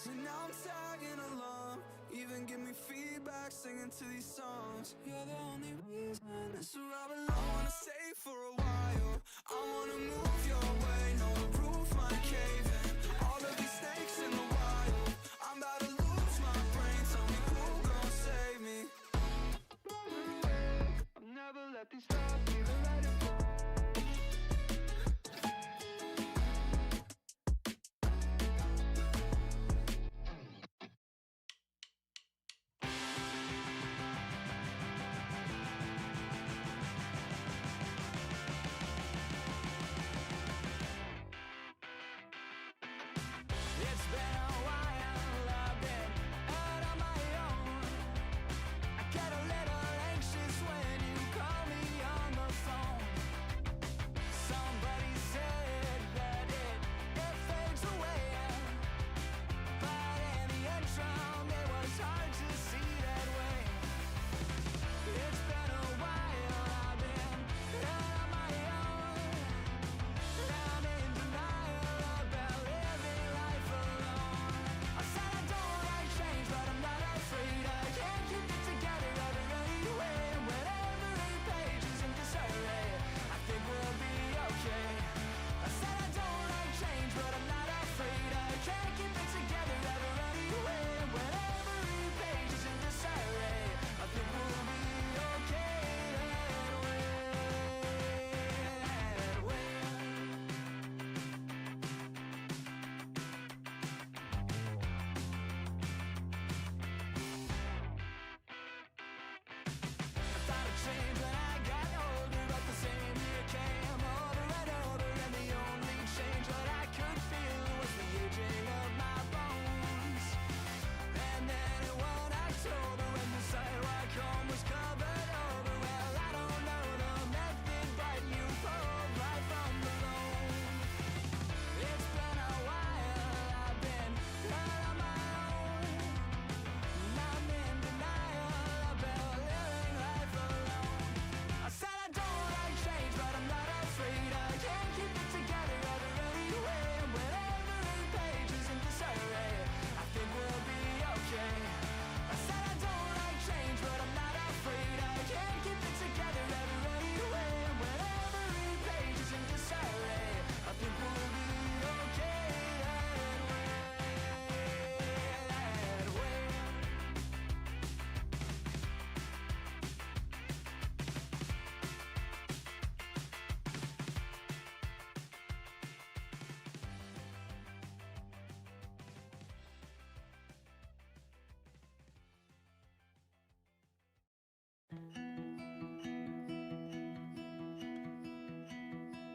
And now I'm tagging along, even give me feedback singing to these songs. You're the only reason that's where I belong. I wanna stay for a while, I wanna move your way. No, the roof might cave in, all of these snakes in the wild. I'm about to lose my brain, tell me who gon' save me. I'll never let these stop me, let it go.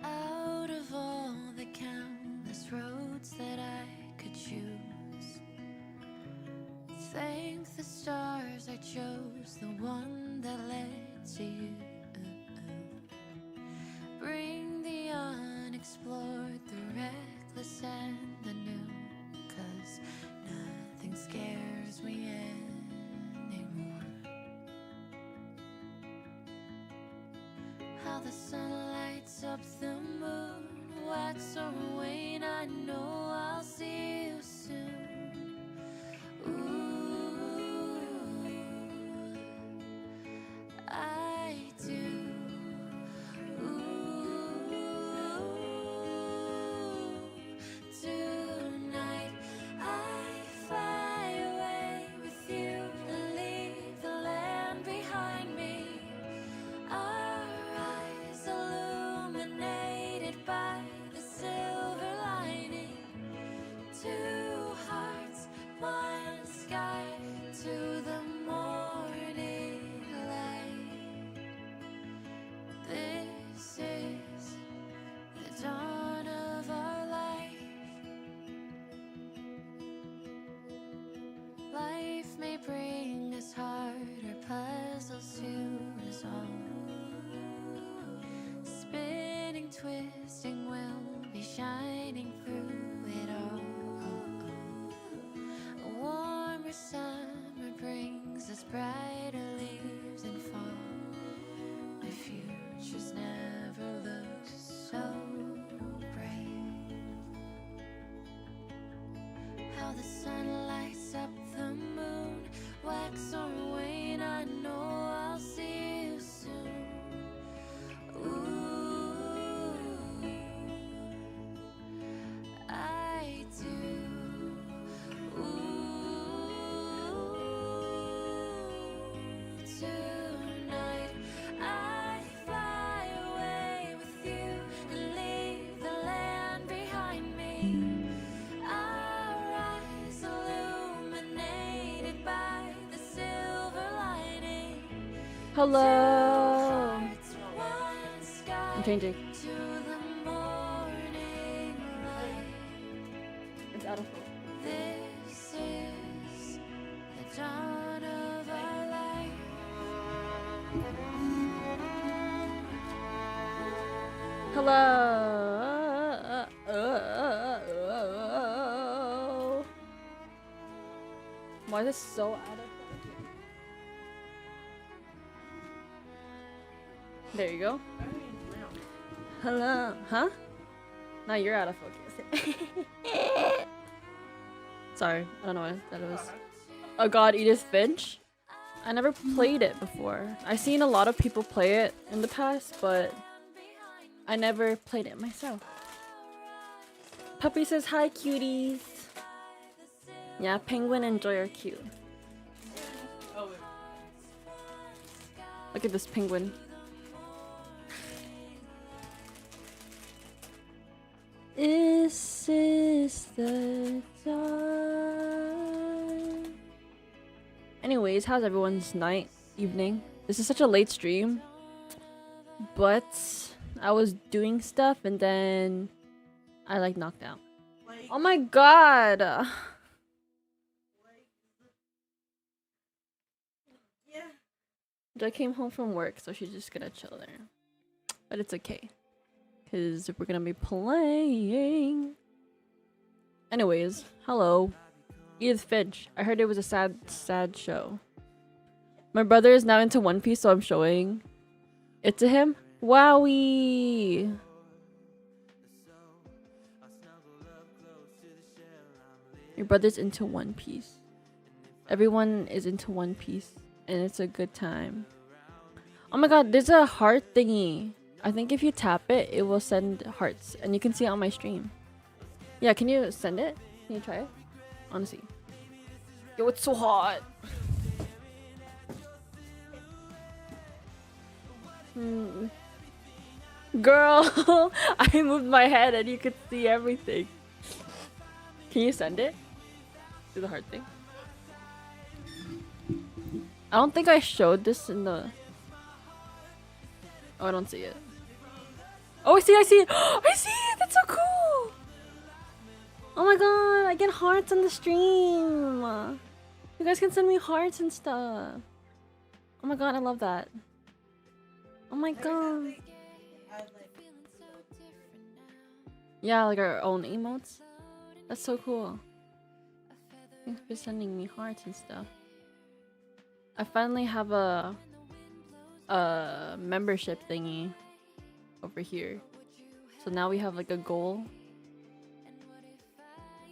Out of all the countless roads that I could choose, thank the stars I chose the one that led to you. Bring the unexplored, the reckless and the new, 'cause nothing scares me anymore. How the sun lights up the moon, wax or wane, I know I'll see you soon. Ooh, I do. Tonight I fly away with you to leave the land behind me. Our eyes illuminated by the silver lining. Two hearts, one sky, to the morning light. This is the dawn of our life. Life may bring us harder puzzles to resolve. Spinning, twisting, we'll be shining through it all. A warmer summer brings us brighter leaves in fall. The future's never looked so bright. how the sun lights up the moon. Wax or wane, I know I'll see you soon. Ooh, I do. Tonight I fly away with you and leave the land behind me. Our eyes illuminated by the silver lining. Hello. I'm changing. To the morning light. It's out of focus. This is the dawn of our life. Hello. Why is this so out of focus? There you go. Hello. Huh? Now you're out of focus. Sorry, I don't know what that was. Oh god, Edith Finch? I never played it before. I've seen a lot of people play it in the past, but I never played it myself. Puppy says hi, cuties. Yeah, Penguin and Joy are cute. Look at this penguin. This is the dawn. Anyways, how's everyone's night, evening? This is such a late stream, but I was doing stuff and then I like knocked out. Oh my god! Joy came home from work, so she's just gonna chill there. But it's okay, because we're gonna be playing. Anyways, hello. Edith Finch. I heard it was a sad show. My brother is now into One Piece, so I'm showing it to him. Wowie! Your brother's into One Piece. Everyone is into One Piece, and it's a good time. Oh my god, there's a heart thingy. I think if you tap it, it will send hearts, and you can see it on my stream. Yeah, can you send it? Can you try it? Honestly. Yo, it's so hot. Girl, I moved my head and you could see everything. Can you send it? Do the heart thing. I don't think I showed this in the... Oh, I don't see it. Oh, I see it! I see it! That's so cool! Oh my god, I get hearts on the stream! You guys can send me hearts and stuff. Oh my god, I love that. Oh my god. Yeah, like our own emotes. That's so cool. Thanks for sending me hearts and stuff. I finally have a membership thingy over here. So now we have like a goal.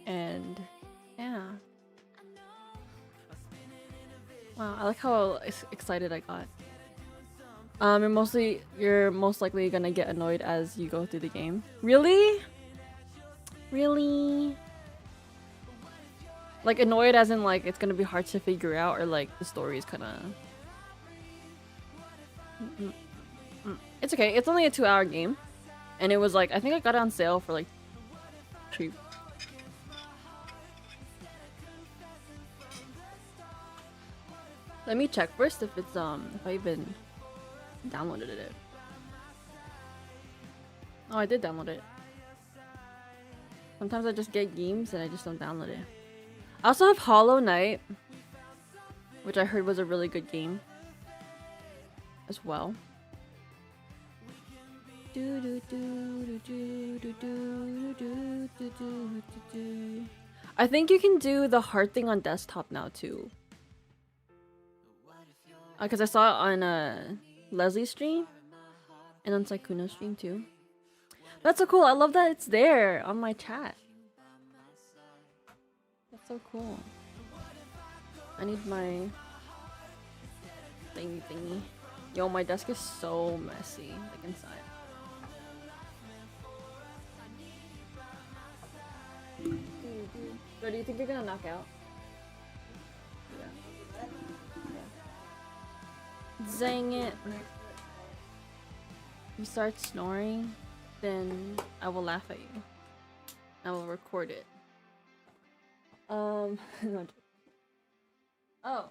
And yeah. Wow, I like how excited I got. You're most likely gonna get annoyed as you go through the game. Really? Really? Like annoyed as in like it's gonna be hard to figure out, or like the story is kinda... It's okay, it's only a 2-hour game. And it was like, I think I got it on sale for like cheap. Let me check first if it's if I even downloaded it. Oh, I did download it. Sometimes I just get games and I just don't download it. I also have Hollow Knight, which I heard was a really good game as well. I think you can do the heart thing on desktop now too. Because I saw it on Leslie's stream and on Saikuno's stream too. That's so cool. I love that it's there on my chat. That's so cool. I need my thingy. Yo, my desk is so messy, like inside. Bro, do you think you're gonna knock out? Yeah. Dang it. If you start snoring, then I will laugh at you. I will record it. No. Oh,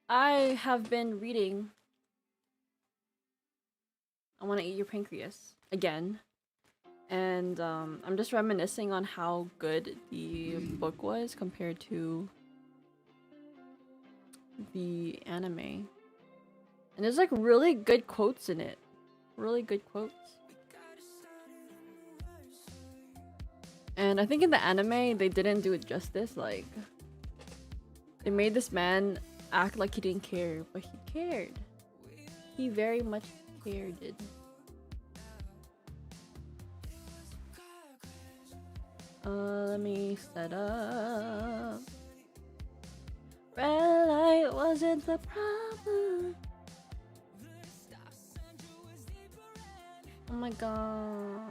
I have been reading. I want to eat your pancreas again. And I'm just reminiscing on how good the book was compared to the anime. And there's like really good quotes in it. Really good quotes. And I think in the anime they didn't do it justice. Like, they made this man act like he didn't care, but he cared. He very much cared. Let me set up. Red light wasn't the problem. Oh my god.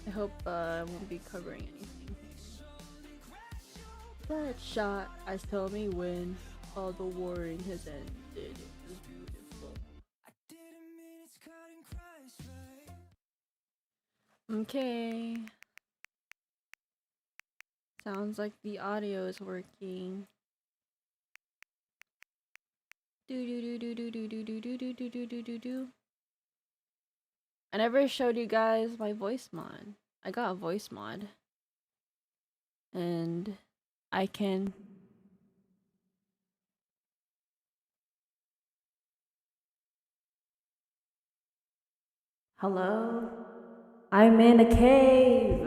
I hope I won't be covering anything. That shot eyes tell me when all the warring has ended. It was beautiful. Okay. Sounds like the audio is working. Do. I never showed you guys my voice mod. I got a voice mod. And I can... Hello? I'm in a cave!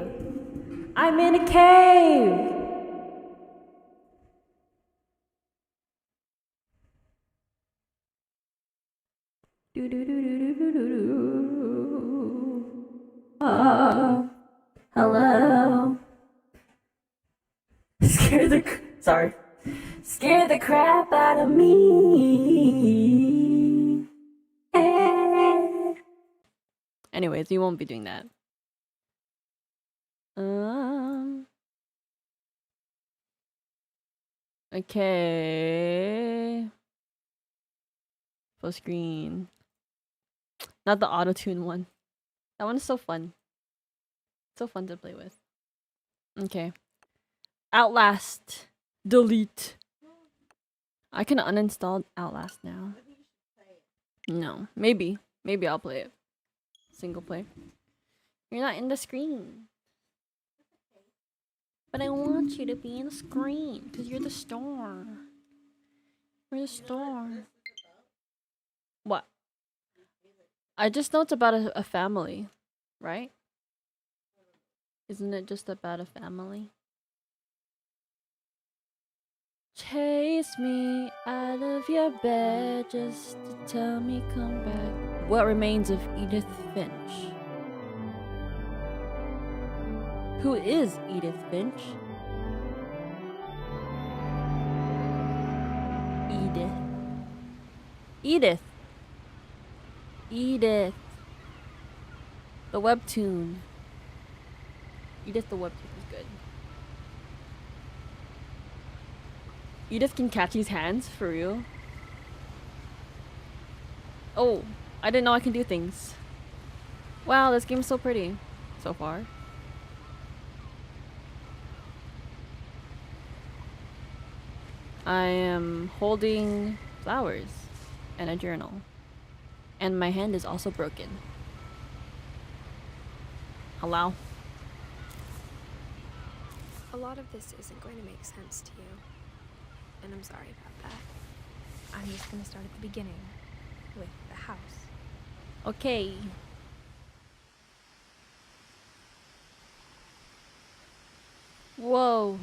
I'm in a cave! Hello? Scare the crap out of me. Anyways, you won't be doing that. Okay. Full screen. Not the auto-tune one. That one is so fun. So fun to play with. Okay. Outlast. Delete. I can uninstall Outlast now. No. Maybe. Maybe I'll play it. Single play. You're not in the screen. But I want you to be in the screen. Because you're the star. You're the star. What? I just know it's about a family. Right? Isn't it just about a family? Chase me out of your bed just to tell me come back. What Remains of Edith Finch? Who is Edith Finch? Edith. The webtoon. Edith the webtoon is good. Edith can catch his hands, for real. Oh, I didn't know I can do things. Wow, this game's so pretty so far. I am holding flowers and a journal. And my hand is also broken. Hello? A lot of this isn't going to make sense to you. And I'm sorry about that. I'm just going to start at the beginning. With the house. Okay. Whoa.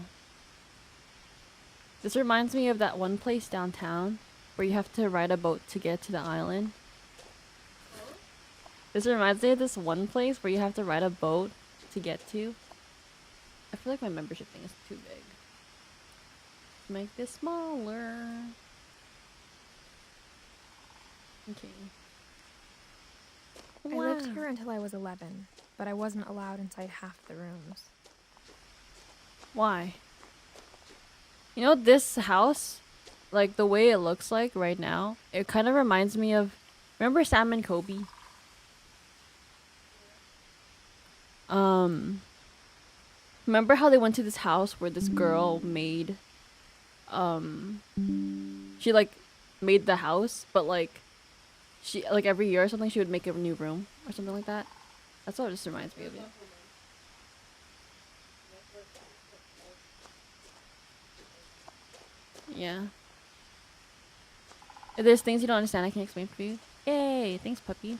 This reminds me of that one place downtown where you have to ride a boat to get to the island. This reminds me of this one place where you have to ride a boat to get to. I feel like my membership thing is too big. Let's make this smaller. Okay. I lived here until I was 11, but I wasn't allowed inside half the rooms. Why? You know, this house, like the way it looks like right now, it kind of reminds me of, remember Sam and Kobe? Remember how they went to this house where this girl made, she like made the house, but like, she, like every year or something, she would make a new room or something like that. That's what it just reminds me of it. Yeah. If there's things you don't understand, I can explain for you. Yay! Thanks, puppy.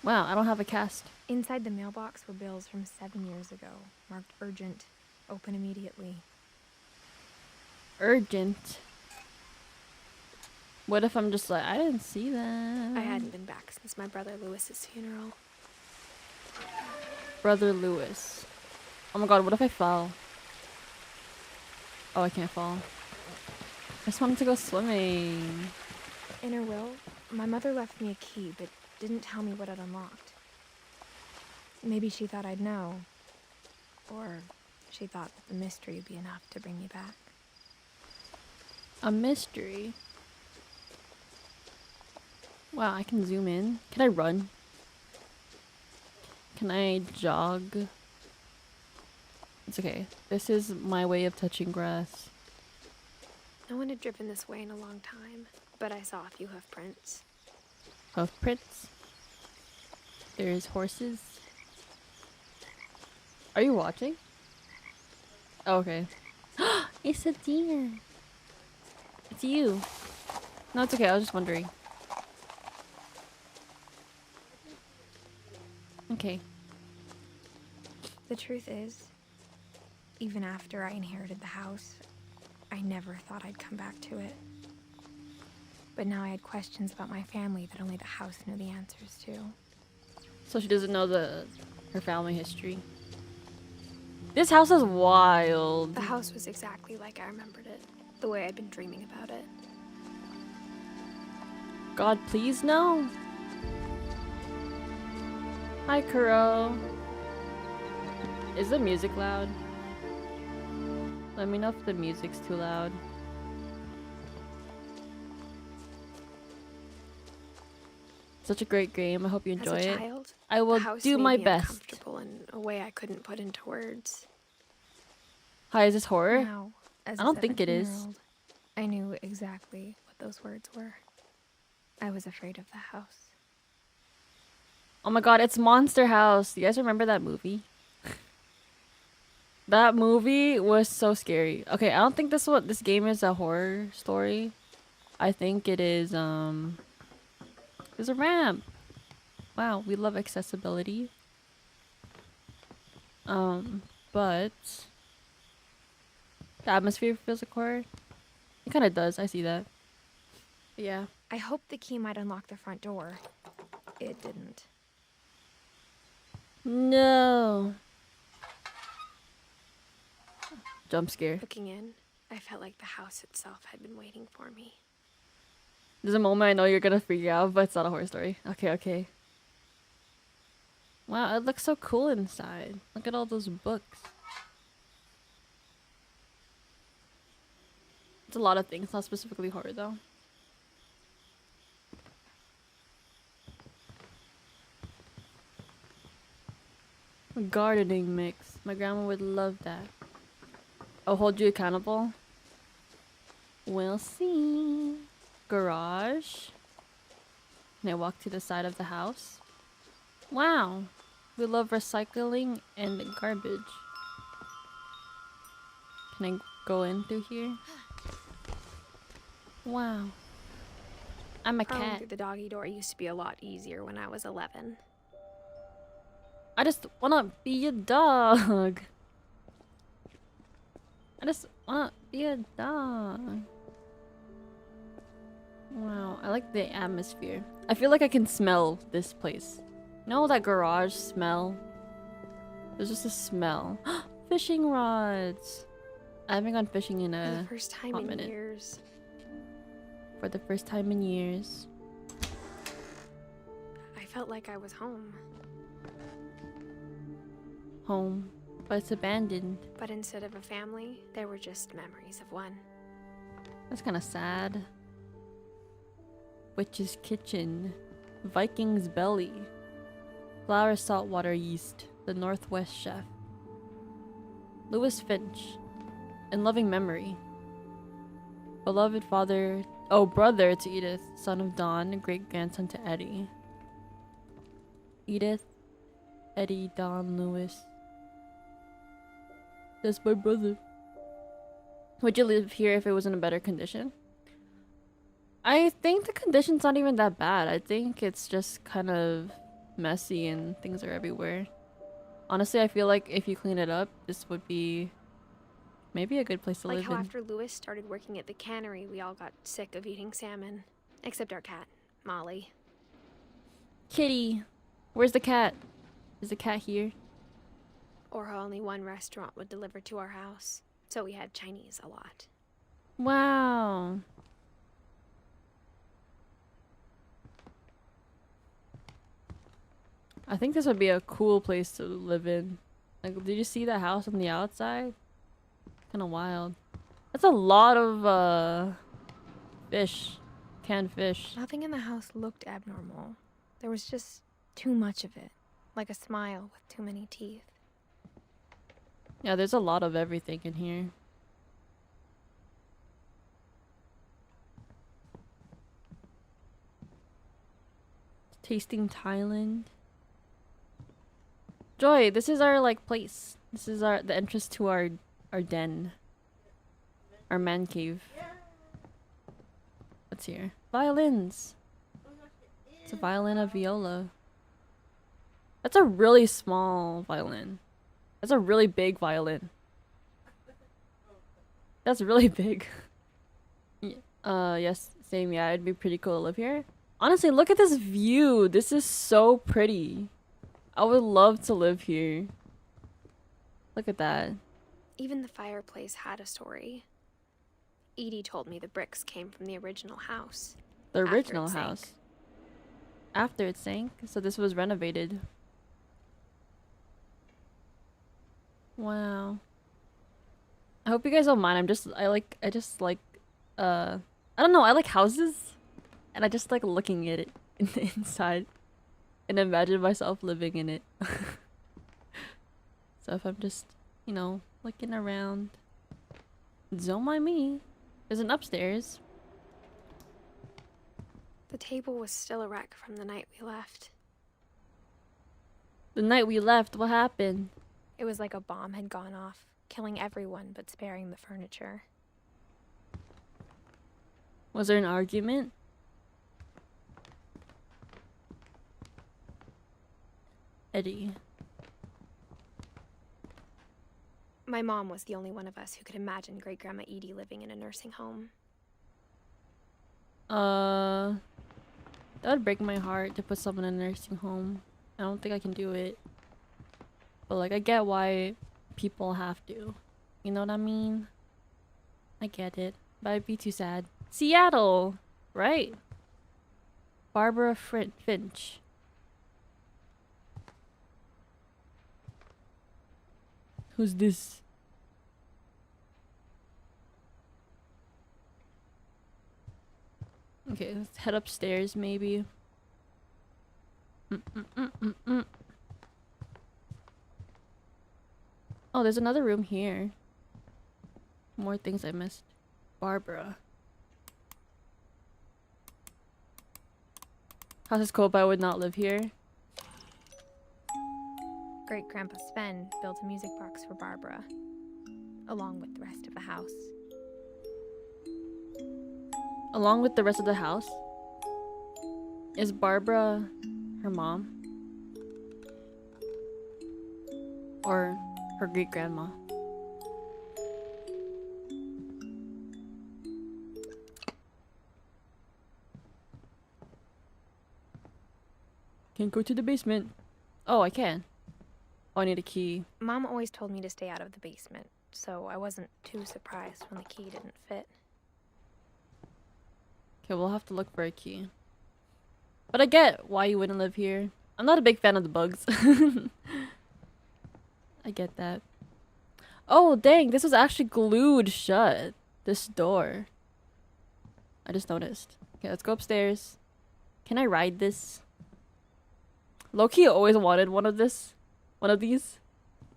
Wow, I don't have a cast. Inside the mailbox were bills from 7 years ago, marked urgent, open immediately. Urgent. What if I'm just like, I didn't see that. I hadn't been back since my brother Lewis's funeral. Brother Lewis. Oh my god, what if I fell? Oh, I can't fall. I just wanted to go swimming. In her will, my mother left me a key, but didn't tell me what it unlocked. Maybe she thought I'd know. Or she thought that the mystery would be enough to bring me back. A mystery? Wow, I can zoom in. Can I run? Can I jog? It's okay. This is my way of touching grass. No one had driven this way in a long time, but I saw a few hoof prints. Hoof prints. There's horses. Are you watching? Oh, okay. It's a deer. It's you. No, it's okay. I was just wondering. Okay. The truth is, even after I inherited the house, I never thought I'd come back to it. But now I had questions about my family that only the house knew the answers to. So she doesn't know her family history. This house is wild. The house was exactly like I remembered it, the way I'd been dreaming about it. God, please no. Hi, Kuro. Is the music loud? Let me know if the music's too loud. Such a great game. I hope you enjoy As a it. child, I will the house do made my me best. uncomfortable in a way I couldn't put into words. Hi, is this horror? Now, as I a don't think it is. 17-year-old, I knew exactly what those words were. I was afraid of the house. Oh my god, it's Monster House. You guys remember that movie? That movie was so scary. Okay, I don't think this game is a horror story. I think it is there's a ramp. Wow, we love accessibility. But the atmosphere feels like horror. It kind of does. I see that. But yeah. I hoped the key might unlock the front door. It didn't. No. Jump scare. Looking in, I felt like the house itself had been waiting for me. There's a moment I know you're gonna freak out, but it's not a horror story. Okay, okay. Wow, it looks so cool inside. Look at all those books. It's a lot of things, not specifically horror though. A gardening mix. My grandma would love that. I'll hold you accountable. We'll see. Garage. Can I walk to the side of the house? Wow. We love recycling and garbage. Can I go in through here? Wow. I'm a Crawling cat. through the doggy door used to be a lot easier when I was 11. I just wanna be a dog. I just wanna be a dog. Wow, I like the atmosphere. I feel like I can smell this place. You know that garage smell? There's just a smell. Fishing rods! I haven't gone fishing in For the a first time hot in minute. years, For the first time in years. I felt like I was home. Home. But it's abandoned. But instead of a family, there were just memories of one. That's kind of sad. Witch's Kitchen. Viking's Belly. Flour saltwater yeast. The Northwest Chef. Lewis Finch. In loving memory. Beloved father... Oh, brother to Edith. Son of Don. Great-grandson to Eddie. Edith. Eddie, Don, Lewis. That's my brother. Would you live here if it was in a better condition? I think the condition's not even that bad. I think it's just kind of messy and things are everywhere. Honestly, I feel like if you clean it up, this would be maybe a good place to Like live how in. after Lewis started working at the cannery, we all got sick of eating salmon. Except our cat, Molly. Kitty! Where's the cat? Is the cat here? Or how only one restaurant would deliver to our house. So we had Chinese a lot. Wow. I think this would be a cool place to live in. Like, did you see the house on the outside? Kind of wild. That's a lot of fish. Canned fish. Nothing in the house looked abnormal. There was just too much of it. Like a smile with too many teeth. Yeah, there's a lot of everything in here. Tasting Thailand. Joy, this is our like place. This is the entrance to our den. Our man cave. What's here? Violins. It's a violin, a viola. That's a really small violin. That's a really big violin. That's really big. Yes, same. Yeah, it'd be pretty cool to live here. Honestly, look at this view. This is so pretty. I would love to live here. Look at that. Even the fireplace had a story. Edie told me the bricks came from the original house. The After it original sank. house. After it sank, so this was renovated. Wow. I hope you guys don't mind. I just like I don't know, I like houses. And I just like looking at it in the inside. And imagine myself living in it. So if I'm just, you know, looking around. Don't mind me. There's an upstairs. The table was still a wreck from the night we left. The night we left, what happened? It was like a bomb had gone off, killing everyone but sparing the furniture. Was there an argument? Eddie. My mom was the only one of us who could imagine Great Grandma Edie living in a nursing home. That would break my heart to put someone in a nursing home. I don't think I can do it. But like, I get why people have to. You know what I mean? I get it. But I'd be too sad. Seattle! Right. Barbara Finch. Who's this? Okay, let's head upstairs maybe. Oh, there's another room here. More things I missed. Barbara. House is cool, but I would not live here. Great Grandpa Sven built a music box for Barbara, along with the rest of the house. Along with the rest of the house? Is Barbara her mom? Or her great-grandma? Can't go to the basement. Oh, I can. Oh, I need a key. Mom always told me to stay out of the basement, so I wasn't too surprised when the key didn't fit. Okay, we'll have to look for a key. But I get why you wouldn't live here. I'm not a big fan of the bugs. I get that. Oh, dang, this was actually glued shut. This door. I just noticed. Okay, let's go upstairs. Can I ride this? Loki always wanted one of these.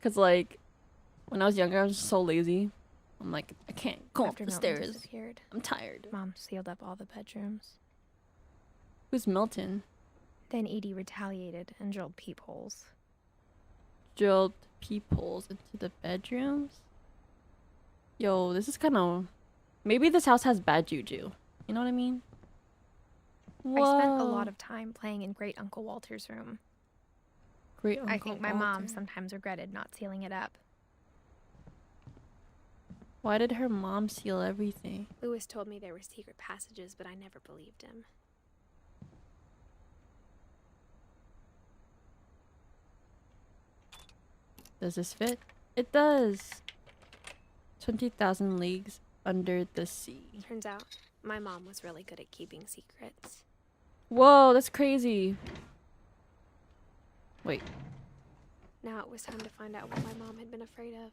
Cause like, when I was younger, I was just so lazy. I'm like, I can't go up After the Milton stairs. disappeared, I'm tired. Mom sealed up all the bedrooms. Who's Milton? Then Edie retaliated and drilled peepholes. Drilled peepholes into the bedrooms? Yo, this is kind of... Maybe this house has bad juju. You know what I mean? Whoa. I spent a lot of time playing in Great Uncle Walter's room. Great Uncle I think my mom Walter. sometimes regretted not sealing it up. Why did her mom seal everything? Lewis told me there were secret passages, but I never believed him. Does this fit? It does. 20,000 leagues under the sea. Turns out, my mom was really good at keeping secrets. Whoa, that's crazy. Wait. Now it was time to find out what my mom had been afraid of.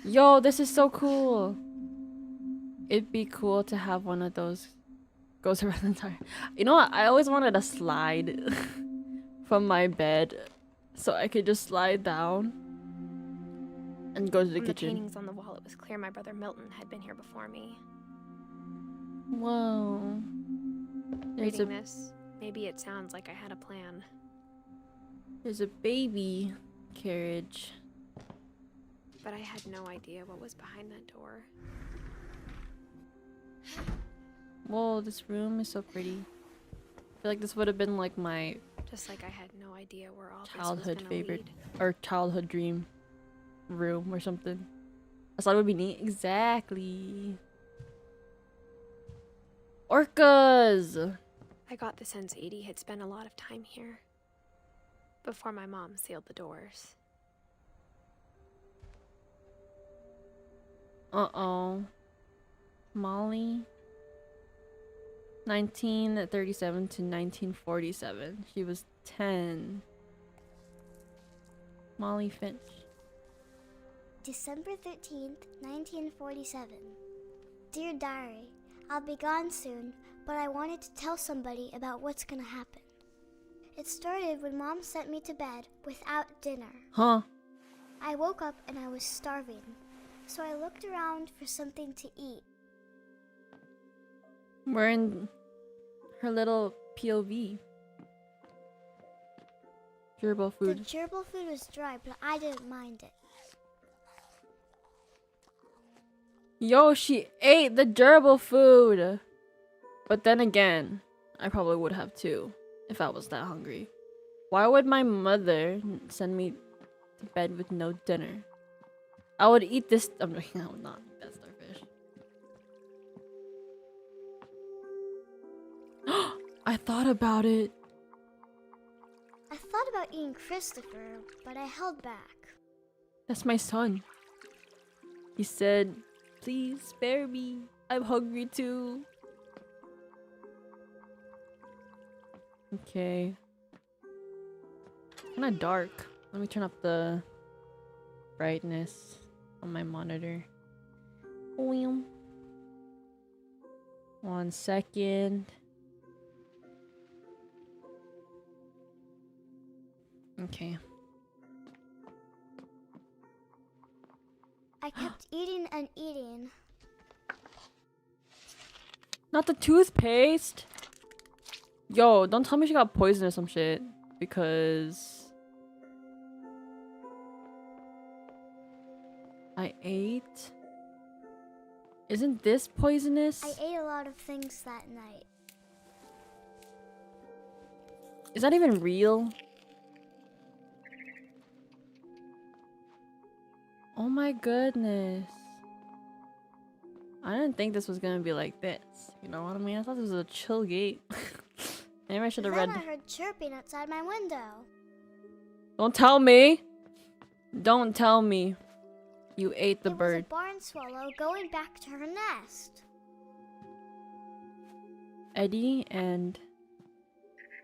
Yo, this is so cool. It'd be cool to have one of those goes around the entire... You know what? I always wanted a slide from my bed so I could just slide down and go to the From the kitchen. paintings on the wall, it was clear my brother Milton had been here before me. Whoa. There's Reading this, maybe it sounds like I had a plan. There's a baby carriage. But I had no idea what was behind that door. Whoa, this room is so pretty. I feel like this would have been like my Just like I had no idea where all childhood this was gonna favorite lead. or childhood dream room or something. I thought it would be neat. Exactly. Orcas! I got the sense Edie had spent a lot of time here. Before my mom sealed the doors. Uh-oh. Molly. 1937 to 1947. She was 10. Molly Finch. December 13th, 1947. Dear Diary, I'll be gone soon, but I wanted to tell somebody about what's gonna happen. It started when Mom sent me to bed without dinner. Huh? I woke up and I was starving, so I looked around for something to eat. We're in her little POV. Gerbil The food. gerbil food was dry, but I didn't mind it. Yo, she ate the gerbil food. But then again, I probably would have too if I was that hungry. Why would my mother send me to bed with no dinner? I would eat this. I would not eat that starfish. I thought about it. I thought about eating Christopher, but I held back. That's my son. He said, please spare me. I'm hungry too. Okay. Kinda dark. Let me turn up the brightness on my monitor. 1 second. Okay. I kept eating and eating. Not the toothpaste. Yo, don't tell me she got poisoned or some shit. Because I ate. Isn't this poisonous? I ate a lot of things that night. Is that even real? Oh my goodness. I didn't think this was gonna be like this. You know what I mean? I thought this was a chill gate. Maybe I should have Then read. I heard chirping outside my window. Don't tell me. Don't tell me. You ate the It bird. was a barn swallow going back to her nest. Eddie and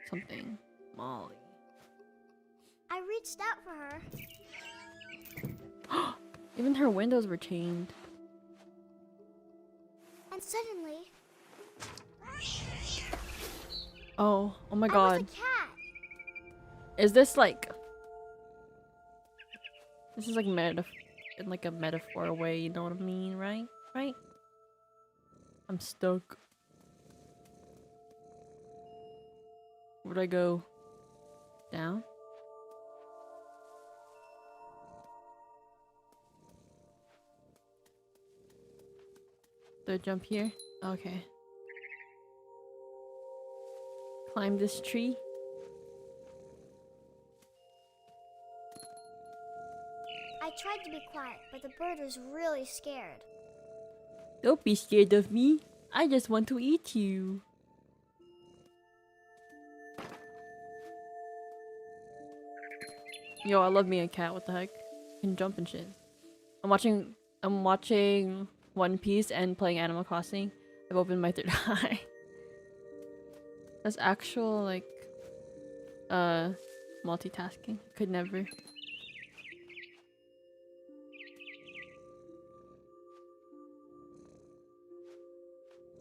something. Molly. I reached out for her, Even her windows were chained. and suddenly, Oh my I was god. a cat. Is this like... This is like in like a metaphor way, you know what I mean, right? Right? I'm stuck. Where'd I go? Down? Do I jump here? Okay. Climb this tree. I tried to be quiet, but the bird was really scared. Don't be scared of me. I just want to eat you. Yo, I love me a cat. What the heck? Can jump and shit. I'm watching One Piece and playing Animal Crossing. I've opened my third eye. That's actual like multitasking. Could never.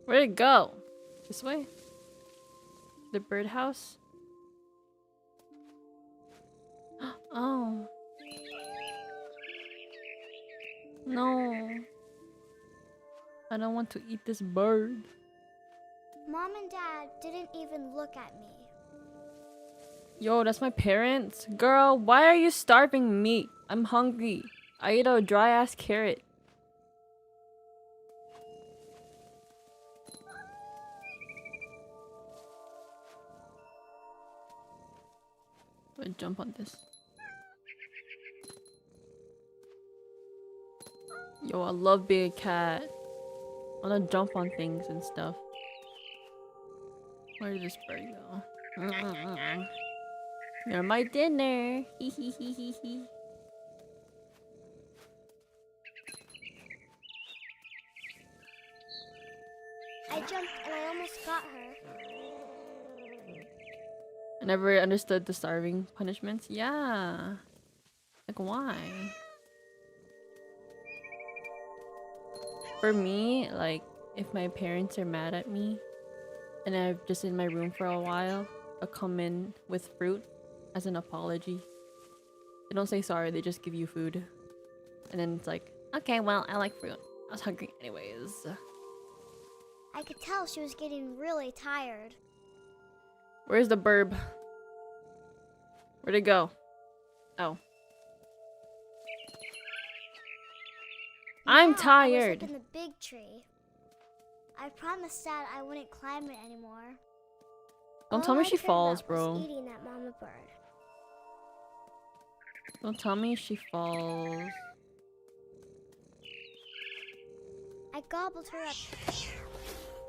Where'd it go? This way? The birdhouse? Oh. No. I don't want to eat this bird. Mom and Dad didn't even look at me. Yo, that's my parents? Girl, why are you starving me? I'm hungry. I ate a dry ass carrot. I'm gonna jump on this. Yo, I love being a cat. I wanna jump on things and stuff. Where did this bird go? You're my dinner. Hee hee hee hee hee. I jumped and I almost got her. I never understood the starving punishments. Yeah. Like, why? For me, like, if my parents are mad at me and I'm just in my room for a while, I'll come in with fruit as an apology. They don't say sorry, they just give you food. And then it's like, okay, well, I like fruit. I was hungry anyways. I could tell she was getting really tired. Where's the burb? Where'd it go? Oh. I'm Now tired. I was up in the big tree. I promised Dad I wouldn't climb it anymore. Don't tell me All she I cared falls, about was bro. eating that mama bird. Don't tell me she falls. I gobbled her up,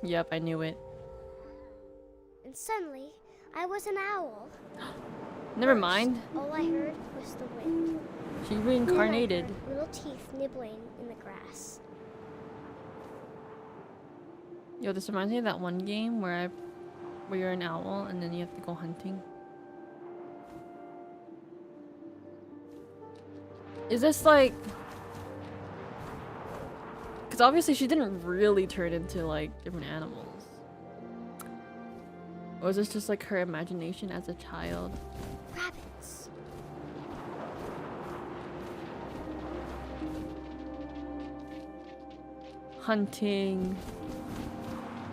Yep, I knew it. and suddenly, I was an owl. Never mind. All I heard was the wind. She Then I reincarnated. heard little teeth nibbling in the grass. Yo, this reminds me of that one game where you're an owl and then you have to go hunting. Is this like... Because obviously she didn't really turn into like different animals. Or is this just like her imagination as a child? Rabbits. Hunting.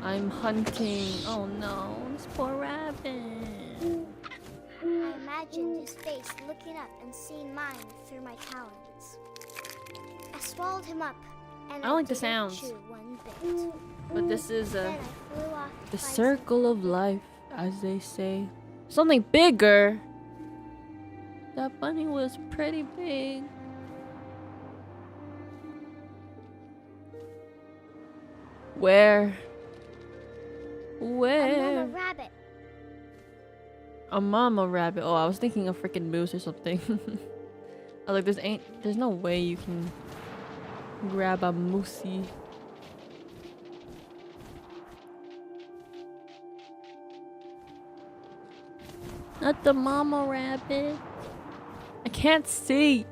I'm hunting. Oh no, this poor rabbit. I imagined his face looking up and seeing mine through my talons. I swallowed him up, and I don't like the didn't sounds. chew one bit. But this is Then I flew off to the find circle of life, as they say. Something bigger. That bunny was pretty big. Where? a Where? mama rabbit. A mama rabbit. Oh, I was thinking a freaking moose or something. I was like, there's no way you can grab a moosey. Not the mama rabbit. I can't see.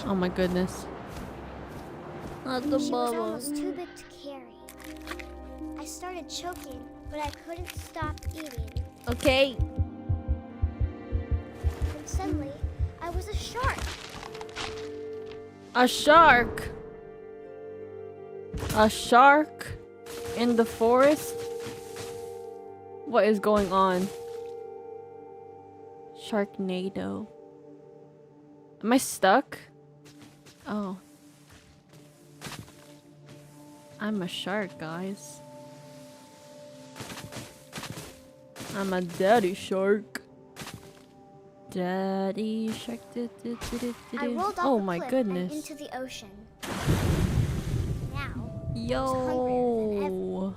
Oh my goodness. Not the She was mama. almost too big to carry. I started choking, but I couldn't stop eating. Okay. And suddenly, I was a shark. A shark. A shark in the forest? What is going on? Sharknado. Am I stuck? Oh. I'm a shark, guys. I'm a daddy shark. Daddy shark. I rolled off Oh the my cliff goodness. and into the ocean. Now, Yo.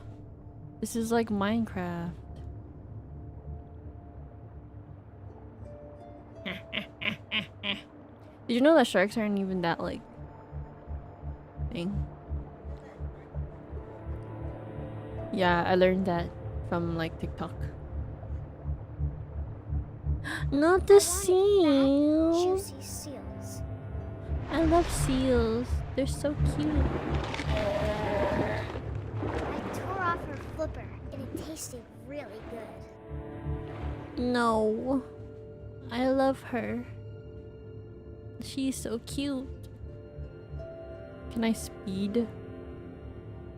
This is like Minecraft. Did you know that sharks aren't even that like thing? Yeah, I learned that from like TikTok. Not the seals. juicy seals. I love seals. They're so cute. I tore off her flipper, and it tasted really good. No. I love her. She's so cute. Can I speed?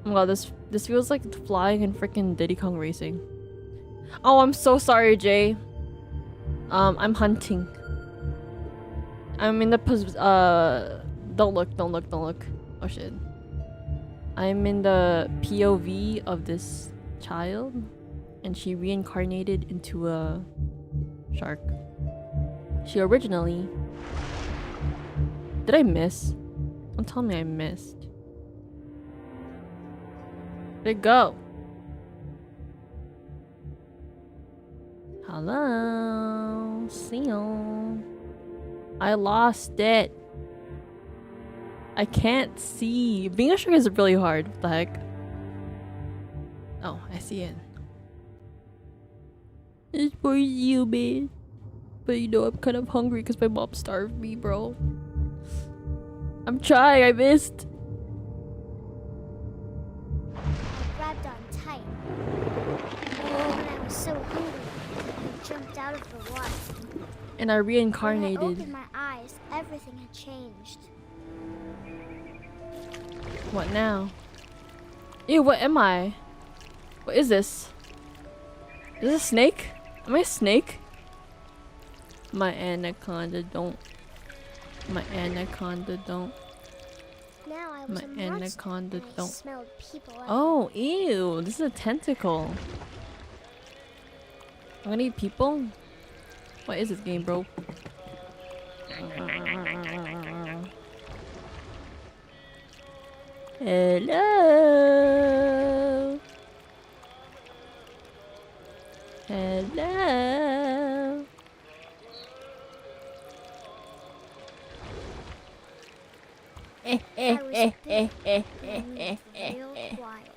Oh my god, this feels like flying in freaking Diddy Kong Racing. Oh, I'm so sorry, Jay. I'm hunting. I'm in the don't look. Oh shit. I'm in the POV of this child, and she reincarnated into a shark. She originally... Did I miss? Don't tell me I missed. Where'd it go? Hello? Seal. I lost it. I can't see. Being a shark is really hard. What the heck? Oh, I see it. It's for you, man. But you know, I'm kind of hungry because my mom starved me, bro. I'm trying, I missed. I grabbed on tight. When I was so hungry, I jumped out of the water. And I When I reincarnated. opened my eyes, everything had changed. What now? Ew, what am I? What is this? Is this a snake? Am I a snake? My anaconda don't. My anaconda don't. Now I was My a monster, anaconda and I don't. smelled people. Oh, ew. This is a tentacle. I'm gonna eat people? What is this game, bro? Hello. Hello. I was big and moved real quiet.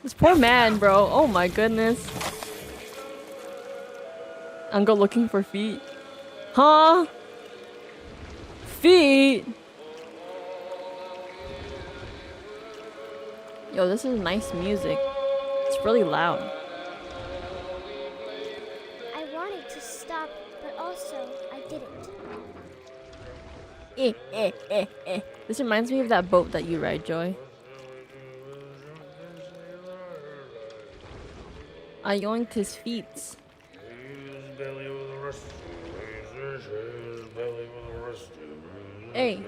This poor man, bro. Oh my goodness. I'm go looking for feet. Huh? Feet? Yo, this is nice music. It's really loud. I wanted to stop, but also I didn't. This reminds me of that boat that you ride, Joy. I yoinked his feet. Hey.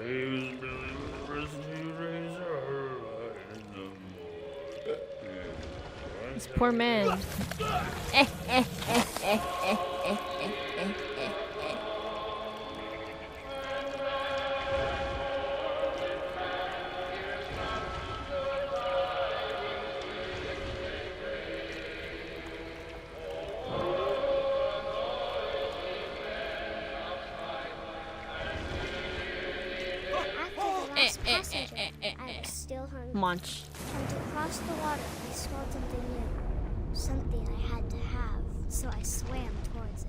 This poor man. passenger. I was still hungry. Munch. And to cross the water, I saw something new. Something I had to have, so I swam towards it.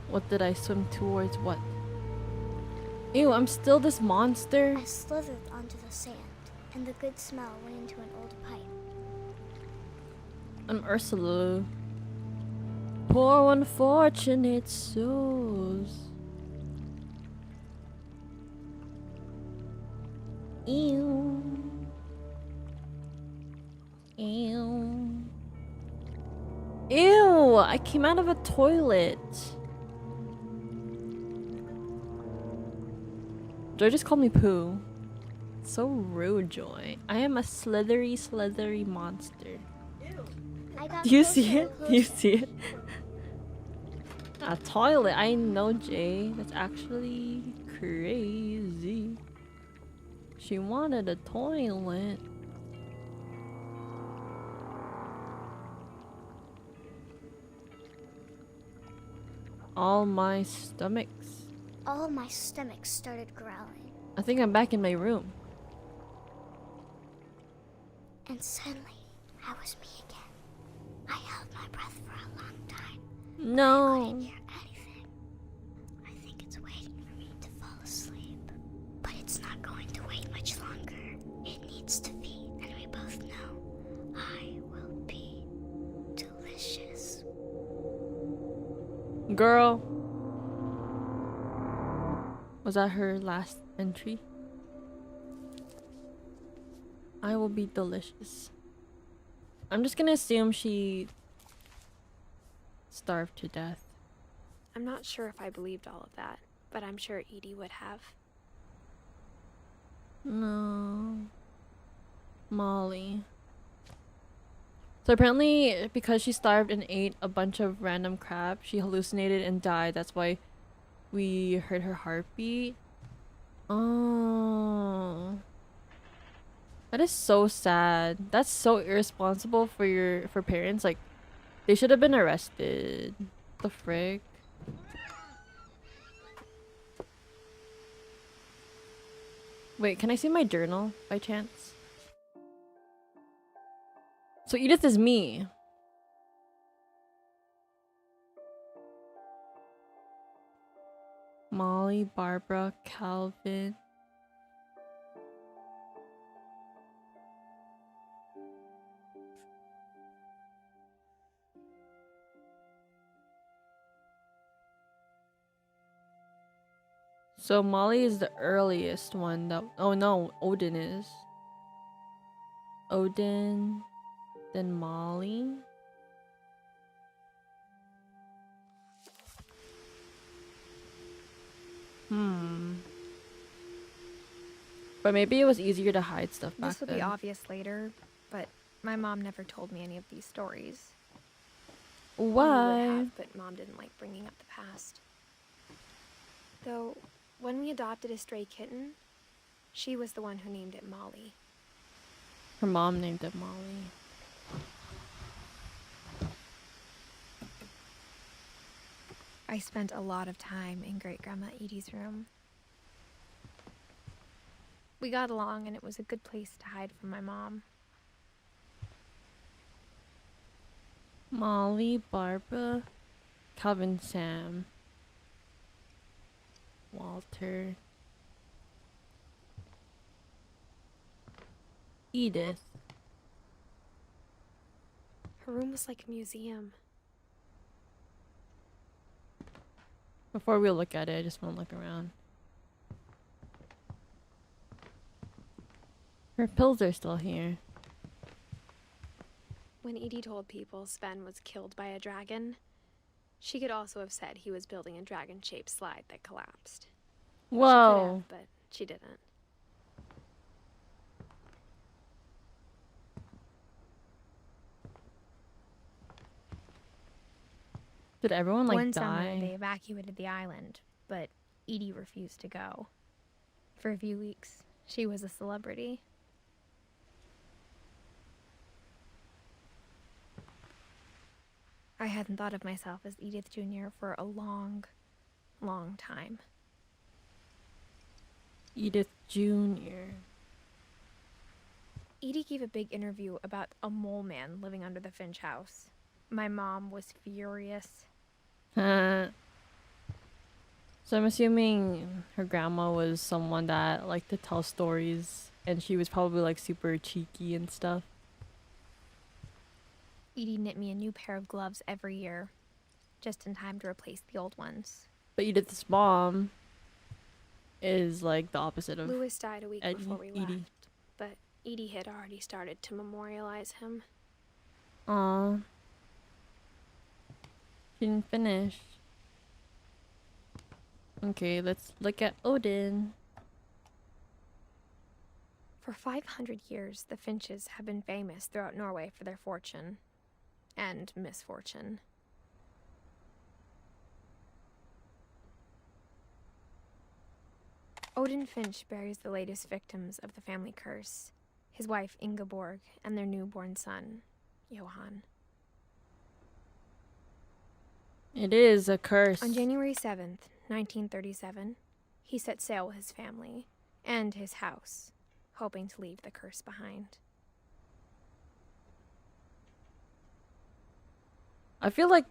What did I swim towards? What? Ew, I'm still this monster. I slithered onto the sand, and the good smell went into an old pipe. I'm Ursula. Poor unfortunate souls. Ew. Ew. Ew! I came out of a toilet. Joy just called me poo. So rude, Joy. I am a slithery, slithery monster. I got Do you closer see and it? Do you closer. see it? A toilet. I know, Jay. That's actually crazy. She wanted a toilet. All my stomachs. All my stomach started growling, I think I'm back in my room. and suddenly, I was me again. I held my breath for a long time. I couldn't No. hear anything. I think it's waiting for me to fall asleep. But it's not going to wait much longer. It needs to feed, and we both know I will be delicious. Girl. Was that her last entry? I will be delicious. I'm just gonna assume she starved to death. I'm not sure if I believed all of that, but I'm sure Edie would have. No. Molly. So apparently, because she starved and ate a bunch of random crap, she hallucinated and died. That's why we heard her heartbeat. Oh. That is so sad. That's so irresponsible for parents. Like, they should have been arrested. The frick? Wait, can I see my journal by chance? So Edith is me. Molly, Barbara, Calvin. So Molly is the earliest one that— oh no, Odin is. Odin, then Molly. But maybe it was easier to hide stuff back This will then. be obvious later, but my mom never told me any of these stories. Mommy would Why? have, but Mom didn't like bringing up the past. Though, when we adopted a stray kitten, she was the one who named it Molly. Her mom named it Molly. I spent a lot of time in Great-Grandma Edie's room. We got along, and it was a good place to hide from my mom. Molly, Barbara, Calvin, Sam, Walter, Edith. Her room was like a museum. Before we look at it, I just want to look around. Her pills are still here. When Edie told people Sven was killed by a dragon, she could also have said he was building a dragon-shaped slide that collapsed. She could Whoa. have, but she didn't. Did everyone like One summer, die? they evacuated the island, but Edie refused to go. For a few weeks, she was a celebrity. I hadn't thought of myself as Edith Jr. for a long, long time. Edith Jr. Edie gave a big interview about a mole man living under the Finch house. My mom was furious. So I'm assuming her grandma was someone that liked to tell stories, and she was probably like super cheeky and stuff. Edie knit me a new pair of gloves every year, just in time to replace the old ones. But Edith's mom is like the opposite of Louis died a week before we Edie. left, but Edie had already started to memorialize him. Aw. She didn't finish. Okay, let's look at Odin. For 500 years, the Finches have been famous throughout Norway for their fortune and misfortune. Odin Finch buries the latest victims of the family curse, his wife Ingeborg and their newborn son, Johan. It is a curse. On January 7th, 1937, he set sail with his family and his house, hoping to leave the curse behind. I feel like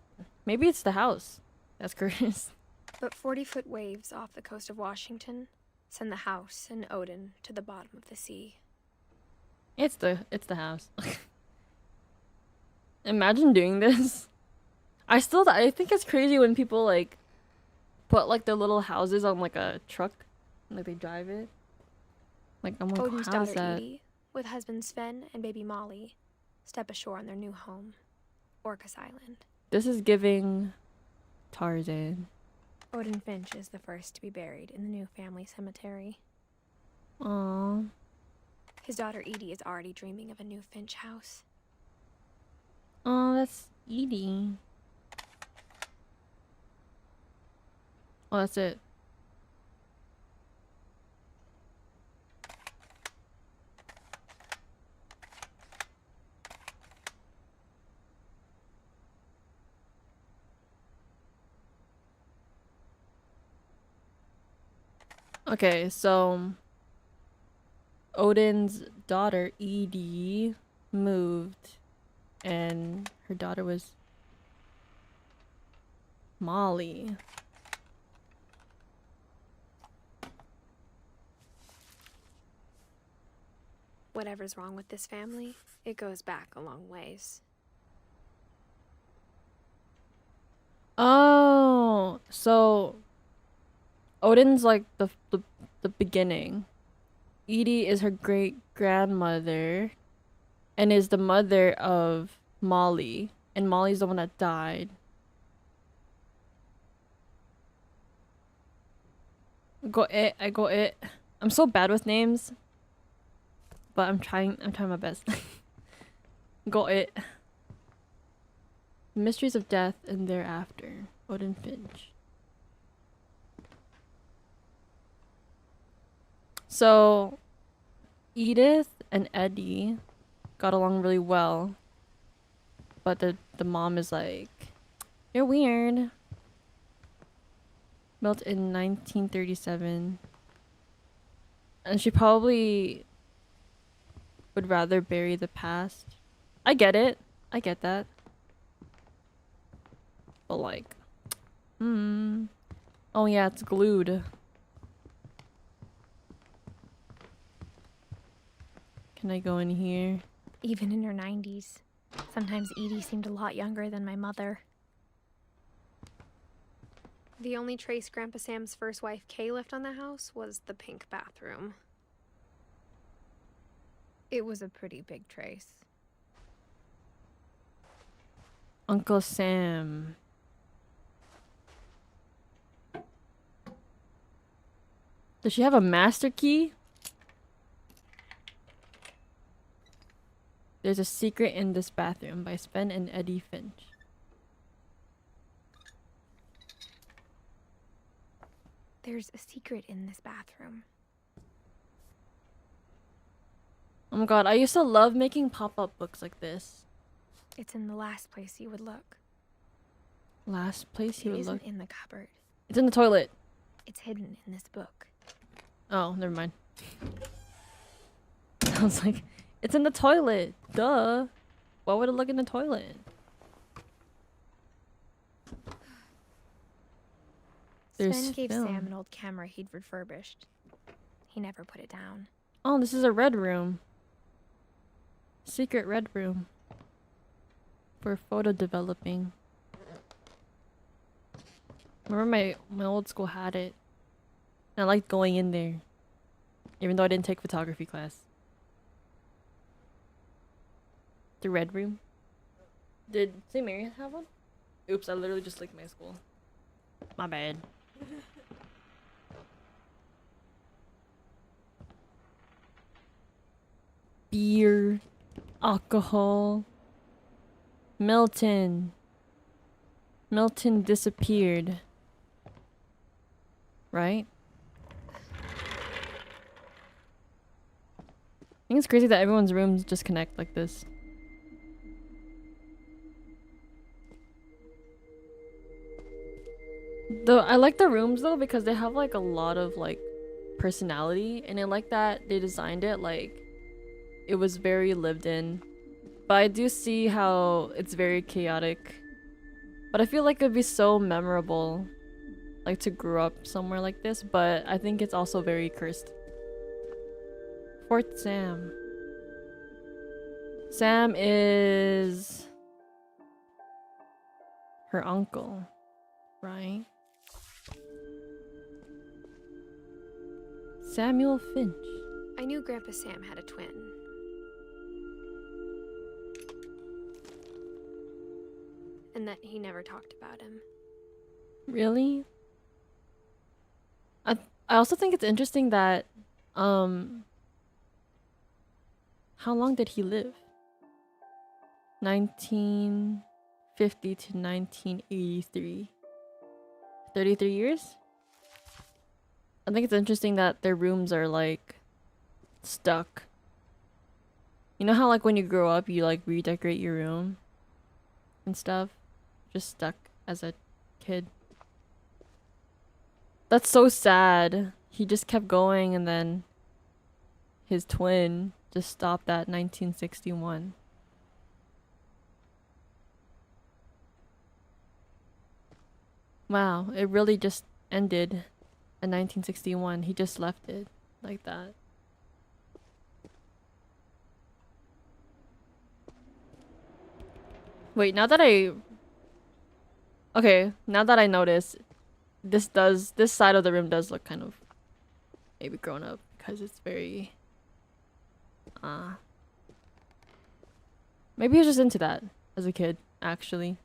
maybe it's the house that's cursed. But 40-foot waves off the coast of Washington send the house and Odin to the bottom of the sea. It's the house. Imagine doing this. I think it's crazy when people like put like their little houses on like a truck and like they drive it. Like I'm like, Odin's how's daughter that? Edie, with husband Sven and baby Molly, step ashore on their new home, Orcas Island. This is giving Tarzan. Odin Finch is the first to be buried in the new family cemetery. Aww. His daughter Edie is already dreaming of a new Finch house. Oh, that's Edie. Oh, that's it. Okay, so Odin's daughter Edie moved, and her daughter was Molly. Whatever's wrong with this family, it goes back a long ways. Oh, so Odin's like the beginning. Edie is her great grandmother and is the mother of Molly, and Molly's the one that died. I got it. I'm so bad with names, but I'm trying my best. Got it. Mysteries of Death and Thereafter. Odin Finch. So, Edith and Eddie got along really well, but the mom is like, "You're weird." Built in 1937, and she probably would rather bury the past. I get it. I get that. But like, oh yeah, it's glued. Can I go in here? Even in her 90s, sometimes Edie seemed a lot younger than my mother. The only trace Grandpa Sam's first wife, Kay, left on the house was the pink bathroom. It was a pretty big trace. Uncle Sam. Does she have a master key? There's a secret in this bathroom by Sven and Eddie Finch. There's a secret in this bathroom. Oh my god, I used to love making pop-up books like this. It's in the last place you would look. Last place It you would isn't look. in the cupboard. It's in the toilet. It's hidden in this book. Oh, never mind. I was like, it's in the toilet. Duh. Why would it look in the toilet? There's Sven gave film. Sam an old camera he'd refurbished. He never put it down. Oh, this is a red room. Secret red room. For photo developing. Remember my old school had it. And I liked going in there. Even though I didn't take photography class. The red room. Did St. Mary's have one? Oops, I literally just licked my school. My bad. Beer. Alcohol. Milton. Milton disappeared. Right? I think it's crazy that everyone's rooms just connect like this. Though I like the rooms though because they have like a lot of like personality, and I like that they designed it like it was very lived in. But I do see how it's very chaotic. But I feel like it'd be so memorable like to grow up somewhere like this, but I think it's also very cursed. Fort Sam. Sam is her uncle, right? Samuel Finch. I knew Grandpa Sam had a twin. And that he never talked about him. Really? I also think it's interesting that how long did he live? 1950 to 1983. 33 years? I think it's interesting that their rooms are like stuck. You know how like when you grow up you like redecorate your room and stuff? Just stuck as a kid. That's so sad. He just kept going and then his twin just stopped at 1961. Wow, it really just ended in 1961. He just left it like that. Wait, now that I notice, this side of the room does look kind of maybe grown up because it's very maybe he was just into that as a kid, actually.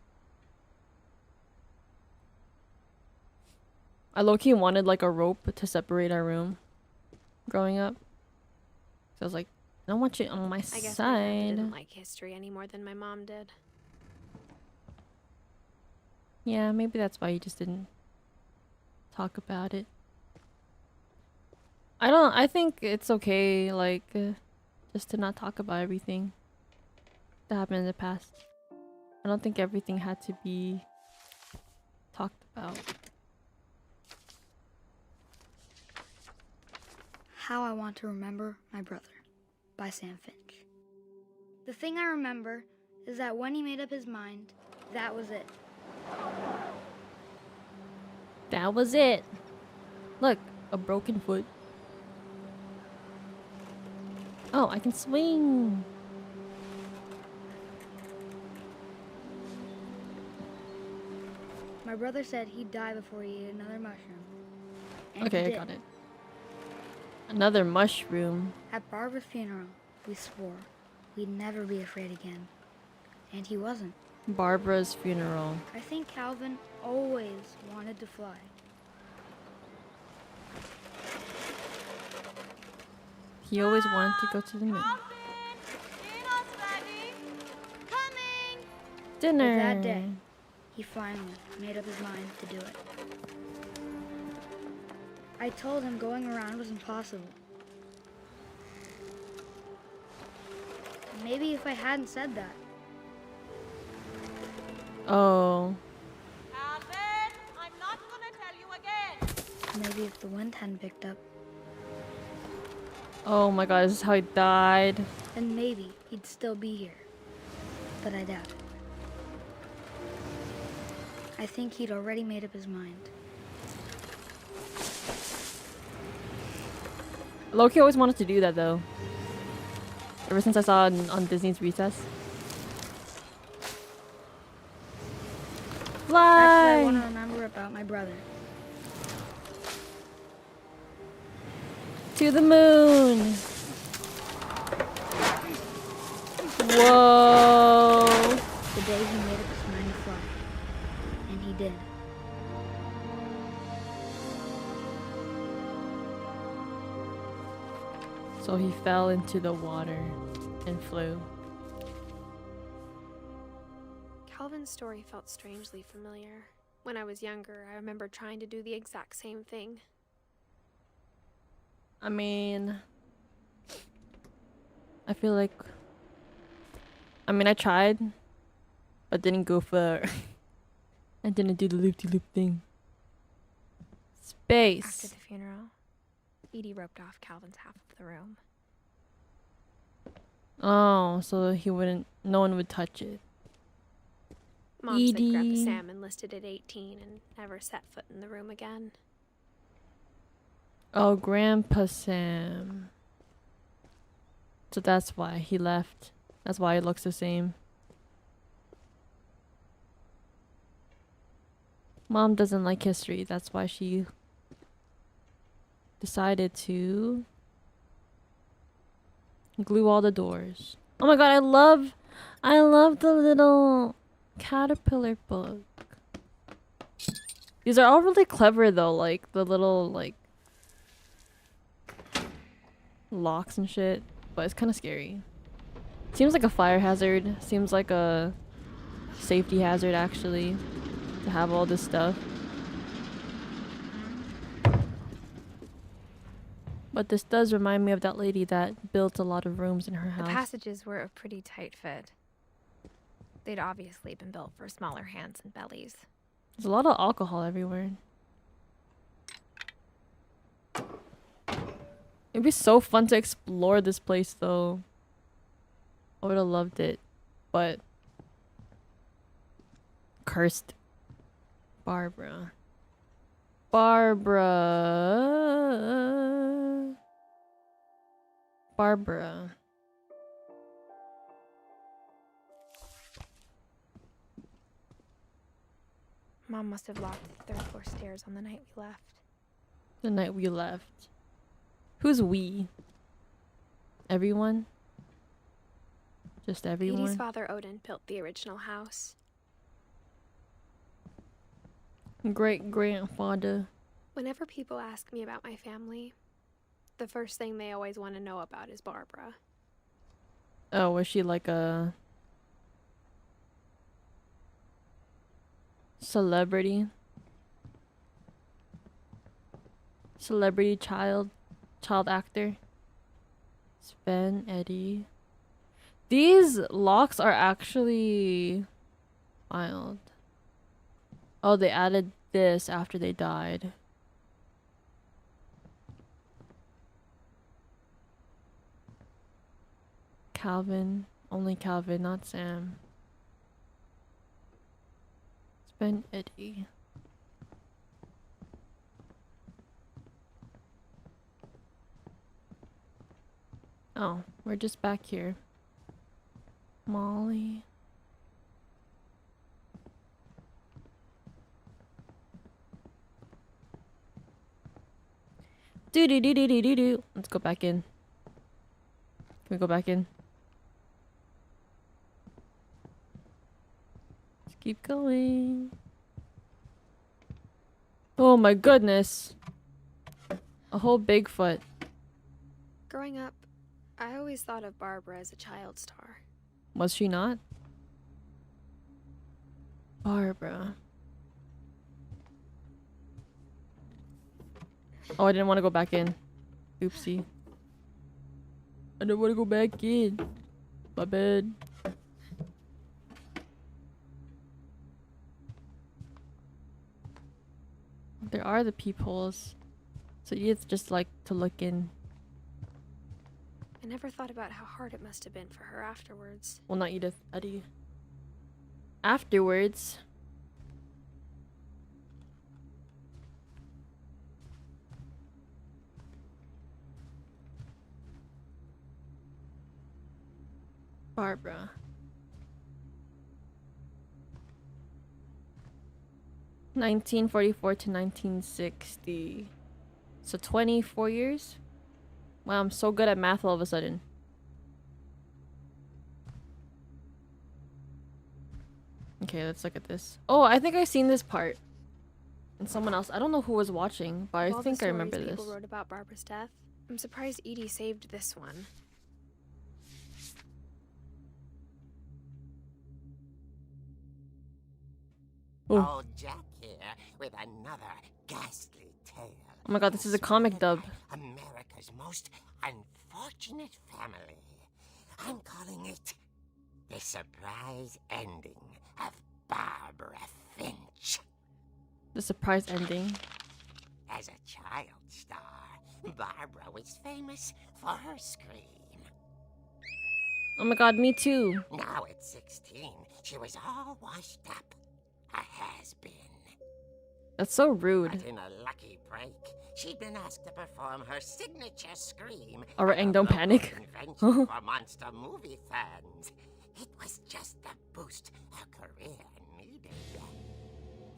I low-key wanted like a rope to separate our room growing up. So I was like, I don't want you on my I guess my grandpa side. didn't like history any more than my mom did. Yeah, maybe that's why you just didn't talk about it. I think it's okay, like, just to not talk about everything that happened in the past. I don't think everything had to be talked about. How I Want to Remember My Brother by Sam Finch. The thing I remember is that when he made up his mind, that was it. That was it. Look, a broken foot. Oh, I can swing. My brother said he'd die before he ate another mushroom. And Okay, he I did. got it. Another mushroom. At Barbara's funeral, we swore we'd never be afraid again. And he wasn't. Barbara's funeral. I think Calvin always wanted to fly. He always wanted to go to the moon. Dinner. But that day, he finally made up his mind to do it. I told him going around was impossible. Maybe if I hadn't said that, Oh. Alvin, I'm not gonna tell you again. maybe if the wind hadn't picked up, Oh my god, this is how he died. then maybe he'd still be here. But I doubt it. I think he'd already made up his mind. Loki always wanted to do that though. Ever since I saw it on Disney's Recess. That's what I Fly! want to remember about my brother. To the moon! Whoa! The day he made up his mind to fly. And he did. So he fell into the water and flew. Calvin's story felt strangely familiar. When I was younger, I remember trying to do the exact same thing. I mean, I feel like, I tried, but didn't go for, I didn't do the loop-de-loop thing. After Space. the funeral, Edie roped off Calvin's half of the room. Oh, so no one would touch it. Mom said Grandpa Edie. Sam enlisted at 18 and never set foot in the room again. Oh, Grandpa Sam. So that's why he left. That's why it looks the same. Mom doesn't like history. That's why she decided to glue all the doors. Oh my god, I love the little caterpillar book. These are all really clever though, like the little like locks and shit, but it's kind of scary. Seems like a fire hazard. Seems like a safety hazard actually to have all this stuff. But this does remind me of that lady that built a lot of rooms in her The house. passages were a pretty tight fit. They'd obviously been built for smaller hands and bellies. There's a lot of alcohol everywhere. It'd be so fun to explore this place though. I would have loved it. But cursed Barbara. Barbara. Mom must have locked the third floor stairs on the night we left. The night we left. Who's we? Everyone? Just everyone? Edie's father Odin built the original house. Great-grandfather. Whenever people ask me about my family, the first thing they always want to know about is Barbara. Oh, was she like a celebrity? Celebrity child actor? Sven, Eddie. These locks are actually wild. Oh, they added this after they died. Calvin. Only Calvin, not Sam. Sven, Eddie. Oh, we're just back here. Molly. Do. Let's go back in. Can we go back in? Let's keep going. Oh my goodness. A whole Bigfoot. Growing up, I always thought of Barbara as a child star. Was she not? Barbara. Oh, I didn't want to go back in. Oopsie. I don't want to go back in. My bad. There are the peepholes. So you just like to look in. never thought about how hard it must have been for her afterwards. Well, not Edith. Eddie. Afterwards. Barbara. 1944 to 1960. So 24 years? Wow, I'm so good at math all of a sudden. Okay, let's look at this. Oh, I think I've seen this part. And someone else. I don't know who was watching, but I think I remember this. People wrote about Barbara's death. I'm surprised Edie saved this one. Old Jack here with another ghastly tale. Oh my god, this is a comic dub. America's most unfortunate family. I'm calling it the surprise ending of Barbara Finch. The surprise ending. As a child star, Barbara was famous for her scream. Oh my god, me too. Now at 16, she was all washed up. A has-been. That's so rude. But in a lucky break, she'd been asked to perform her signature scream. Alright, Aang, don't panic. Invention for monster movie fans. It was just the boost her career needed.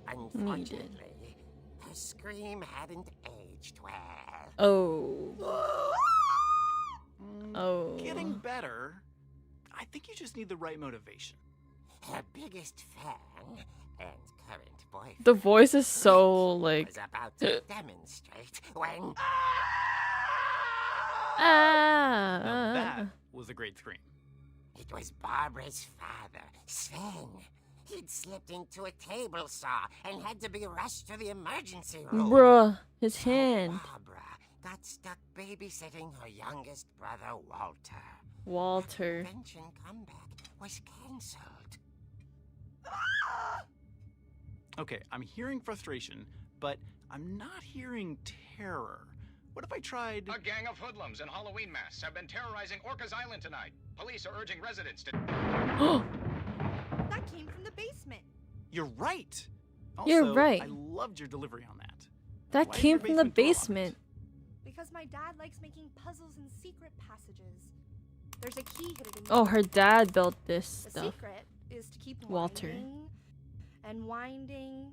Unfortunately, her scream hadn't aged well. Oh. Oh. Getting better. I think you just need the right motivation. Her biggest fan and current boyfriend. The voice is so like. Was about to demonstrate when. Now that was a great scream. It was Barbara's father, Sven. He'd slipped into a table saw and had to be rushed to the emergency room. Bruh, his hand. Barbara got stuck babysitting her youngest brother, Walter. Walter. Her convention comeback was cancelled. Okay, I'm hearing frustration, but I'm not hearing terror. What if I tried... A gang of hoodlums in Halloween masks have been terrorizing Orcas Island tonight. Police are urging residents to... That came from the basement. You're right. Also, You're right. I loved your delivery on that. That Why is came your from the basement door basement. Because my dad likes making puzzles and secret passages. There's a key hidden in Oh, her dad built this The stuff. secret is to keep Walter. winding and winding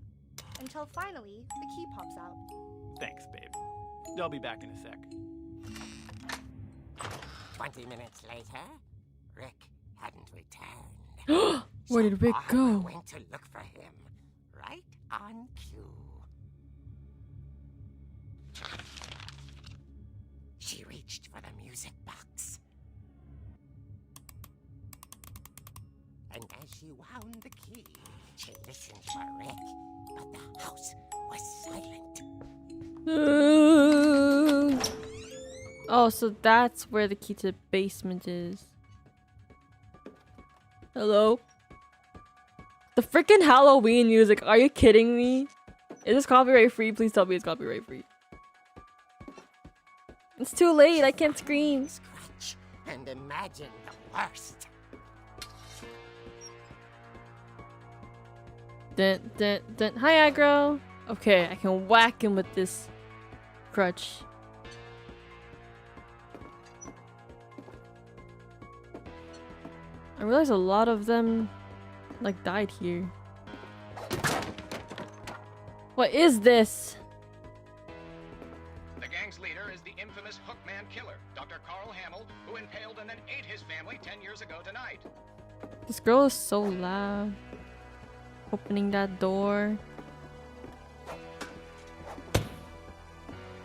until finally the key pops out. Thanks, babe. I'll be back in a sec. 20 minutes later, Rick hadn't returned. Where did Rick Barbara go? went to look for him, right on cue. She reached for the music box. And as she wound the key, she listened for Rick, but the house was silent. Oh, so that's where the key to the basement is. Hello? The freaking Halloween music. Are you kidding me? Is this copyright free? Please tell me it's copyright free. It's too late. I can't scream. Scratch and imagine the worst. Dun, dun, dun. Hi, aggro. Okay, I can whack him with this crutch. I realize a lot of them, like, died here. What is this? The gang's leader is the infamous Hookman killer, Dr. Carl Hamill, who impaled and then ate his family 10 years ago tonight. This girl is so loud. Opening that door.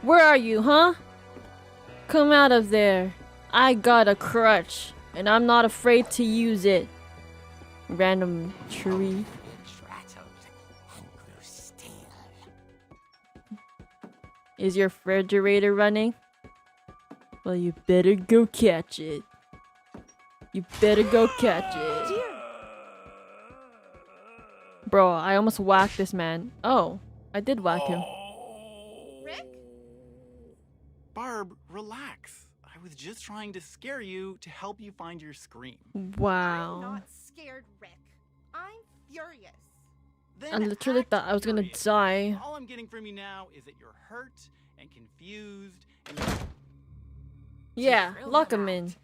Where are you, huh? Come out of there. I got a crutch, and I'm not afraid to use it. Random tree. It rattled and grew still. Is your refrigerator running? Well, you better go catch it. You better go catch it. Bro, I almost whacked this man. Oh, I did whack him. Rick? Barb, relax. I was just trying to scare you to help you find your scream. Wow. I'm not scared, Rick. I'm furious. Then I literally act thought I was gonna furious. die. All I'm getting from you now is that you're hurt and confused and Yeah, threw lock him him in. out,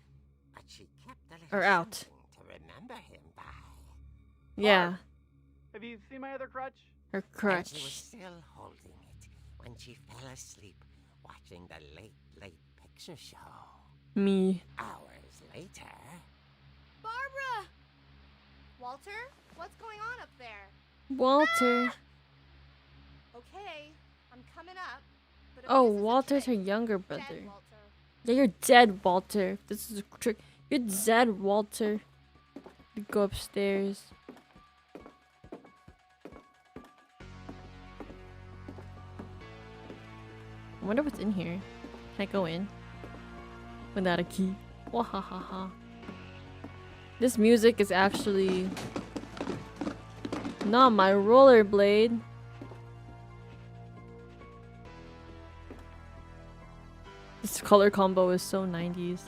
but she kept a little Or out. something to remember him by. Yeah, Have you seen my other crutch? her And she was crutch. still holding it when she fell asleep watching the late picture show. Me. Hours later, Barbara! Walter, what's going on up there? Walter. Okay, I'm coming up. But if Oh, this is a Walter's her trick, younger dead, brother. Walter. Yeah, you're dead, Walter. This is a trick. You're dead, Walter. You go upstairs. I wonder what's in here. Can I go in? Without a key. Wahahaha. This music is actually not my rollerblade. This color combo is so 90s.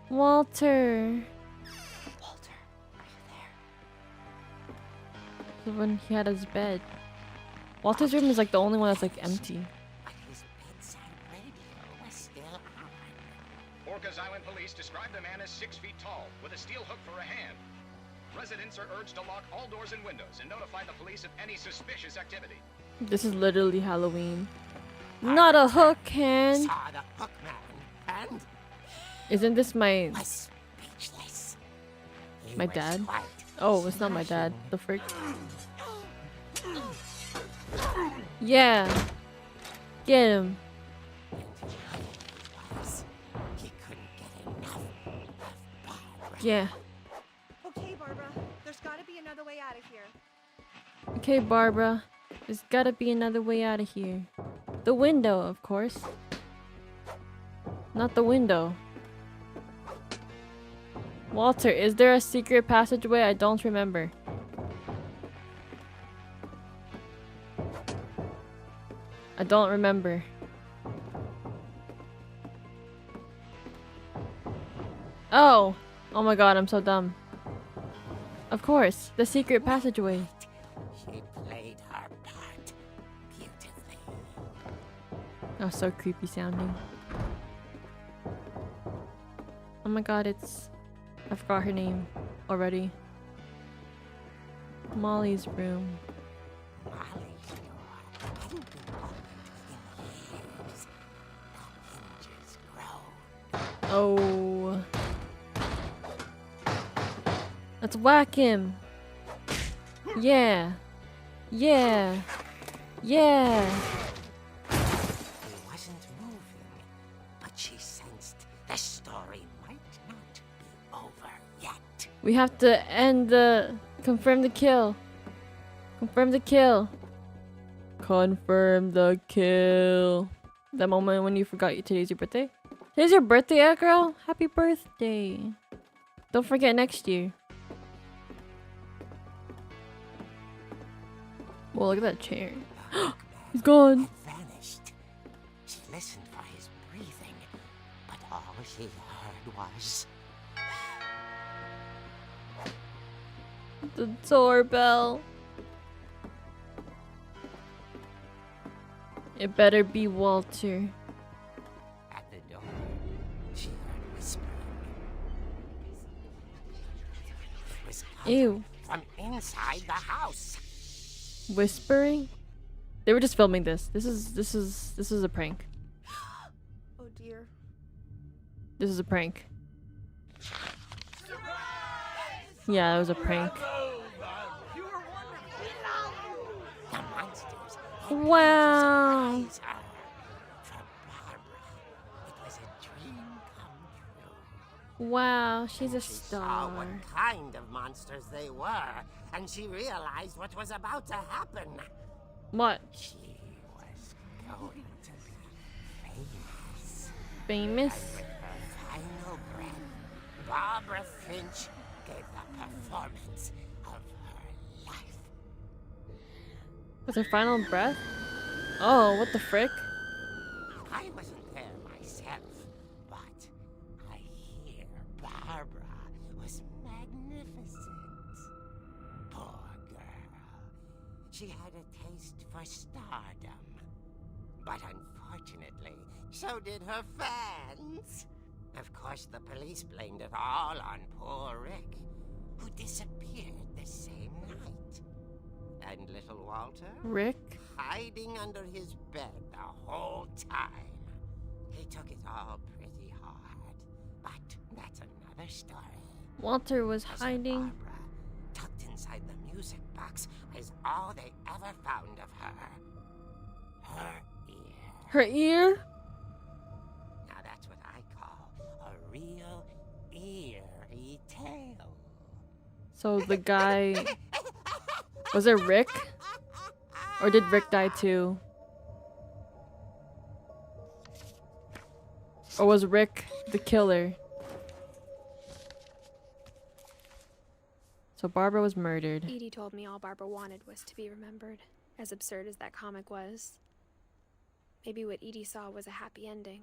Walter. Walter, are you there? So when he had his bed. Walter's room is like the only one that's like empty. but his bedside radio was still on. Orcas Island police describe the man as 6 feet tall, with a steel hook for a hand. Residents are urged to lock all doors and windows and notify the police of any suspicious activity. This is literally Halloween. Not a hook hand. Saw the hook man and Isn't this my was speechless. He My was dad? quite Oh, it's not my dad. smashing. The frick. Yeah. Get him. And he was. He couldn't get enough of Barbara. Yeah. Okay, Barbara, there's gotta be another way out of here. Okay, Barbara. There's gotta be another way out of here. The window, of course. Not the window. Walter, is there a secret passageway? I don't remember. I don't remember. Oh! Oh my god, I'm so dumb. Of course, the secret passageway. She played her part beautifully. Oh, so creepy sounding. Oh my god, it's... I forgot her name already. Molly's room. Molly's door hadn't been opened in years. The hinges groaned. Oh. Let's whack him. Yeah. Yeah. Yeah. He wasn't moving, but she sensed the story might not be over yet. We have to end the... Confirm the kill. Confirm the kill. Confirm the kill. That moment when you forgot today's your birthday? Today's your birthday, girl? Happy birthday. Don't forget next year. Whoa, look at that chair. He's gone. Had vanished. She listened for his breathing, but all she heard was The doorbell. It better be Walter. at the door. She heard whispering. It was coming Ew. from inside the house. Whispering? They were just filming this. This is a prank. Oh dear. This is a prank. Yeah, it was a prank. The monsters Wow. raise her. For Barbara, it was a dream come true. Wow, she's a She saw what star. kind of monsters they were, and she realized what was about to happen. What? She was going to be famous. Famous? With her final breath, Barbara Finch gave the performance of her life. With her final breath? Oh, what the frick? she had a taste for stardom. But unfortunately, so did her fans. Of course, the police blamed it all on poor Rick, who disappeared the same night. And little Walter? Rick? Hiding under his bed the whole time. He took it all pretty hard. But that's another story. Walter was As hiding. Barbara, tucked inside the music box, is all they ever found of her. Her ear. Her ear? Now that's what I call a real eerie tale. So the guy... Was it Rick? Or did Rick die too? Or was Rick the killer? So Barbara was murdered. Edie told me all Barbara wanted was to be remembered, as absurd as that comic was. Maybe what Edie saw was a happy ending.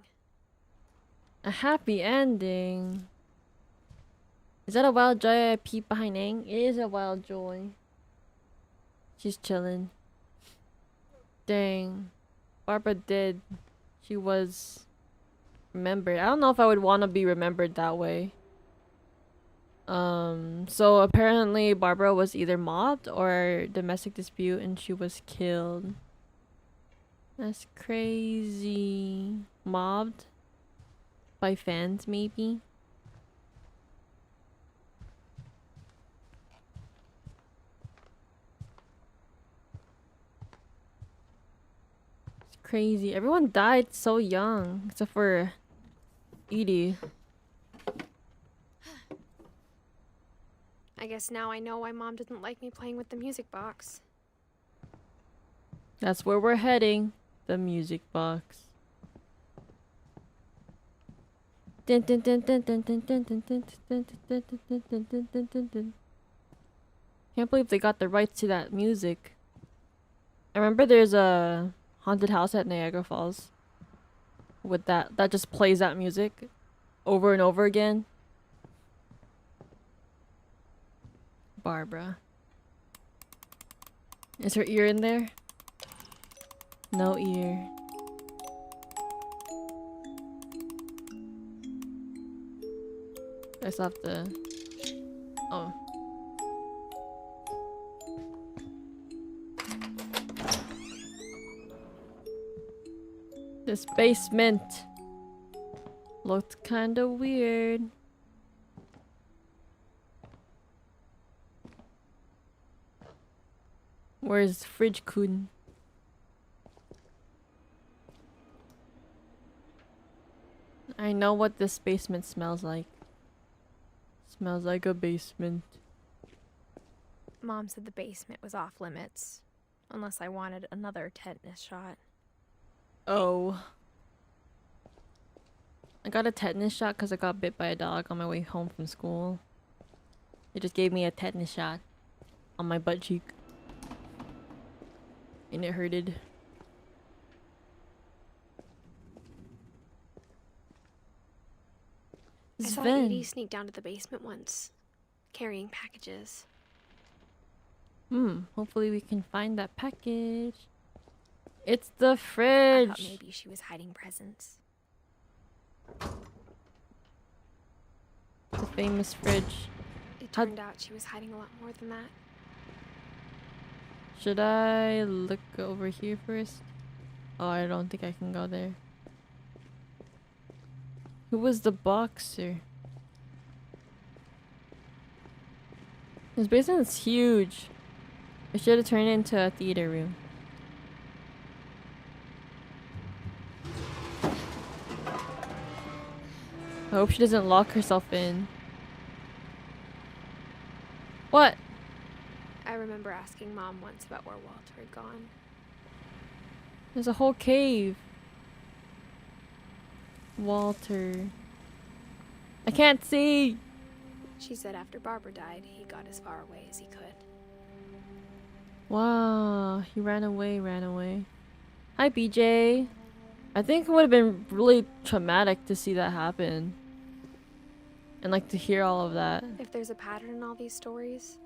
A happy ending? Is that a wild joy I peep behind Aang? It is a wild joy. She's chilling. Dang. Barbara did. She was remembered. I don't know if I would want to be remembered that way. So apparently Barbara was either mobbed or domestic dispute and she was killed. That's crazy. Mobbed? By fans, maybe? It's crazy. Everyone died so young, except for Edie. I guess now I know why Mom didn't like me playing with the music box. That's where we're heading. The music box. Dun, dun, dun, dun, dun, dun, dun, dun, dun, dun, dun, dun, dun, dun, dun, dun, dun. Can't believe they got the rights to that music. I remember there's a haunted house at Niagara Falls with that just plays that music over and over again. Barbara. Is her ear in there? No ear. I still have to... Oh. This basement looked kinda weird. Where's Fridge Kun? I know what this basement smells like. Smells like a basement. Mom said the basement was off limits, unless I wanted another tetanus shot. Oh. I got a tetanus shot because I got bit by a dog on my way home from school. It just gave me a tetanus shot on my butt cheek. And it hurted. I saw Sven. Edie sneak down to the basement once, carrying packages. Hopefully we can find that package. It's the I fridge. thought maybe she was hiding presents. The famous fridge. It turned out she was hiding a lot more than that. Should I look over here first? Oh, I don't think I can go there. Who was the boxer? This basement's huge. I should have turned it into a theater room. I hope she doesn't lock herself in. What? I remember asking Mom once about where Walter had gone. There's a whole cave. Walter. I can't see. She said after Barbara died, he got as far away as he could. Wow, he ran away. Hi, BJ. I think it would have been really traumatic to see that happen. And like to hear all of that. If there's a pattern in all these stories,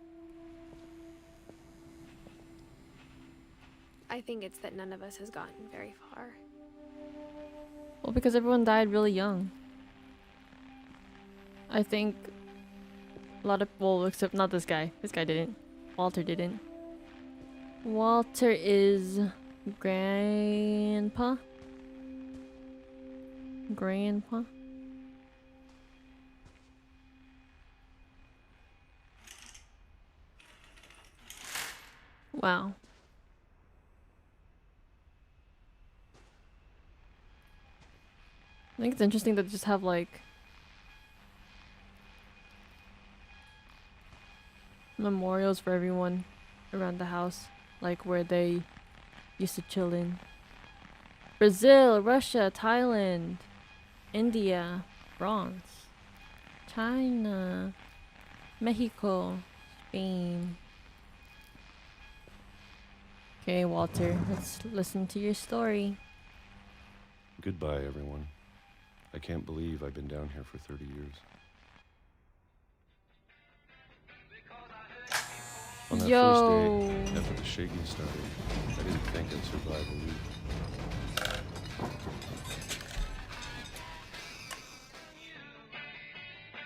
I think it's that none of us has gotten very far. Well, because everyone died really young. I think a lot of, well, except not this guy. This guy didn't. Walter didn't. Walter is grandpa? Grandpa? Wow. I think it's interesting to just have like memorials for everyone around the house, like where they used to chill in. Brazil, Russia, Thailand, India, France, China, Mexico, Spain. Okay, Walter, let's listen to your story. Goodbye, everyone. I can't believe I've been down here for 30 years. On that Yo. first day, after the shaking started, I didn't think I'd survive a week.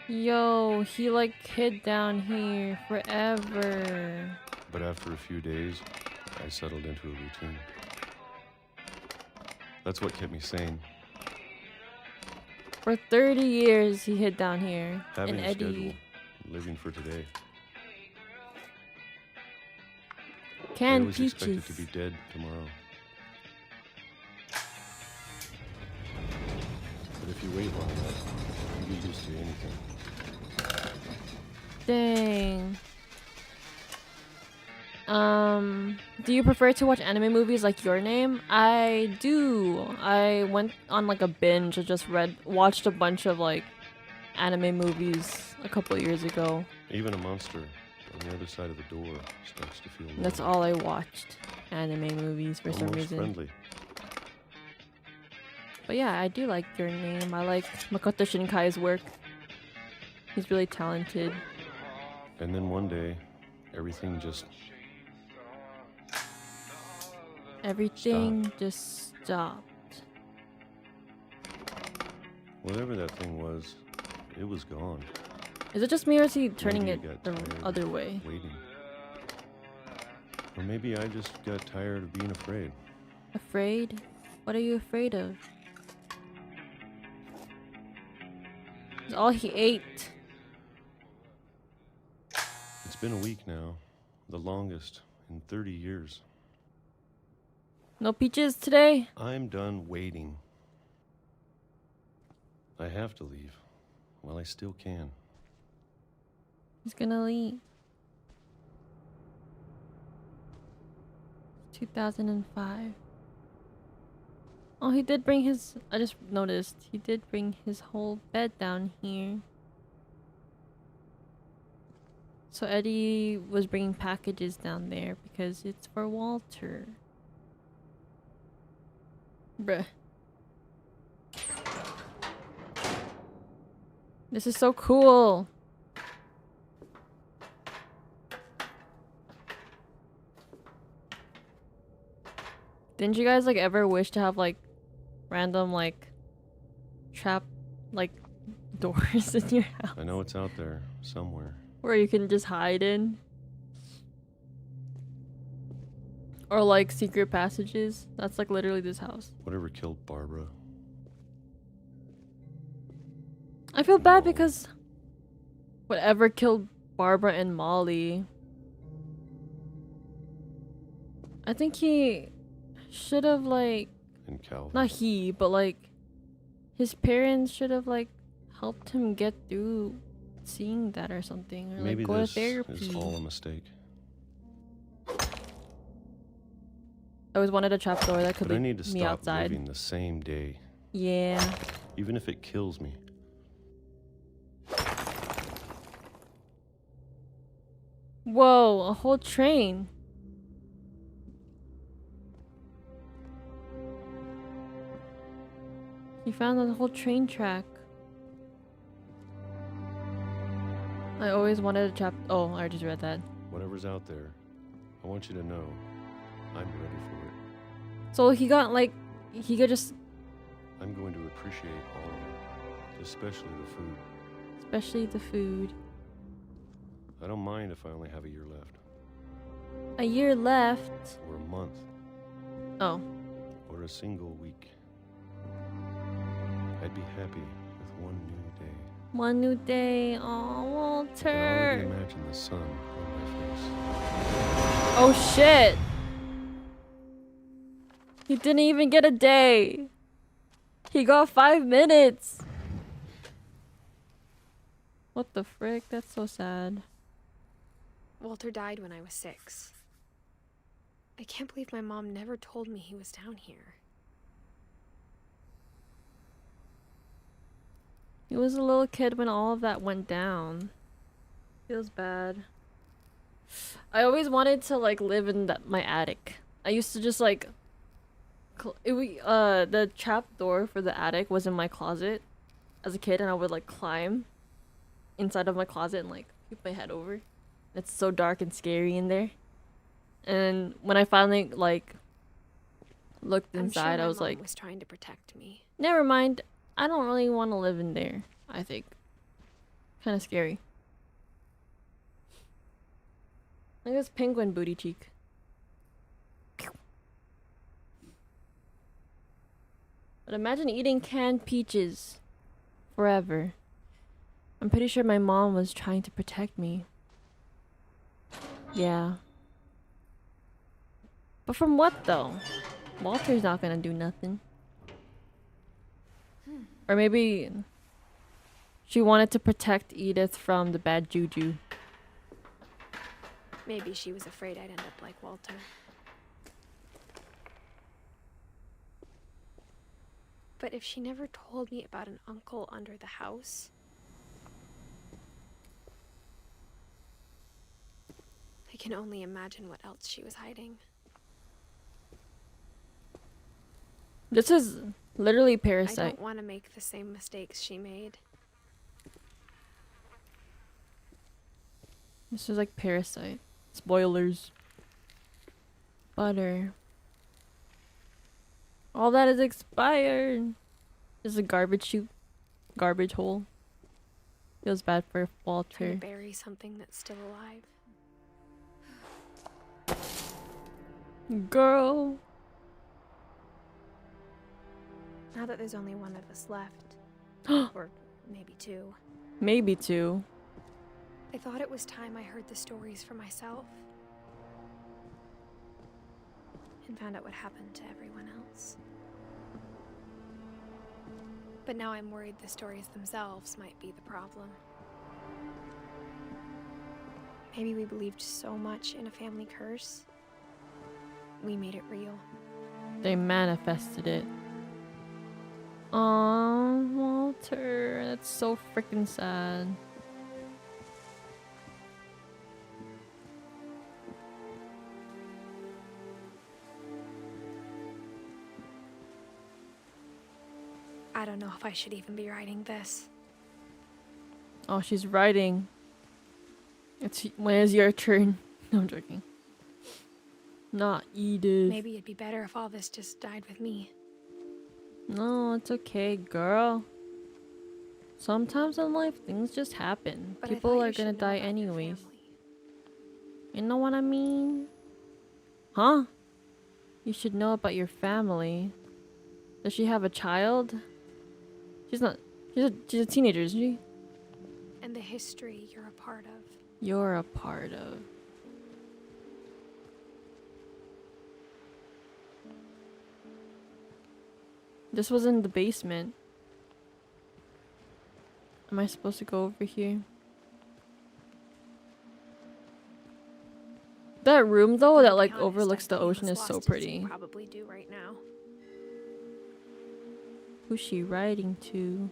Yo, he like hid down here forever. But after a few days, I settled into a routine. That's what kept me sane. For 30 years he hid down here. Having and a schedule, Eddie living for today. I canned always expected peaches. to be dead tomorrow. But if you wait long enough, you get used to anything. Dang. Do you prefer to watch anime movies like Your Name? I do. I went on like a binge. I just watched a bunch of like anime movies a couple years ago. Even a monster on the other side of the door starts to feel That's lonely. all I watched. Anime movies for some Almost reason. friendly. But yeah, I do like Your Name. I like Makoto Shinkai's work. He's really talented. And then one day, everything just Everything just stopped. whatever that thing was, it was gone. Is it just me or is he turning Maybe I it got the tired other of way? Waiting. Or maybe I just got tired of being afraid. Afraid? What are you afraid of? It's all he ate. It's been a week now, the longest in 30 years. No peaches today? I'm done waiting. I have to leave while I still can. He's gonna leave. 2005. Oh, he did bring his... I just noticed. He did bring his whole bed down here. So Eddie was bringing packages down there because it's for Walter. Bruh. This is so cool. Didn't you guys like ever wish to have like random like trap like doors in your house I know it's out there somewhere. where you can just hide in? Or like secret passages? That's like literally this house. Whatever killed Barbara. I feel bad because whatever killed Barbara and Molly, I think he should have like, And Calvin. not he, but like his parents should have like helped him get through seeing that or something, or Maybe like go to this therapy. is all a mistake. I always wanted a trapdoor that could But I lead need to me stop outside. living the same day, Yeah. even if it kills me. Whoa, a whole train. He found the whole train track. I always wanted a trap. Oh, I just read that. Whatever's out there, I want you to know I'm ready for it. So he got like, he could just... I'm going to appreciate all of it, especially the food. Especially the food. I don't mind if I only have a year left. A year left. Or a month. Oh. Or a single week. I'd be happy with one new day. One new day. Oh, Walter. I can already imagine the sun on my face. Oh shit. He didn't even get a day. He got 5 minutes. What the frick? That's so sad. Walter died when I was 6. I can't believe my mom never told me he was down here. He was a little kid when all of that went down. Feels bad. I always wanted to like live in my attic. I used to just like the trap door for the attic was in my closet as a kid, and I would like climb inside of my closet and like keep my head over. It's so dark and scary in there. And when I finally like looked inside, I was like, was trying to protect me. Never mind. I don't really want to live in there, I think. Kind of scary. Look at this penguin booty cheek. But imagine eating canned peaches forever. I'm pretty sure my mom was trying to protect me. Yeah. But from what though? Walter's not gonna do nothing. Or maybe she wanted to protect Edith from the bad juju. Maybe she was afraid I'd end up like Walter. But if she never told me about an uncle under the house, I can only imagine what else she was hiding. This is literally I Parasite. don't want to make the same mistakes she made. This is like Parasite. Spoilers. Butter. All that is expired. This is a garbage chute. Garbage hole. Feels bad for Trying Walter. to bury something that's still alive. Girl. Now that there's only one of us left, or maybe 2, Maybe 2. I thought it was time I heard the stories for myself and found out what happened to everyone else. But now I'm worried the stories themselves might be the problem. Maybe we believed so much in a family curse, we made it real. They manifested it. Aw, Walter. That's so freaking sad. I don't know if I should even be writing this. Oh, she's writing. When is your turn? No, I'm joking. Not Edith. Maybe it'd be better if all this just died with me. No, it's okay, girl. Sometimes in life, things just happen. But People are gonna die anyways. You know what I mean? Huh? You should know about your family. Does she have a child? She's not. She's a teenager, isn't she? And the history you're a part of. You're a part of. This was in the basement. Am I supposed to go over here? That room though, that like overlooks the ocean, is so pretty. Probably do right now. Who's she writing to?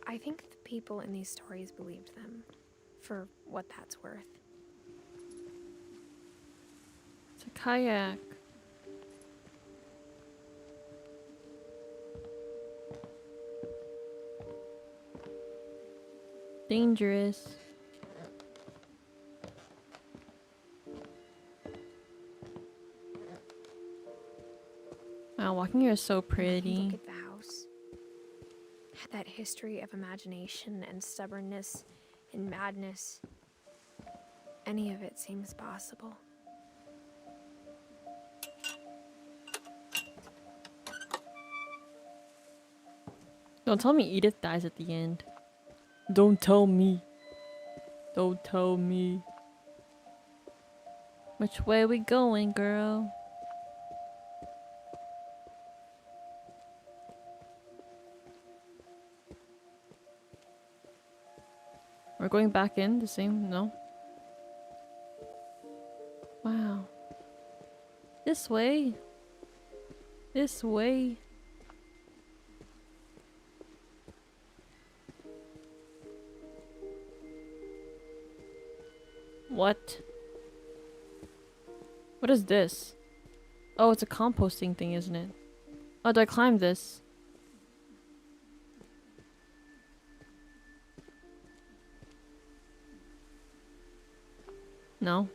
I think the people in these stories believed them, for what that's worth. It's a kayak. Dangerous. walking here is so Look pretty. at the house. Had that history of imagination and stubbornness and madness. Any of it seems possible. Don't tell me Edith dies at the end. Don't tell me. Don't tell me. Which way we going, girl? We're going back in the same, no? Wow. This way. This way. What? What is this? Oh, it's a composting thing, isn't it? Oh, do I climb this? No.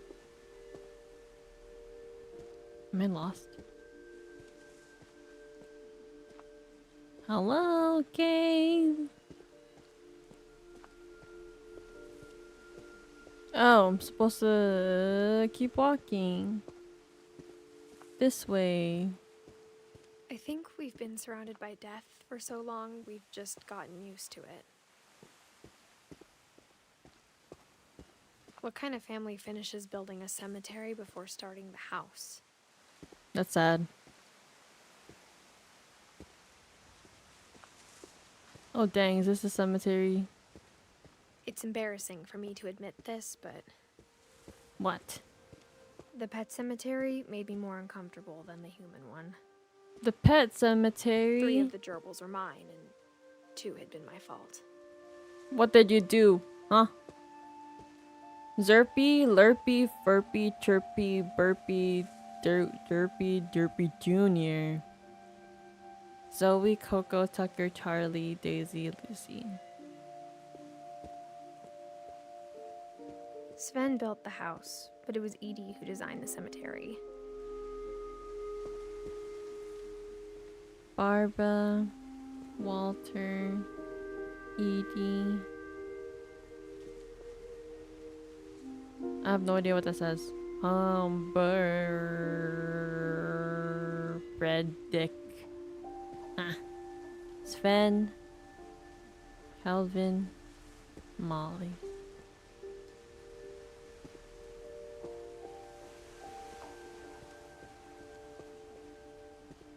Am I lost? Hello, game. Oh, I'm supposed to keep walking. This way. I think we've been surrounded by death for so long, we've just gotten used to it. What kind of family finishes building a cemetery before starting the house? That's sad. Oh dang, is this a cemetery? It's embarrassing for me to admit this, but What? the pet cemetery made me more uncomfortable than the human one. The pet cemetery? 3 of the gerbils were mine, and 2 had been my fault. What did you do? Huh? Zerpy, Lurpy, Furpy, Chirpy, Burpy, Derpy Jr. Zoe, Coco, Tucker, Charlie, Daisy, Lucy. Sven built the house, but it was Edie who designed the cemetery. Barbara, Walter, Edie. I have no idea what that says. Bread Dick. Ah. Sven, Calvin, Molly.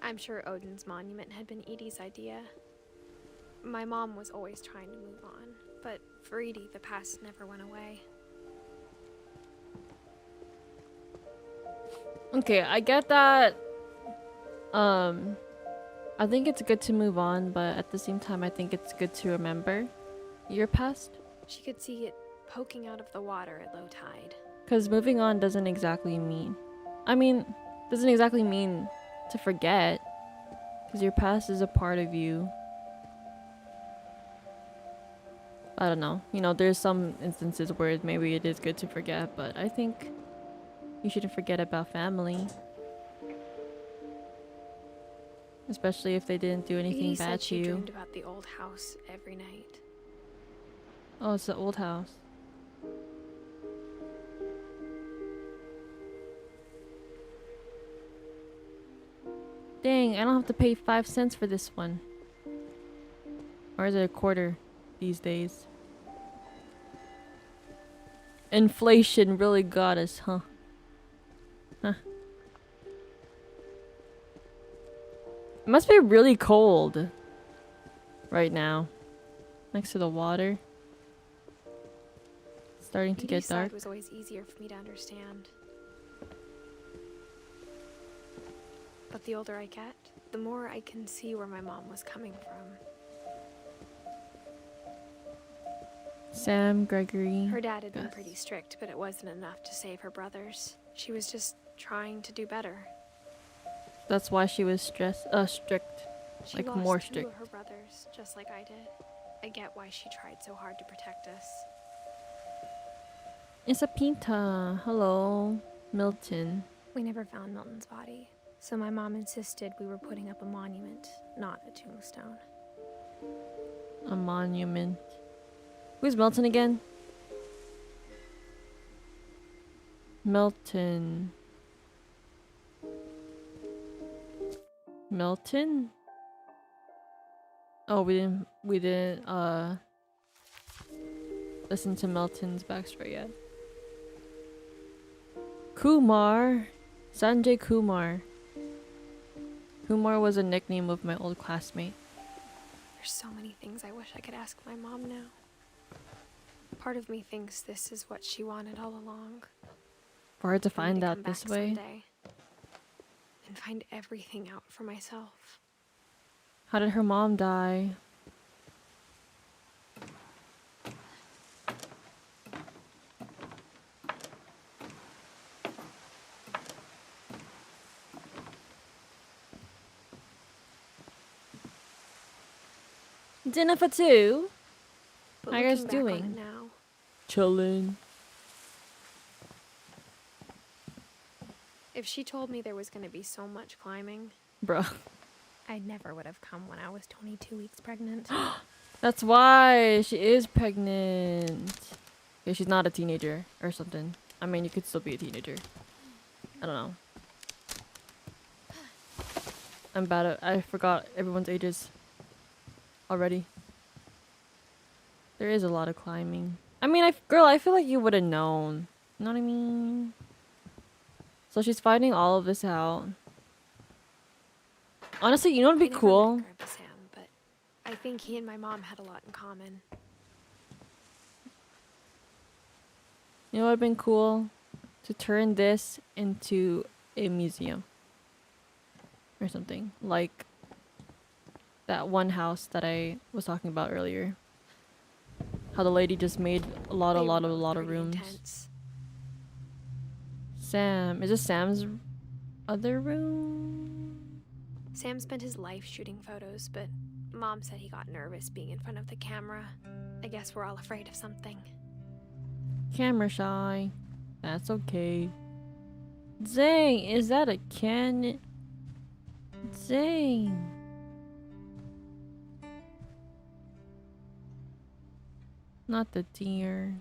I'm sure Odin's monument had been Edie's idea. My mom was always trying to move on, but for Edie, the past never went away. Okay, I get that. I think it's good to move on, but at the same time, I think it's good to remember your past. She could see it poking out of the water at low tide. Because moving on doesn't exactly mean... doesn't exactly mean to forget. Because your past is a part of you. I don't know. You know, there's some instances where maybe it is good to forget, but I think you shouldn't forget about family. Especially if they didn't do anything Edie bad said to she you. dreamed about the old house every night. Oh, it's the old house. Dang, I don't have to pay 5 cents for this one. Or is it a quarter these days? Inflation really got us, huh? Huh. It must be really cold right now. Next to the water. It's starting to get Edie's dark. side was always easier for me to understand. But the older I get, the more I can see where my mom was coming from. Sam, Gregory. Her dad had been Gus. pretty strict, but it wasn't enough to save her brothers. She was just trying to do better. That's why she was strict. She Like lost more 2 strict. of her brothers, just like I did. I get why she tried so hard to protect us. It's a Pinta. Hello, Milton. We never found Milton's body. So my mom insisted we were putting up a monument, not a tombstone. A monument. Who's Melton again? Melton. Melton? Oh, we didn't listen to Melton's backstory yet. Kumar. Sanjay Kumar. Kumar was a nickname of my old classmate. There's so many things I wish I could ask my mom now. Part of me thinks this is what she wanted all along. For her to For me find to out come this back way. someday and find everything out for myself. How did her mom die? Dinner for two? But How you guys looking back on doing? it now, Chillin'. if she told me there was going to be so much climbing, Bruh. I never would have come when I was 22 weeks pregnant. That's why she is pregnant. Yeah, she's not a teenager or something. I mean, you could still be a teenager. I don't know. I'm bad at. I forgot everyone's ages already. There is a lot of climbing. I mean, girl, I feel like you would have known. You know what I mean? So she's finding all of this out. Honestly, you know what'd be I never cool? met Grandpa Sam, but I think he and my mom had a lot in common. You know what would've been cool? To turn this into a museum. Or something. Like that one house that I was talking about earlier. How the lady just made a lot of rooms. Intense. Sam. Is this Sam's other room? Sam spent his life shooting photos, but Mom said he got nervous being in front of the camera. I guess we're all afraid of something. Camera shy. That's okay. Dang, is that a cannon? Dang. Not the deer.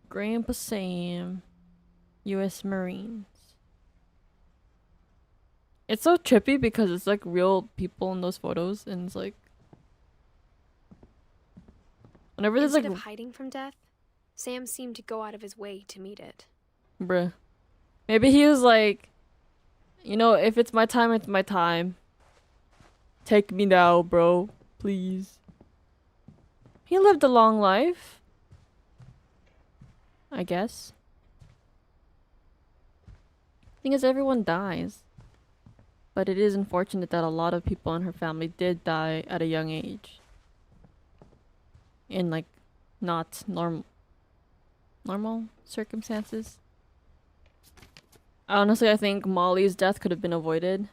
Grandpa Sam. U.S. Marines. It's so trippy because it's like real people in those photos, and it's like whenever there's Instead like of hiding from death, Sam seemed to go out of his way to meet it. bruh. Maybe he was like, you know, if it's my time, it's my time. Take me now, bro. Please. He lived a long life. I guess. Thing is, everyone dies. But it is unfortunate that a lot of people in her family did die at a young age. In like, not normal circumstances. Honestly, I think Molly's death could have been avoided.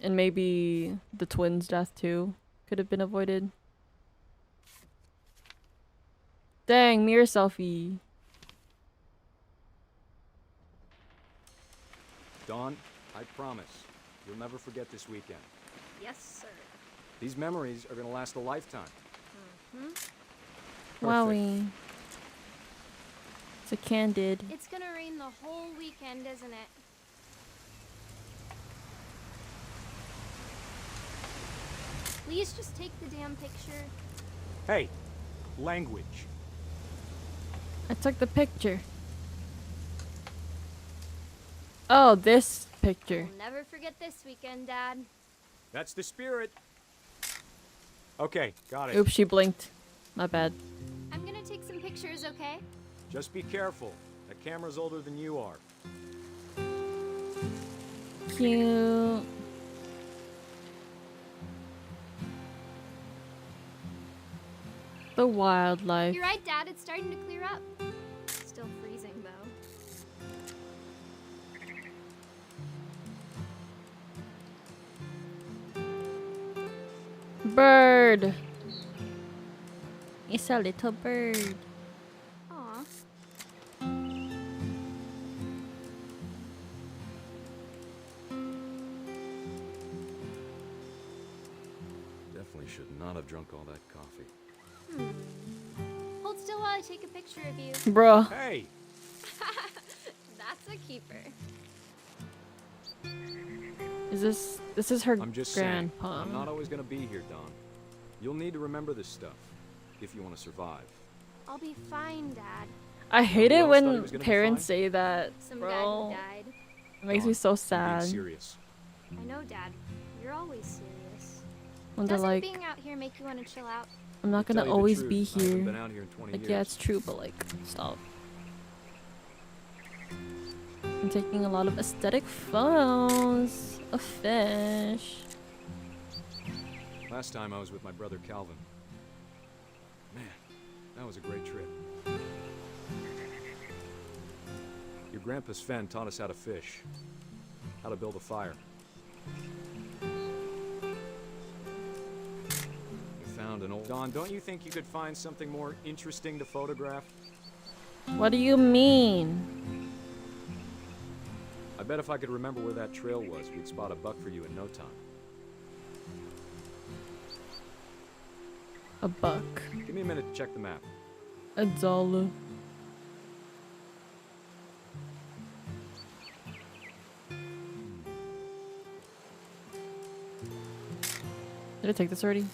And maybe the twins' death too could have been avoided. Dang, mirror selfie. Dawn, I promise, you'll never forget this weekend. Yes, sir. These memories are gonna last a lifetime. Wowie. It's a candid. It's gonna rain the whole weekend, isn't it? Please just take the damn picture. Hey, language. I took the picture. Oh, this picture. We'll never forget this weekend, Dad. That's the spirit. Okay, got it. Oops, she blinked. My bad. I'm gonna take some pictures, okay? Just be careful. That camera's older than you are. Cute. The wildlife. You're right, Dad. It's starting to clear up. Still freezing, though. Bird. It's a little bird. Aw. should not have drunk all that coffee. Hold still while I take a picture of you. Bro. Hey! That's a keeper. This is her I'm just saying, grandpa. I'm not always gonna be here, Dawn. You'll need to remember this stuff if you want to survive. I'll be fine, Dad. I hate Who it else thought he when was gonna be parents fine? say that, Some bro. guy who died. It makes Dawn, me so I'm sad. being serious. I know, Dad. You're always serious. When they're Doesn't like, being out here make you want to chill out? I'm not To gonna tell you the always truth, be I haven't here. been out here in 20 Like, years. yeah, it's true, but like, stop. I'm taking a lot of aesthetic photos of fish. Last time I was with my brother Calvin. Man, that was a great trip. Your grandpa Sven taught us how to fish, how to build a fire. We found an old... Dawn, don't you think you could find something more interesting to photograph? What do you mean? I bet if I could remember where that trail was, we'd spot a buck for you in no time. A buck. Give me a minute to check the map. A dollar. Did I take this already?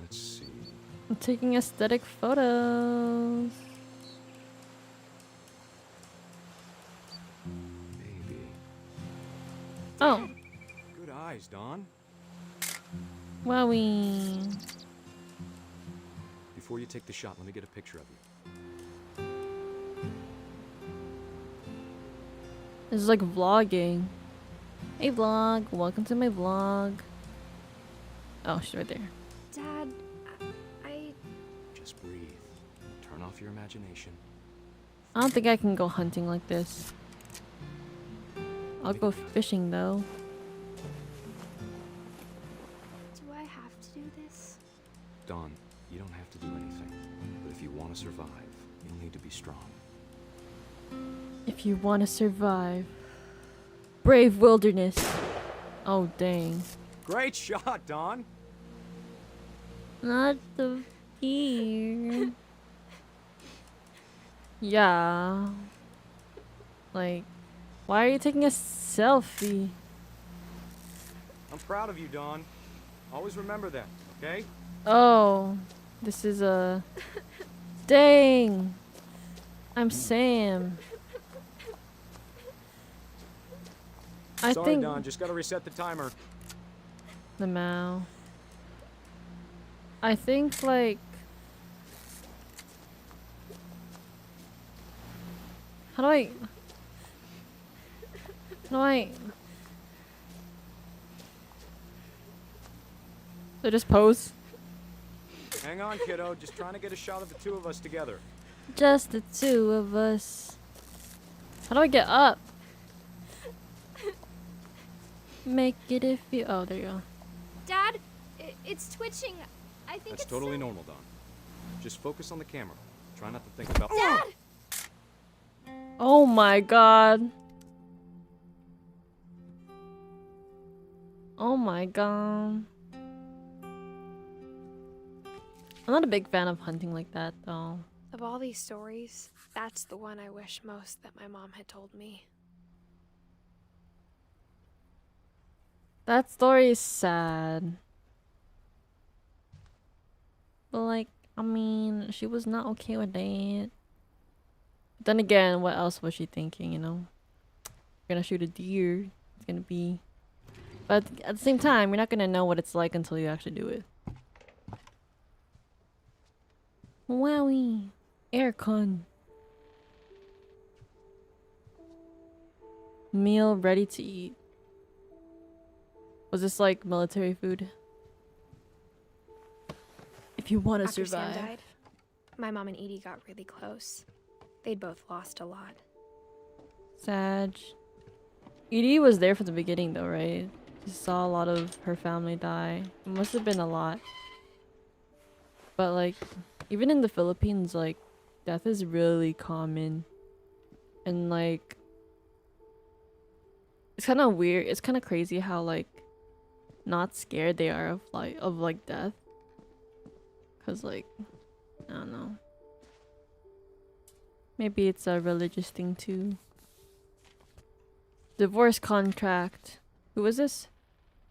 Let's see. I'm taking aesthetic photos. Maybe. Oh. Good eyes, Dawn. Wowie. Before you take the shot, let me get a picture of you. This is like vlogging. Hey vlog, welcome to my vlog. Oh, she's right there. Dad, I... Just breathe. Turn off your imagination. I don't think I can go hunting like this. I'll go fishing though. Do I have to do this? Dawn, you don't have to do anything. But if you want to survive, you'll need to be strong. If you want to survive. Brave wilderness. Oh, dang. Great shot, Dawn! Not the ear. Yeah. Like, why are you taking a selfie? I'm proud of you, Dawn. Always remember that, okay? Oh, this is a... Dang. I'm Sam. I Sorry, think Dawn, just gotta reset the timer. the Mao. I think like how do I so just pose? Hang on, kiddo. Just trying to get a shot of the two of us together. Just the two of us. How do I get up? Make it if you... Oh, there you go. Dad, it's twitching. I think That's it's totally so... normal, Dawn. Just focus on the camera. Try not to think about... Dad! Oh my god. Oh my god. I'm not a big fan of hunting like that, though. Of all these stories, that's the one I wish most that my mom had told me. That story is sad. But like, I mean, she was not okay with that. But then again, what else was she thinking, you know? We're gonna shoot a deer. It's gonna be... But at the same time, you're not gonna know what it's like until you actually do it. Wowie. Aircon. Meal ready to eat. Was this like military food? If you want to After survive. Sam died, my mom and Edie got really close. They'd both lost a lot. Sag. Edie was there from the beginning though, right? She saw a lot of her family die. It must have been a lot. But like, even in the Philippines, like, death is really common. And like, it's kind of weird. It's kind of crazy how like, not scared they are of like death. Cause like, I don't know. Maybe it's a religious thing too. Divorce contract. Who is this?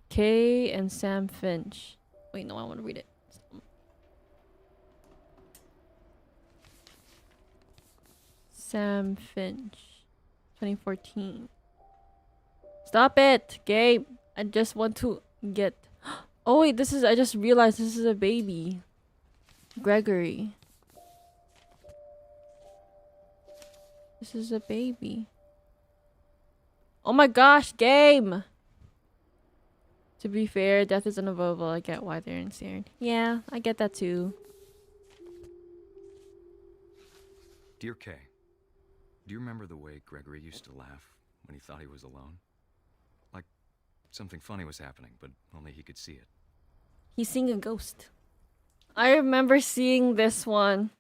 Kay and Sam Finch. Wait, no, I want to read it. Sam Finch. 2014. Stop it, Gabe. I just want to get... Oh wait, this is... I just realized this is a baby. Gregory. This is a baby. Oh my gosh, game! To be fair, death is unavoidable. I get why they're insane. Yeah, I get that too. Dear Kay, do you remember the way Gregory used to laugh when he thought he was alone? Like something funny was happening, but only he could see it. He's seeing a ghost. I remember seeing this one.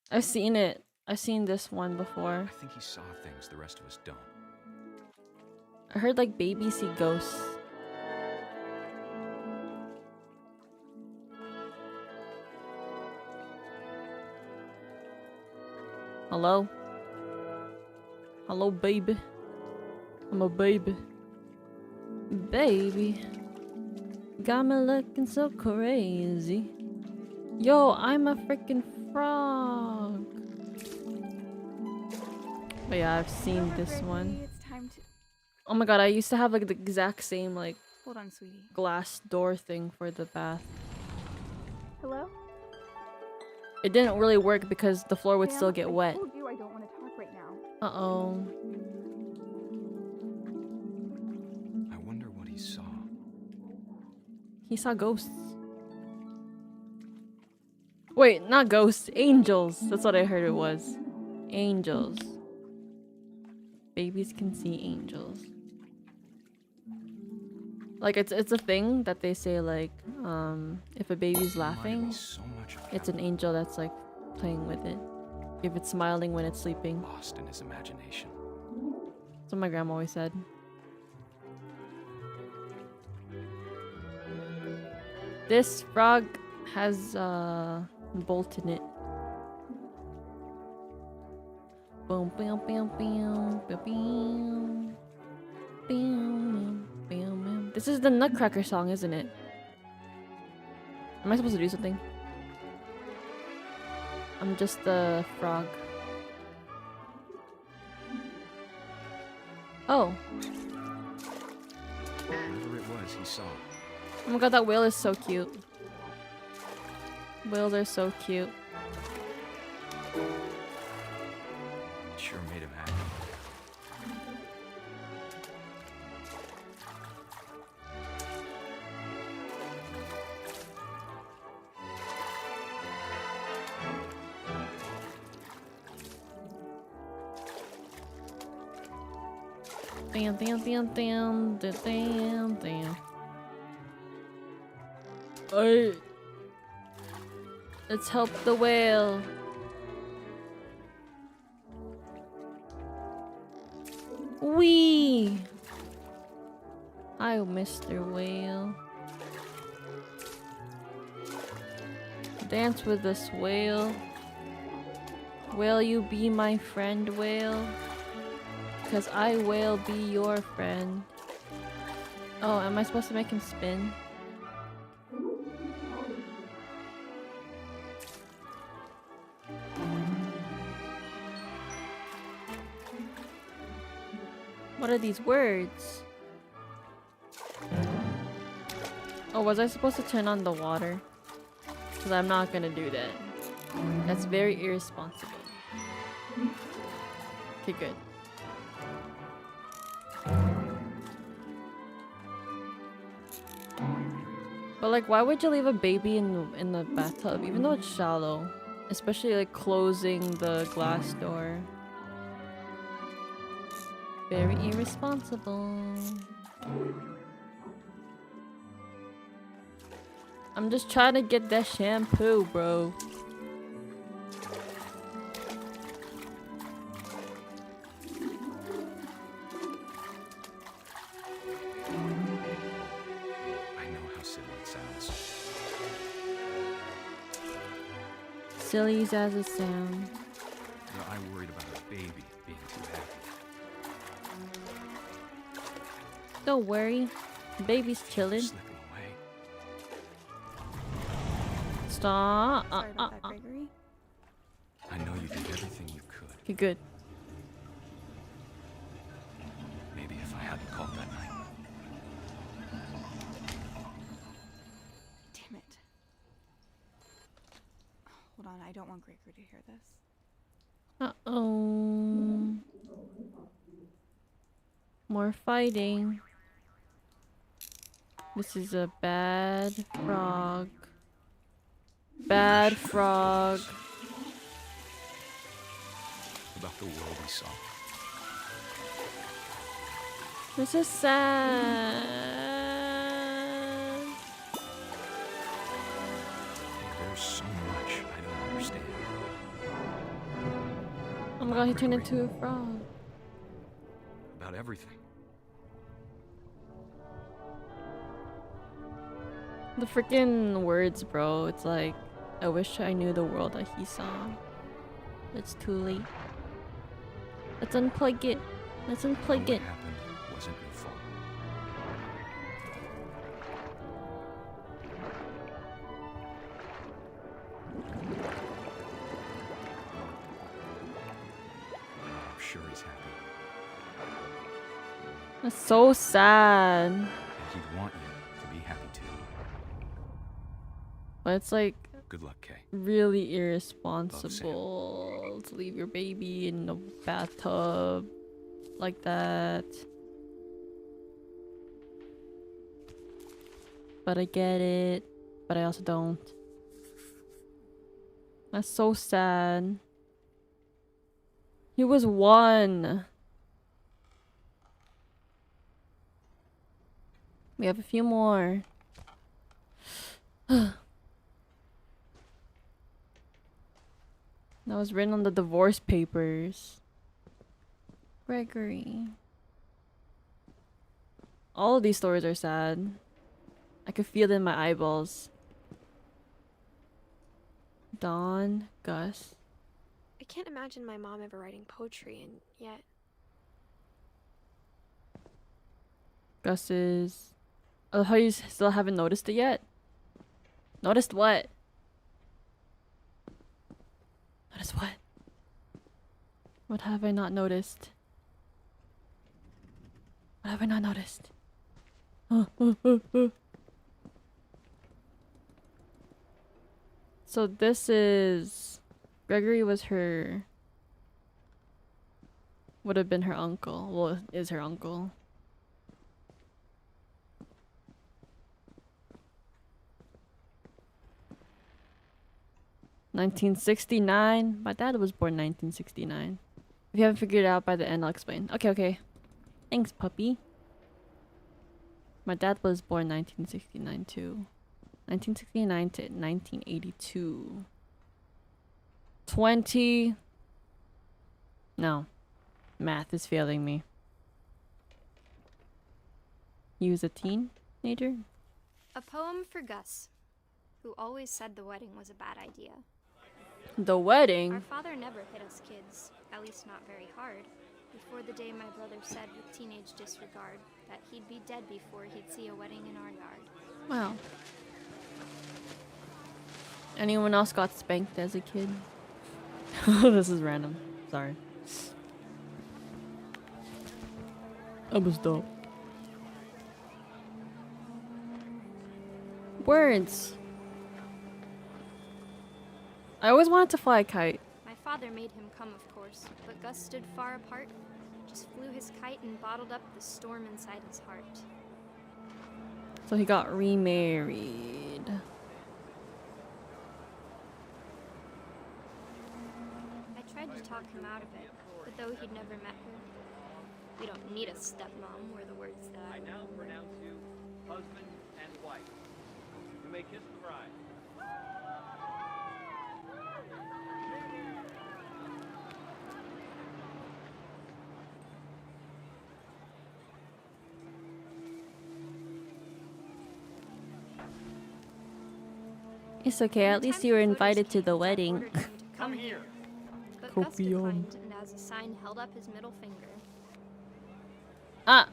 I've seen it. I've seen this one before. I think he saw things the rest of us don't. I heard like babies see ghosts. Hello? Hello, baby. I'm a baby. Baby. Got me looking so crazy. Yo, I'm a freaking frog. But yeah, I've seen this one. It's time to... Oh my god, I used to have like the exact same like Hold on, sweetie. glass door thing for the bath. Hello? It didn't really work because the floor would Sam, still get wet. I told you I don't want to talk right now. Uh-oh. I wonder what he saw. He saw ghosts. Wait, not ghosts, angels. That's what I heard it was. Angels. Babies can see angels. Like it's a thing that they say like if a baby's laughing, it's an angel that's like playing with it. If it's smiling when it's sleeping. Lost in his imagination. That's what my grandma always said. This frog has a bolt in it. Boom, boom, boom, boom, boom, boom, boom, boom, boom. This is the Nutcracker song, isn't it? Am I supposed to do something? I'm just the frog. Oh. Whatever it was, he saw. Oh my god, that whale is so cute. Whales are so cute. It sure made him happy. Damn, damn, damn, damn, damn, damn. Hey. Let's help the whale. Wee! Hi, Mr. Whale. Dance with this whale. Will you be my friend, whale? 'Cause I will be your friend. Oh, am I supposed to make him spin? What are these words? Oh, was I supposed to turn on the water? Because I'm not gonna do that. That's very irresponsible. Okay, good. But like, why would you leave a baby in the bathtub, even though it's shallow? Especially like closing the glass door. Very irresponsible. I'm just trying to get that shampoo, bro. I Silly as it sounds. You know, I worried about a baby being too happy. Don't worry, baby's chilling. Slipping away. Stop. Sorry about that, Gregory. I know you did everything you could. Okay, good. Maybe if I hadn't called that night. Damn it. Hold on, I don't want Gregory to hear this. Uh-oh. More fighting. This is a bad frog. Bad frog. About the world we saw. This is sad. There's so much I don't understand. Oh my god, he turned into a frog. About everything. The freaking words, bro. It's like, I wish I knew the world that he saw. It's too late. Let's unplug it. Let's unplug it. What happened wasn't your fault. I'm sure he's happy. That's so sad. And he'd want you to be happy too. But it's like Good luck, Kay. really irresponsible to leave your baby in the bathtub like that. But I get it. But I also don't. That's so sad. He was 1. We have a few more. That was written on the divorce papers. Gregory. All of these stories are sad. I could feel it in my eyeballs. Dawn, Gus. I can't imagine my mom ever writing poetry, and yet Gus is... Oh, how you still haven't noticed it yet? Noticed what? Noticed what? What have I not noticed? What have I not noticed? So this is... Gregory was her... Would have been her uncle. Well, is her uncle. $1969. My dad was born 1969. If you haven't figured it out by the end, I'll explain. Okay, okay. Thanks, puppy. My dad was born 1969 too. 1969 to 1982. 20. No. Math is failing me. He was a teenager? A poem for Gus, who always said the wedding was a bad idea. The wedding? Our father never hit us kids, at least not very hard, before the day my brother said with teenage disregard that he'd be dead before he'd see a wedding in our yard. Wow. Anyone else got spanked as a kid? This is random. Sorry. I was dope. Words. I always wanted to fly a kite. My father made him come, of course, but Gus stood far apart, just flew his kite and bottled up the storm inside his heart. So he got remarried. I tried to talk him out of it, but though he'd never met her, we don't need a stepmom, were the words that I now pronounce you husband and wife. You may kiss the bride. It's okay, at least you were invited to the wedding. Come here. But Gus declined, and as a sign held up his middle finger. Ah!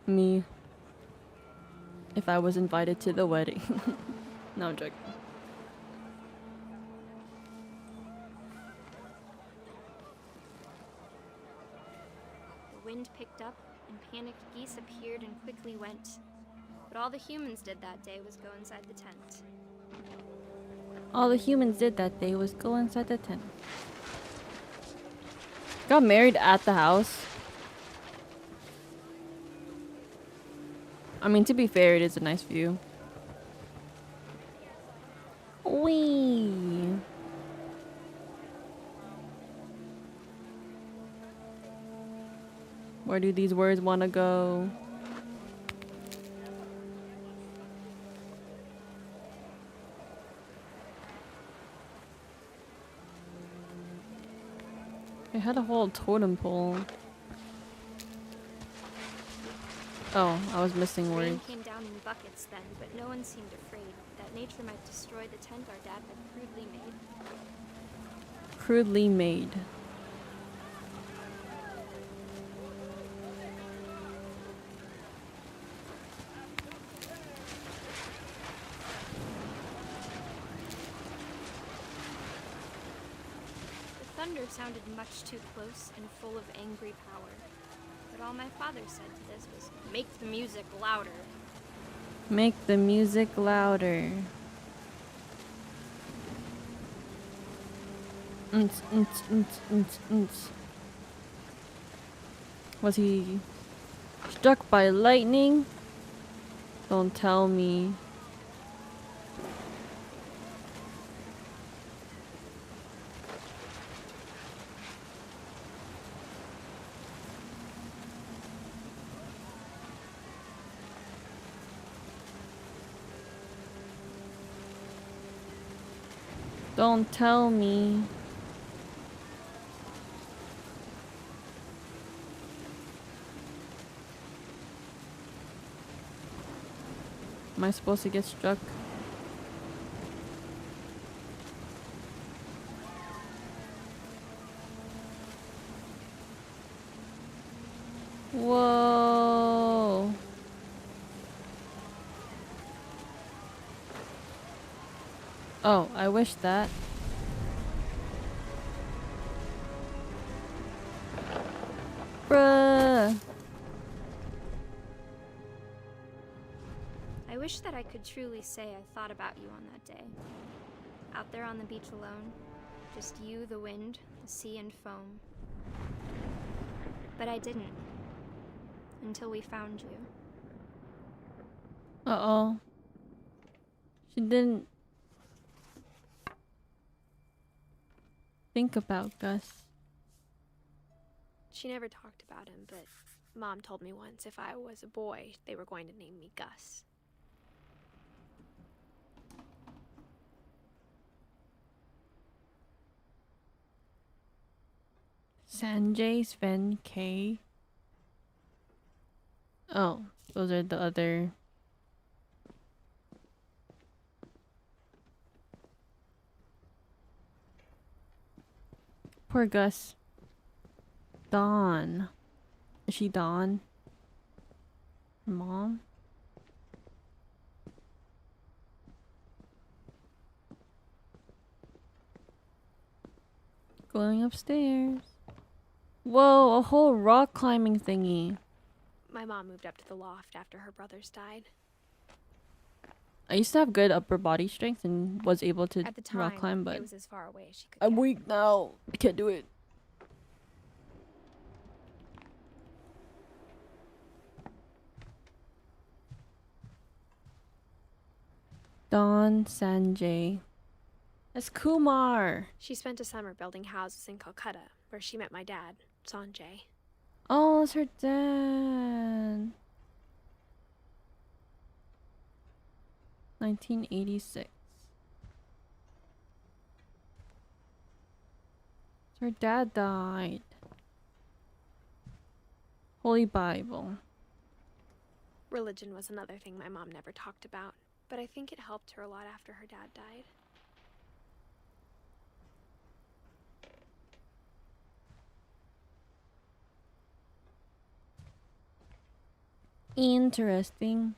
Me. If I was invited to the wedding. No, I'm joking. The wind picked up, and panicked geese appeared and quickly went. But all the humans did that day was go inside the tent. All the humans did that day was go inside the tent. Got married at the house. I mean, to be fair, it is a nice view. Wee. Where do these words want to go? I had a whole totem pole. Oh, I was missing Rain words. came down in buckets then, but no one seemed afraid that nature might destroy the tent our dad had crudely made. Crudely made. The thunder sounded much too close and full of angry power. But all my father said to this was, "Make the music louder." Make the music louder. Was he struck by lightning? Don't tell me. Don't tell me. Am I supposed to get struck? Whoa. Oh, I wish that. Bruh. I wish that I could truly say I thought about you on that day. Out there on the beach alone, just you, the wind, the sea, and foam. But I didn't. Until we found you. Uh-oh. She didn't think about Gus. She never talked about him, but Mom told me once if I was a boy, they were going to name me Gus. Sanjay, Sven, K. Oh, those are the other. Poor Gus. Dawn. Is she Dawn? Her mom? Going upstairs. Whoa, a whole rock climbing thingy. My mom moved up to the loft after her brothers died. I used to have good upper body strength and was able to At the time, rock climb, but it was as far away as she could I'm get. weak now. I can't do it. Dawn Sanjay. That's Kumar. She spent a summer building houses in Calcutta, where she met my dad, Sanjay. Oh, it's her dad. 1986. Her dad died. Holy Bible. Religion was another thing my mom never talked about. but I think it helped her a lot after her dad died. Interesting.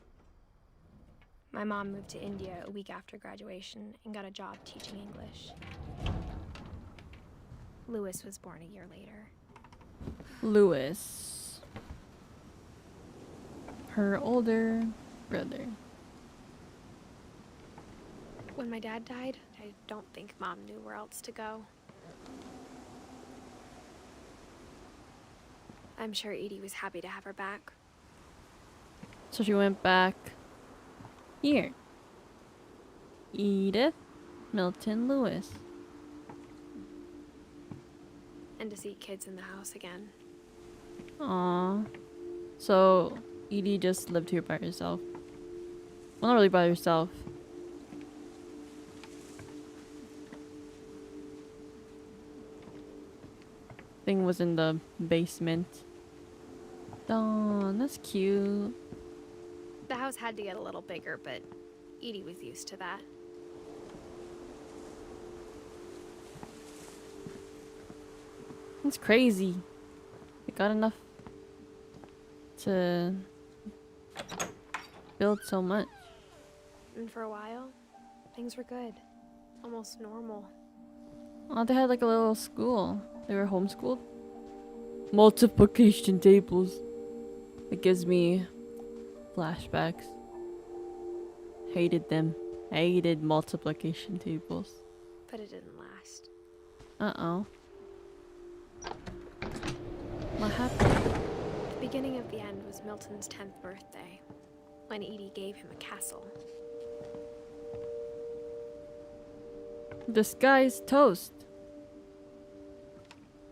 My mom moved to India a week after graduation and got a job teaching English. Lewis was born a year later. Lewis. Her older brother. When my dad died, I don't think Mom knew where else to go. I'm sure Edie was happy to have her back. So she went back here. Edith Milton Lewis. And to see kids in the house again. Aww. So Edie just lived here by herself. Well, not really by herself. Thing was in the basement. Dawn, that's cute. The house had to get a little bigger, but Edie was used to that. It's crazy. They got enough to build so much. And for a while, things were good. Almost normal. Oh, they had like a little school. They were homeschooled. Multiplication tables. It gives me flashbacks. Hated them. Hated multiplication tables. But it didn't last. Uh-oh. What happened? The beginning of the end was Milton's 10th birthday, when Edie gave him a castle. Disguised toast.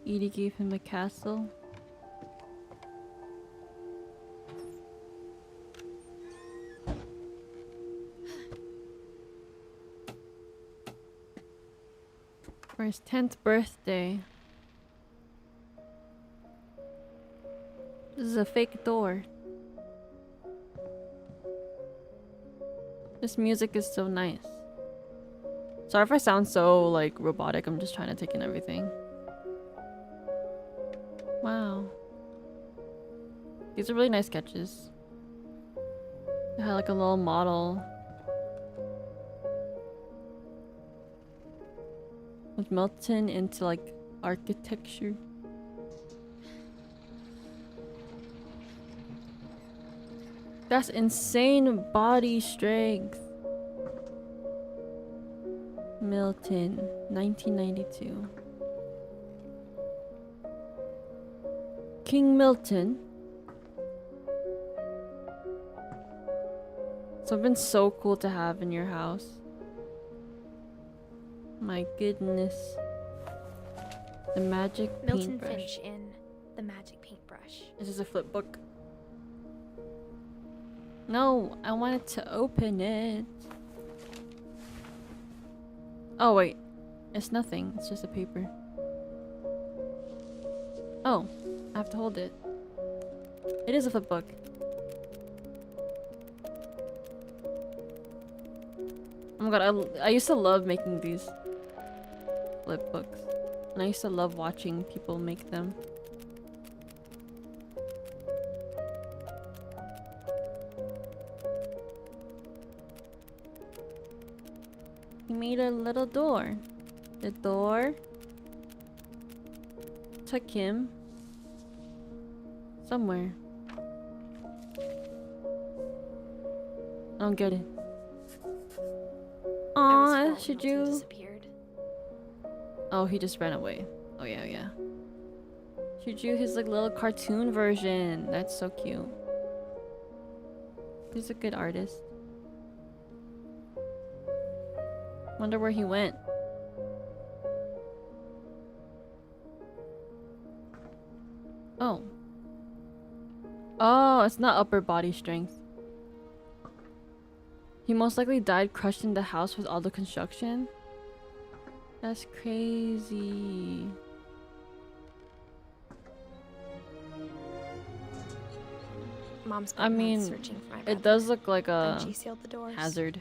Edie gave him a castle. For his 10th birthday. This is a fake door. This music is so nice. Sorry if I sound so like robotic, I'm just trying to take in everything. Wow. These are really nice sketches. They had like a little model. With Milton into like architecture. That's insane body strength. Milton, 1992. King Milton. Something so cool to have in your house. My goodness. The magic Milton paintbrush. Finch in The Magic Paintbrush. This is a flip book. No, I wanted to open it. Oh wait, it's nothing. It's just a paper. Oh, I have to hold it. It is a flip book. Oh my god, I used to love making these flip books. And I used to love watching people make them. He made a little door. The door took him somewhere. I don't get it. Aw, should you? Disappeared. Oh, he just ran away. Oh yeah, yeah. She drew his like little cartoon version. That's so cute. He's a good artist. Wonder where he went. Oh. Oh, it's not upper body strength. He most likely died crushed in the house with all the construction. That's crazy. Mom spent I months mean, searching for my brother. it does look like Then a she sealed the doors. hazard.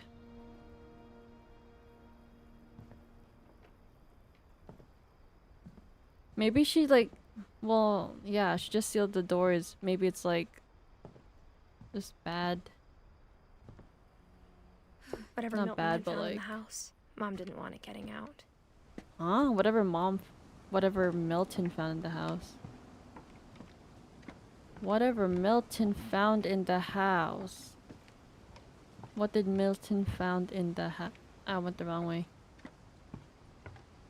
Maybe she like, well, yeah, she just sealed the doors. Maybe it's like just bad. Whatever Not Milton bad, had but found in like, the house, Mom didn't want it getting out. huh? Whatever Milton found in the house. Whatever Milton found in the house. What did Milton found in the house? I went the wrong way.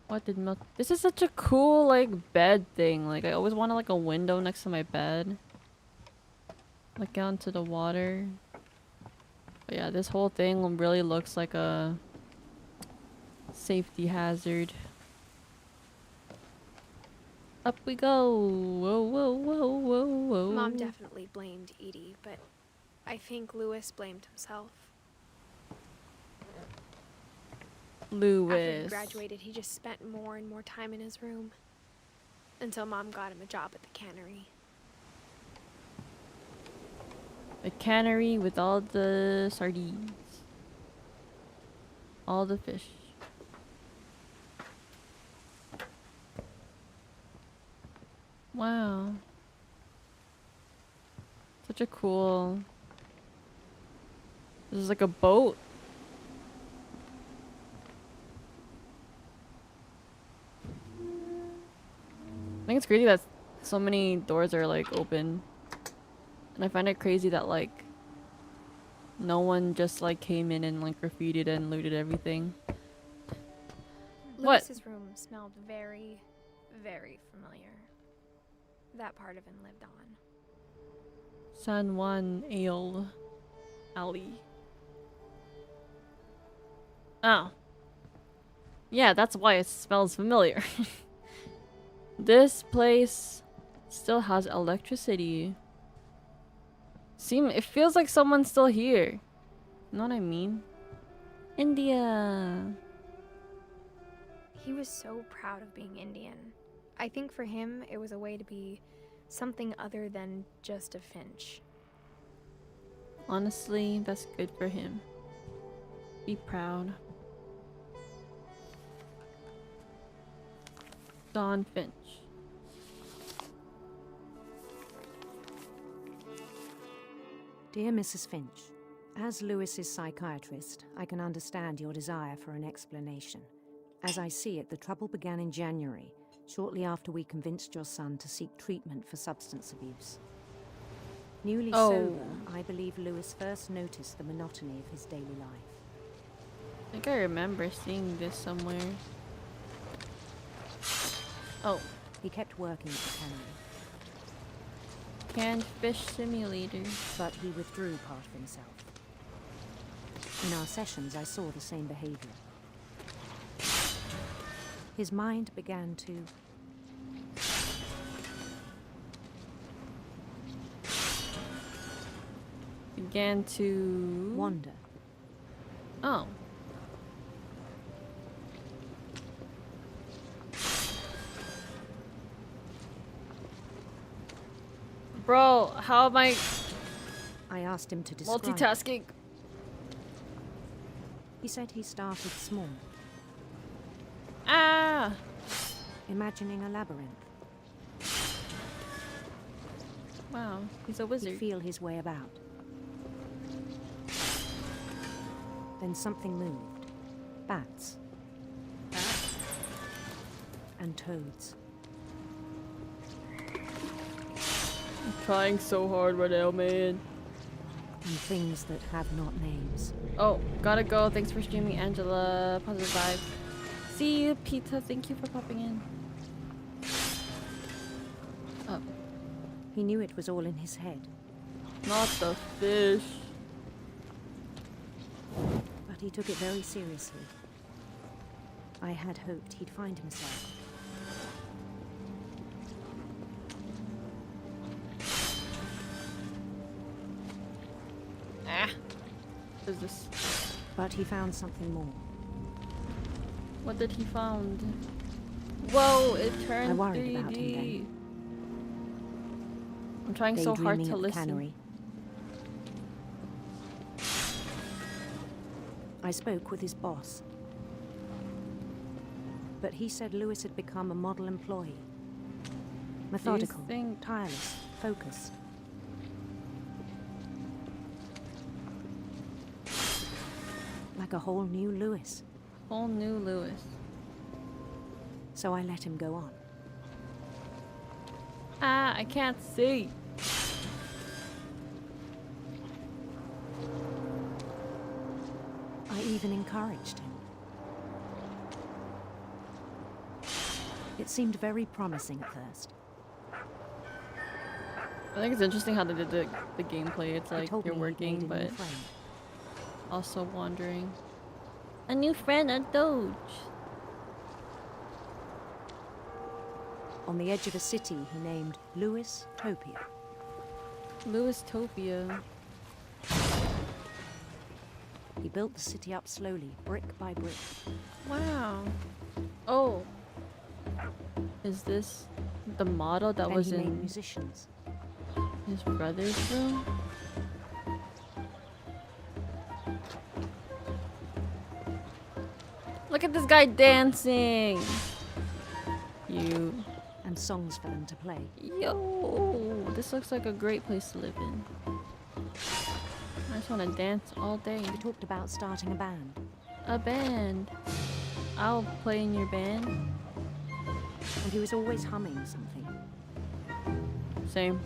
What did Milton? This is such a cool like bed thing. Like I always wanted like a window next to my bed. Look out into the water. But yeah, this whole thing really looks like a safety hazard. Up we go. Whoa, whoa, whoa, whoa, whoa. Mom definitely blamed Edie, but I think Lewis blamed himself. After he graduated, he just spent more and more time in his room. Until Mom got him a job at the cannery. A cannery with all the sardines. All the fish. Wow. Such a cool... This is like a boat. I think it's crazy that so many doors are like open. And I find it crazy that like no one just like came in and like graffitied and looted everything. What? Lewis's room smelled very, very familiar. That part of him lived on. San Juan Ale Alley. Oh. Yeah, that's why it smells familiar. This place still has electricity. It feels like someone's still here. You know what I mean? India. He was so proud of being Indian. I think for him, it was a way to be something other than just a Finch. Honestly, that's good for him. Be proud. Don Finch. Dear Mrs. Finch, as Lewis's psychiatrist, I can understand your desire for an explanation. As I see it, the trouble began in January, shortly after we convinced your son to seek treatment for substance abuse. Newly sober, I believe Lewis first noticed the monotony of his daily life. I think I remember seeing this somewhere. Oh. He kept working at the cannery. Canned fish simulator. But he withdrew part of himself. In our sessions, I saw the same behavior. His mind began to... wander. Oh. Bro, how am I asked him to describe multitasking? He said he started small. Ah! Imagining a labyrinth. Wow, he's a wizard. He'd feel his way about. Then something moved. Bats. And toads. I'm trying so hard right now, man. And things that have not names. Oh, gotta go. Thanks for streaming, Angela. Positive vibes. See you, Pizza. Thank you for popping in. Oh. He knew it was all in his head. Not the fish. But he took it very seriously. I had hoped he'd find himself. What is this? But he found something more. What did he found? Whoa, it turned I worried 3D. about him then. I'm trying so hard to Daydreaming at the listen. cannery, I spoke with his boss. But he said Lewis had become a model employee. Methodical, tireless, focused. Like a whole new Lewis. Whole new Lewis. So I let him go on. Ah, I can't see. I even encouraged him. It seemed very promising at first. I think it's interesting how they did the gameplay. It's like you're working, but also wandering. A new friend, a Doge. On the edge of a city he named Lewis Topia. Lewis Topia. He built the city up slowly, brick by brick. Wow. Oh. Is this the model that Then was he made in musicians. his brother's room? Look at this guy dancing. You. And songs for them to play. Yo, this looks like a great place to live in. I just want to dance all day. We talked about starting a band. A band. I'll play in your band. And he was always humming something. Same.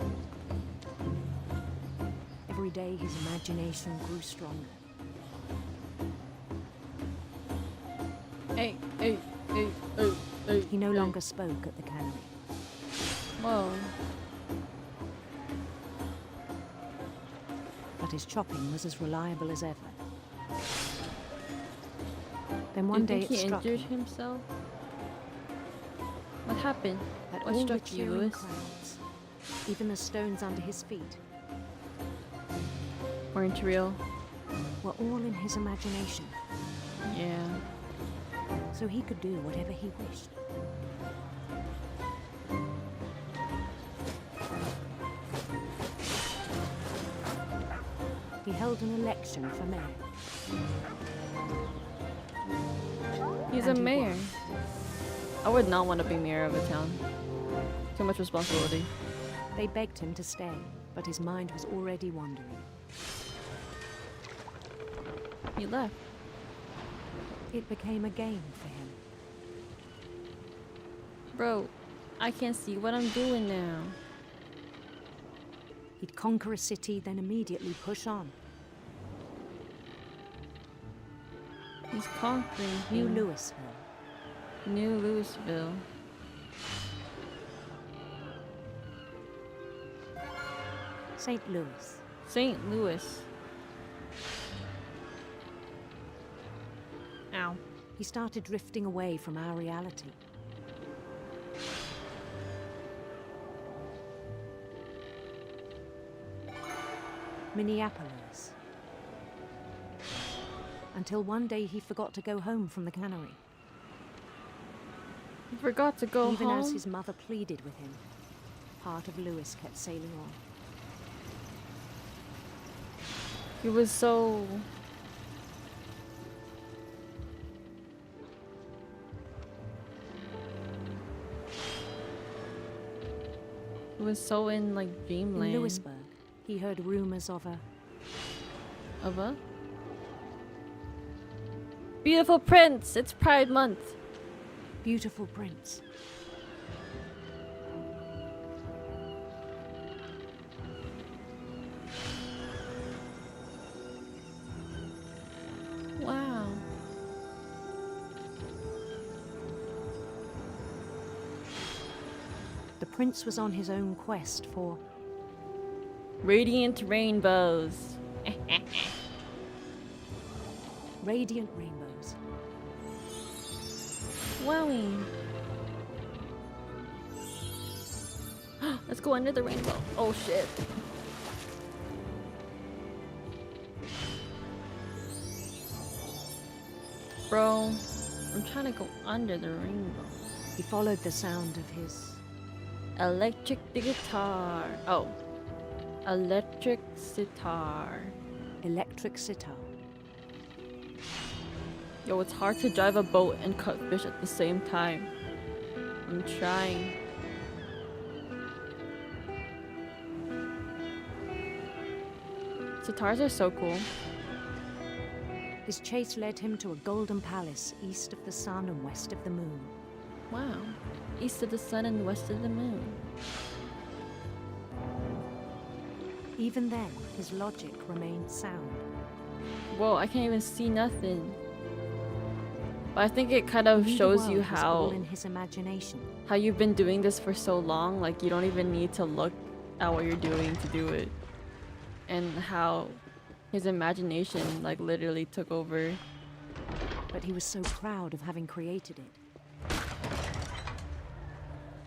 Every day his imagination grew stronger. Hey. He no longer spoke at the cannery. Whoa. But his chopping was as reliable as ever. Then Do one you day think it he struck injured him himself? What happened? that What all the struck you, cheering Lewis? crowds, even the stones under his feet, Weren't real. were all in his imagination. Yeah. So he could do whatever he wished. He held an election for mayor. He's And a he mayor. won. I would not want to be mayor of a town. Too much responsibility. They begged him to stay, but his mind was already wandering. He left. It became a game for him. Bro, I can't see what I'm doing now. He'd conquer a city, then immediately push on. He's conquering New him. Louisville. New Louisville. St. Louis. St. Louis. Ow. He started drifting away from our reality. Minneapolis. Until one day he forgot to go home from the cannery. He forgot to go Even home. as his mother pleaded with him, part of Lewis kept sailing on. He was so... He was so in like dreamland. In Lewisburg, he heard rumors of a beautiful prince. It's Pride Month. beautiful prince. Wow. The prince was on his own quest for Radiant rainbows. radiant rainbows. Wowie. Let's go under the rainbow. Oh shit. Bro, I'm trying to go under the rainbow. He followed the sound of his Electric guitar. Oh. Electric sitar. electric sitar. Yo, it's hard to drive a boat and cut fish at the same time. I'm trying. Sitars are so cool. His chase led him to a golden palace east of the sun and west of the moon. Wow. East of the sun and west of the moon. Even then, his logic remained sound. Whoa, I can't even see nothing. But I think it kind of shows you how in his imagination. How you've been doing this for so long, like you don't even need to look at what you're doing to do it. And how his imagination like literally took over. But he was so proud of having created it.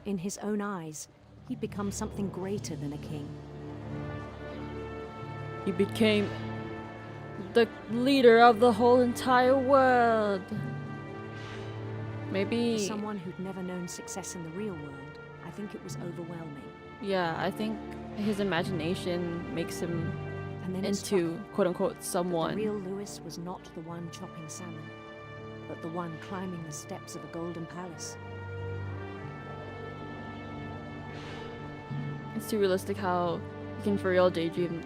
In his own eyes, he'd become something greater than a king. He became the leader of the whole entire world. Maybe For someone who'd never known success in the real world, I think it was overwhelming. Yeah, I think his imagination makes him into quote-unquote someone. The real Lewis was not the one chopping salmon, but the one climbing the steps of a golden palace. It's too realistic how you can for real daydream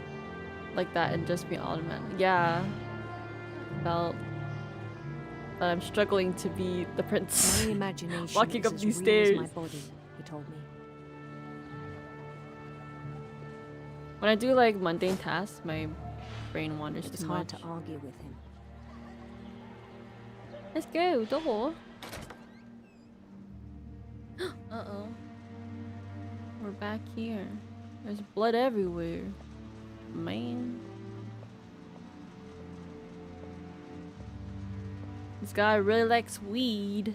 like that and just be automatic. Yeah. Felt that I'm struggling to be the prince. My imagination walking is up as these real stairs. as my body, he told me. When I do like mundane tasks, my brain wanders It was too hard much. to argue with him. Let's go, door. Uh-oh. We're back here. There's blood everywhere. Man. This guy really likes weed.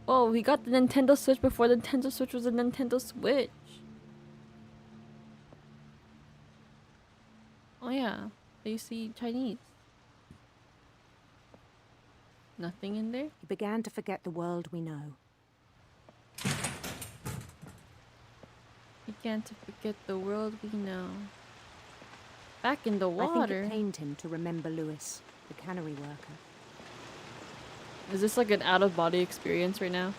Oh, he got the Nintendo Switch before the Nintendo Switch was a Nintendo Switch. Oh yeah, they see Chinese. Nothing in there? He began to forget the world we know. Began to forget the world we know. Back in the I think water. it pained him to remember Lewis, the cannery worker. Is this like an out-of-body experience right now?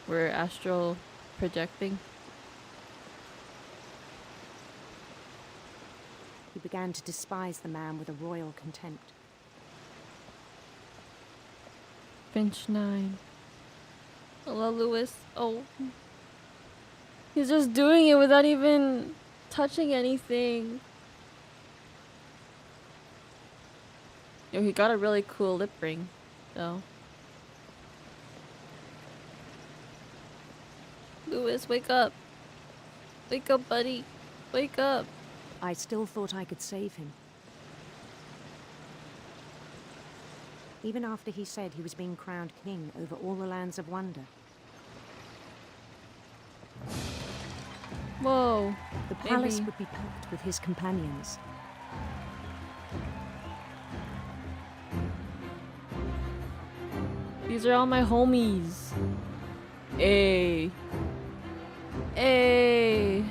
We're astral projecting. He began to despise the man with a royal contempt. Finch 9. Hello, Lewis. Oh. He's just doing it without even touching anything. Yo, he got a really cool lip ring, though. Lewis, wake up. Wake up, buddy. Wake up. I still thought I could save him. Even after he said he was being crowned king over all the lands of wonder. Whoa. The palace would be packed with his companions. These are all my homies. Ay. Ay.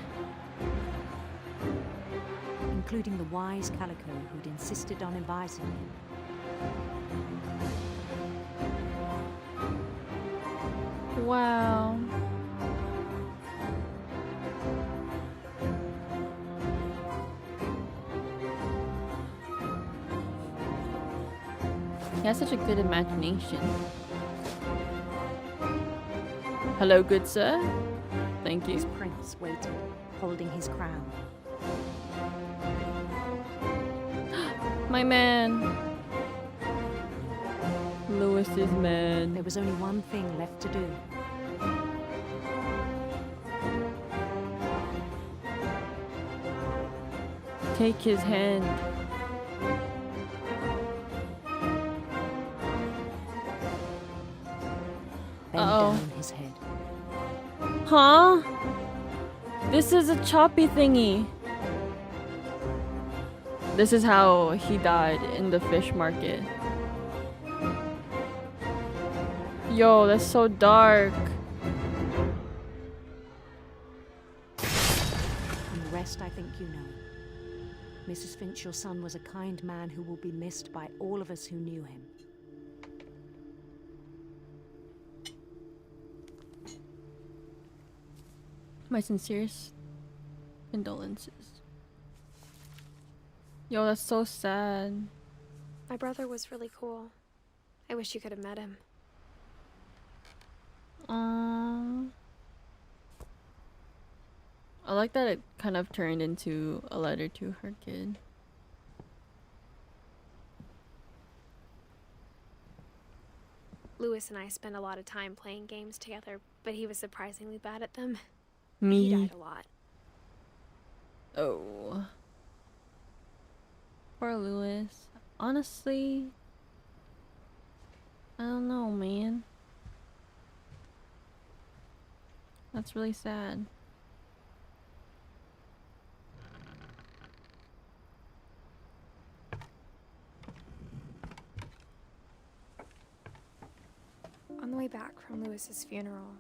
Including the wise Calico who'd insisted on inviting him. Wow. He has such a good imagination. Hello, good sir. Thank you. His prince waited, holding his crown. My man. Lewis's man. There was only one thing left to do. Take his hand. Bend down his head. Huh? This is a choppy thingy. This is how he died in the fish market. Yo, that's so dark. And the rest I think you know. Mrs. Finch, your son was a kind man who will be missed by all of us who knew him. My sincerest condolences. Yo, that's so sad. My brother was really cool. I wish you could have met him. I like that it kind of turned into a letter to her kid. Lewis and I spent a lot of time playing games together, but he was surprisingly bad at them. Me. He died a lot. Oh. Poor Lewis. Honestly, I don't know, man. That's really sad. On the way back from Lewis's funeral,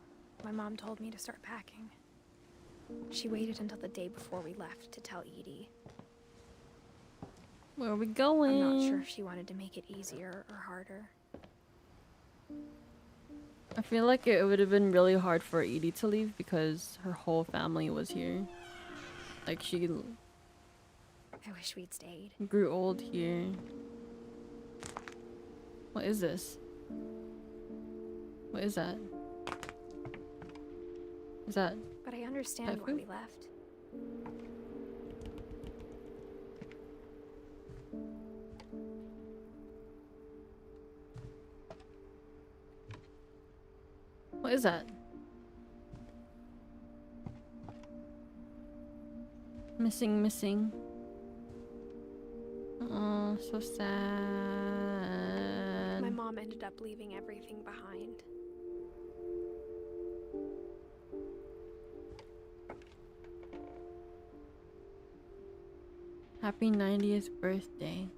my mom told me to start packing. She waited until the day before we left to tell Edie. Where are we going? I'm not sure if she wanted to make it easier or harder. I feel like it would have been really hard for Edie to leave because her whole family was here. Like, she I wish we'd stayed. grew old here. What is this? What is that? Is that? But I understand why we left. What is that? Missing. Oh, so sad. My mom ended up leaving everything behind. Happy 90th birthday.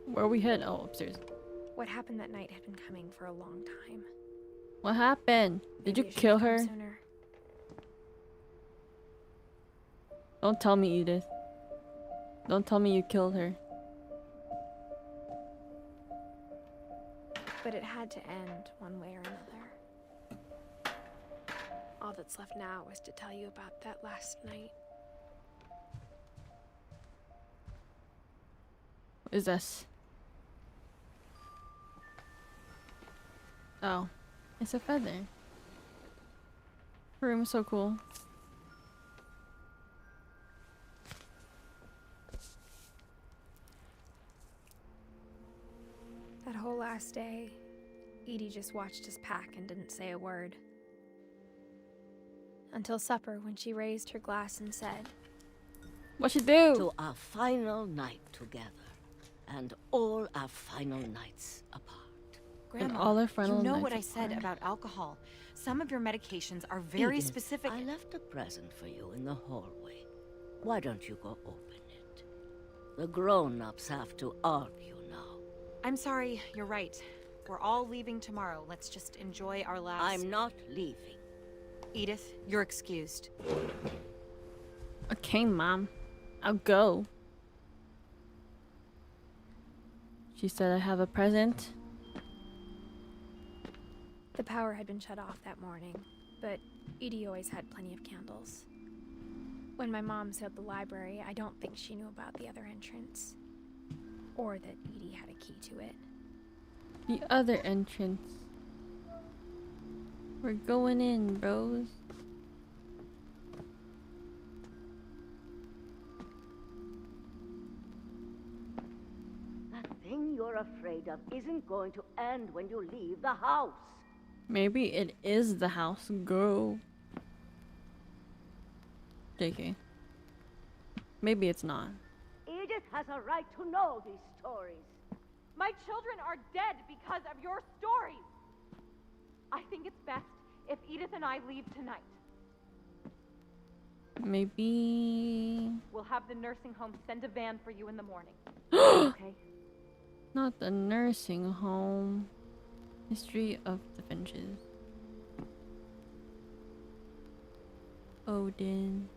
Where we head? Oh, upstairs. What happened that night had been coming for a long time. What happened? Did Maybe you I should've kill come her? sooner. Don't tell me, Edith. Don't tell me you killed her. But it had to end one way or another. All that's left now is to tell you about that last night. What is this? Oh, it's a feather. Her room is so cool. That whole last day, Edie just watched us pack and didn't say a word. Until supper, when she raised her glass and said, "What you do?" To our final night together, and all our final nights apart. And all our final you know nights what I said apart. about alcohol. Some of your medications are very Edith, specific. I left a present for you in the hallway. Why don't you go open it? The grown-ups have to argue now. I'm sorry, you're right. We're all leaving tomorrow. Let's just enjoy our last... I'm not leaving. Edith, you're excused. Okay, Mom. I'll go. She said I have a present. the power had been shut off that morning, but Edie always had plenty of candles. When my mom sealed the library, I don't think she knew about the other entrance. Or that Edie had a key to it. The other entrance. We're going in, bros. That thing you're afraid of isn't going to end when you leave the house. Maybe it is the house. Go. JK. Maybe it's not. Edith has a right to know these stories. My children are dead because of your stories. I think it's best if Edith and I leave tonight. Maybe... We'll have the nursing home send a van for you in the morning. Okay? Not the nursing home. History of the Finches. Odin.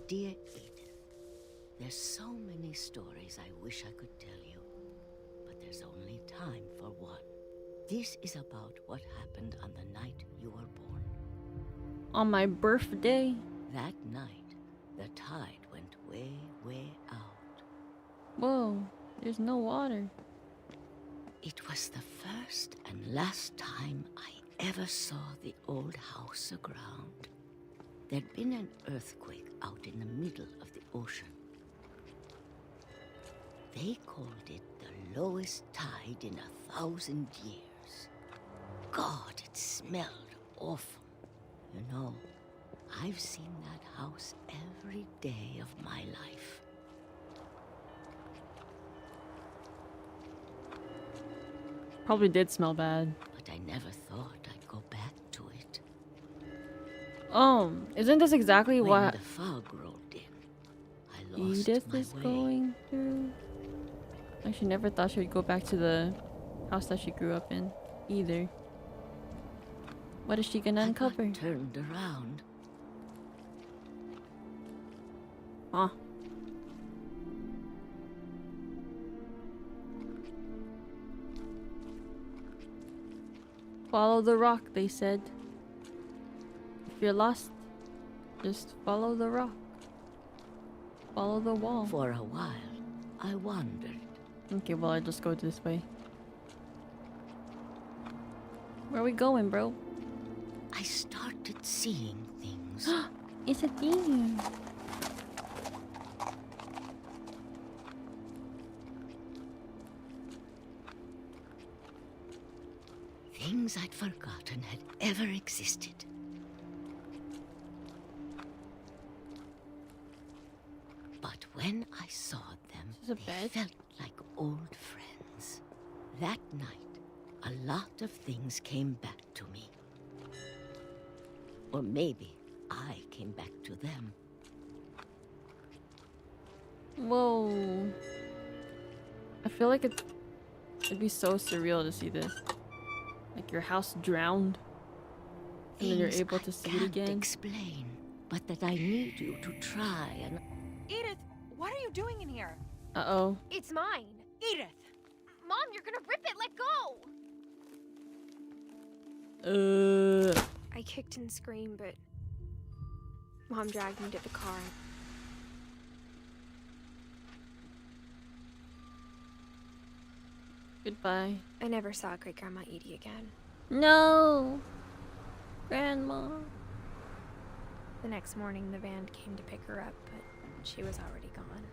Dear Edith, there's so many stories I wish I could tell you, but there's only time for one. This is about what happened on the night you were born. On my birthday? That night, the tide went way, way out. Whoa, there's no water. It was the first and last time I ever saw the old house aground. There'd been an earthquake out in the middle of the ocean. They called it the lowest tide in 1,000 years. God, it smelled awful. You know, I've seen that house every day of my life. Probably did smell bad. But I never thought I'd go back to it. Isn't this exactly When what the fog rolled in, I lost Edith my is way. going through? I actually never thought she would go back to the house that she grew up in, either. What is she gonna uncover? I got turned around. Huh. Follow the rock, they said. If you're lost, just follow the rock. Follow the wall. For a while, I wandered. Okay, well, I just go this way. Where are we going, bro? I started seeing things. It's a thing. Things I'd forgotten had ever existed. But when I saw them, they felt like old friends. That night, a lot of things came back to me. Or maybe I came back to them. Whoa. I feel like it'd be so surreal to see this. Like your house drowned. And then you're Things able I to see it can't again. explain, but that I need you to try and... Edith, what are you doing in here? Uh-oh. It's mine. Edith! Mom, you're gonna rip it. Let go. I kicked and screamed, but Mom dragged me to the car. Goodbye. I never saw Great Grandma Edie again. No! Grandma. The next morning, the van came to pick her up, but she was already gone.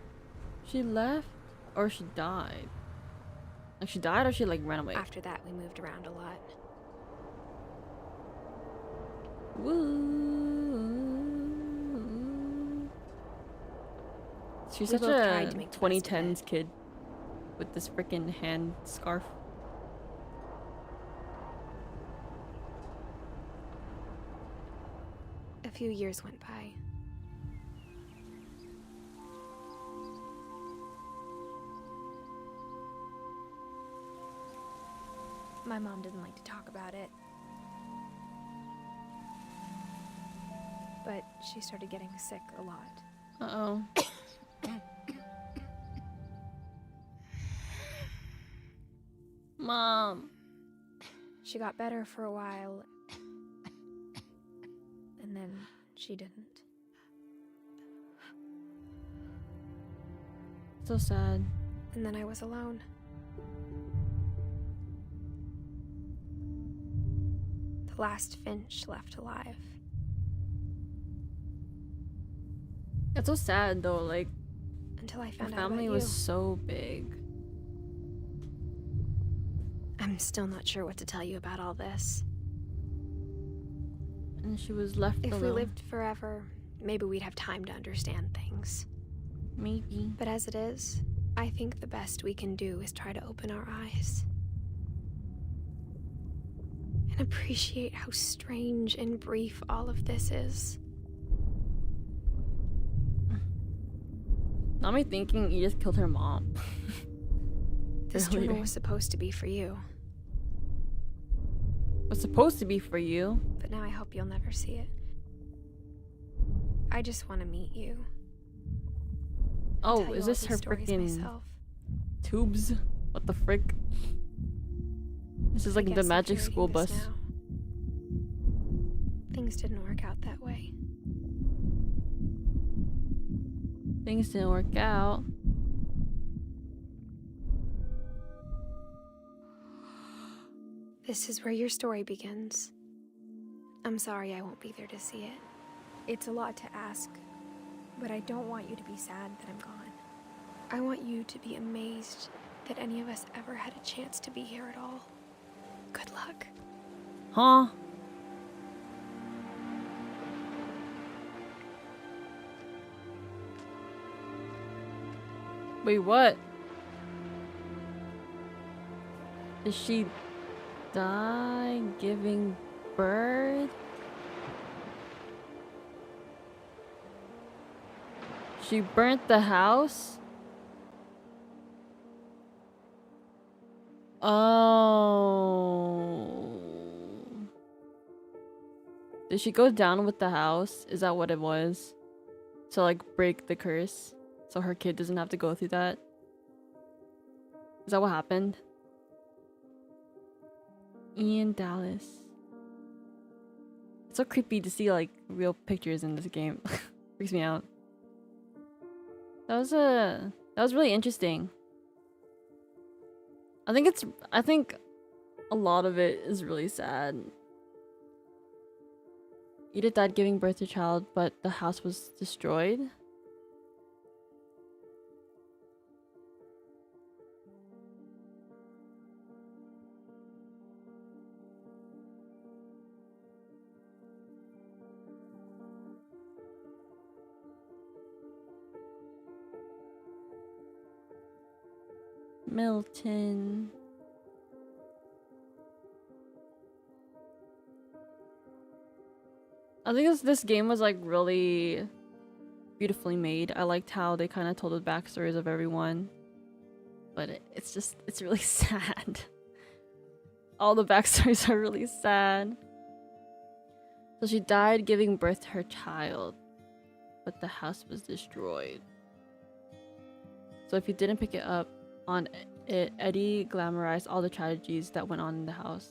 She left? Or she died? Like she died or she like ran away? After that, we moved around a lot. Woo. She's We such both a tried to make the best of 2010s kid with this freaking hand scarf. A few years went by. My mom didn't like to talk about it. But she started getting sick a lot. Uh-oh. Mom. She got better for a while. And then she didn't. So sad. And then I was alone. The last Finch left alive. That's so sad though, like Until I her found out family about was you. so big. I'm still not sure what to tell you about all this. And she was left If alone. we lived forever, maybe we'd have time to understand things. Maybe. But as it is, I think the best we can do is try to open our eyes. And appreciate how strange and brief all of this is. Not me thinking Edith killed her mom. This Earlier. journal was supposed to be for you. Was supposed to be for you. But now I hope you'll never see it. I just want to meet you. Oh, is this her freaking tubes? What the frick? This is like the magic school bus. Now. Things didn't work out that way. Things didn't work out. This is where your story begins. I'm sorry I won't be there to see it. It's a lot to ask, but I don't want you to be sad that I'm gone. I want you to be amazed that any of us ever had a chance to be here at all. Good luck. Huh? Wait, what? Did she die giving birth? She burnt the house? Oh. Did she go down with the house? Is that what it was? To like break the curse? So her kid doesn't have to go through that? Is that what happened? Ian Dallas. It's so creepy to see like real pictures in this game. Freaks me out. That was really interesting. I think a lot of it is really sad. Edith died giving birth to a child, but the house was destroyed. Milton. I think this game was like really beautifully made. I liked how they kind of told the backstories of everyone. But it's really sad. All the backstories are really sad. So she died giving birth to her child, but the house was destroyed. So if you didn't pick it up on it, Eddie glamorized all the tragedies that went on in the house.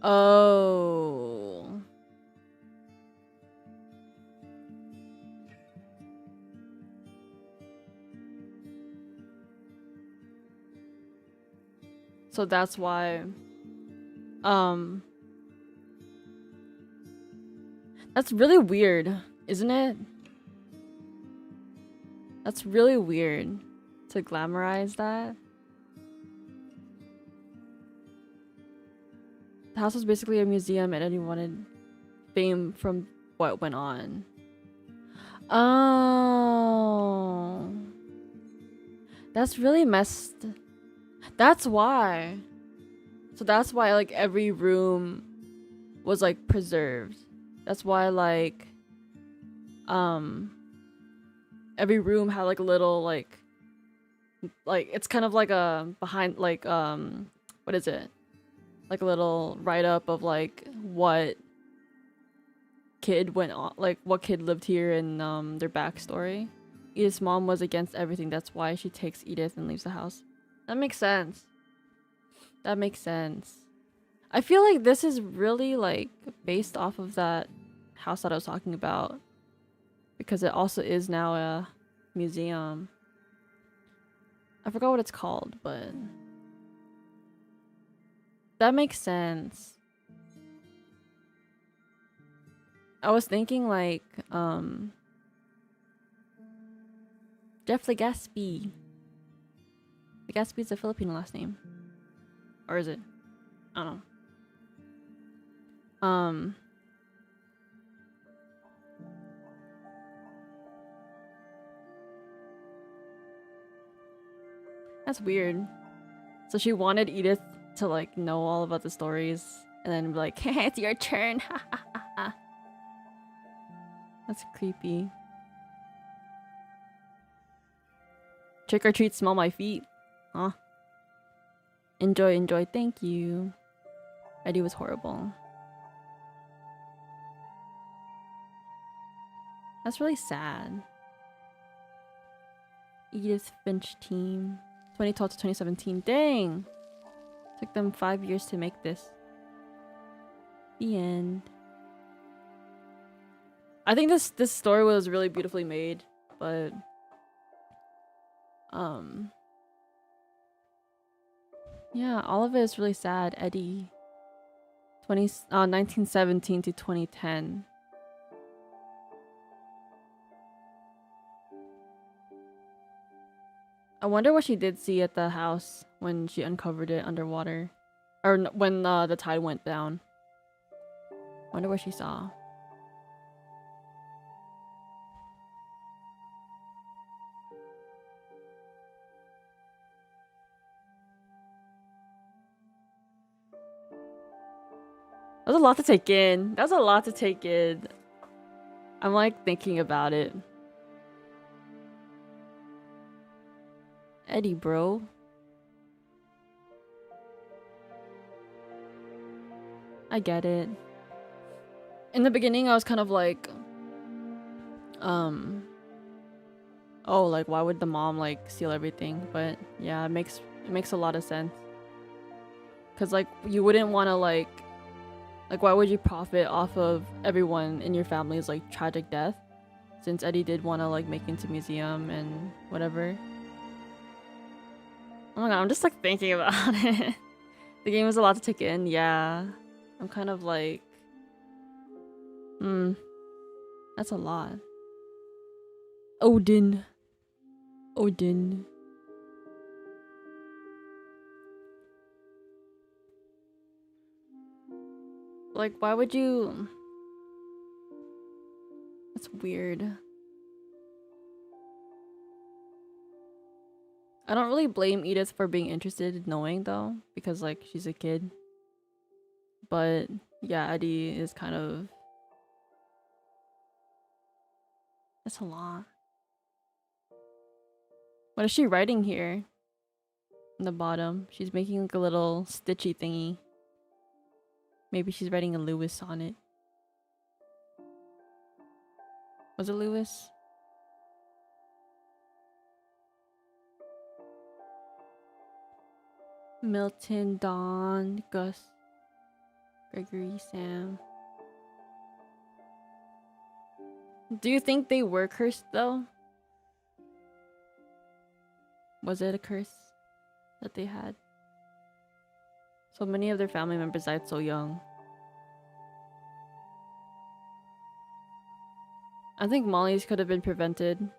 Oh. So that's why that's really weird, isn't it? That's really weird to glamorize that. The house was basically a museum and Eddie wanted fame from what went on. Oh. That's really messed. That's why. So that's why like every room was like preserved. That's why like every room had like a little like it's kind of like a behind like what is it? Like a little write-up of like what kid went on, like what kid lived here and their backstory. Edith's mom was against everything. That's why she takes Edith and leaves the house. That makes sense. That makes sense. I feel like this is really like based off of that house that I was talking about, because it also is now a museum. I forgot what it's called, but that makes sense. I was thinking like Jeff Legaspi. Legaspi is a Filipino last name. Or is it? I don't know. That's weird. So she wanted Edith to like know all about the stories and then be like, hey, it's your turn. That's creepy. Trick or treat, smell my feet. Huh? Enjoy, enjoy, thank you. Eddie was horrible. That's really sad. Edith Finch team. 2012 to 2017. Dang! Took them 5 years to make this. The end. I think this story was really beautifully made, but yeah, all of it is really sad. Eddie. 1917 to 2010. I wonder what she did see at the house when she uncovered it underwater. Or when the tide went down. Wonder what she saw. That was a lot to take in. That was a lot to take in. I'm like thinking about it. Eddie, bro. I get it. In the beginning, I was kind of like, oh, like why would the mom like steal everything? But yeah, it makes a lot of sense. Cause like you wouldn't want to like why would you profit off of everyone in your family's like tragic death? Since Eddie did want to like make it into museum and whatever. Oh my god, I'm just like thinking about it. The game was a lot to take in, yeah. I'm kind of like, that's a lot. Odin. Like, why would you? That's weird. I don't really blame Edith for being interested in knowing though, because like she's a kid. But yeah, Eddie is kind of... That's a lot. What is she writing here? In the bottom. She's making like a little stitchy thingy. Maybe she's writing a Lewis sonnet. Was it Lewis? Milton, Dawn, Gus, Gregory, Sam. Do you think they were cursed though? Was it a curse that they had? So many of their family members died so young. I think Molly's could have been prevented.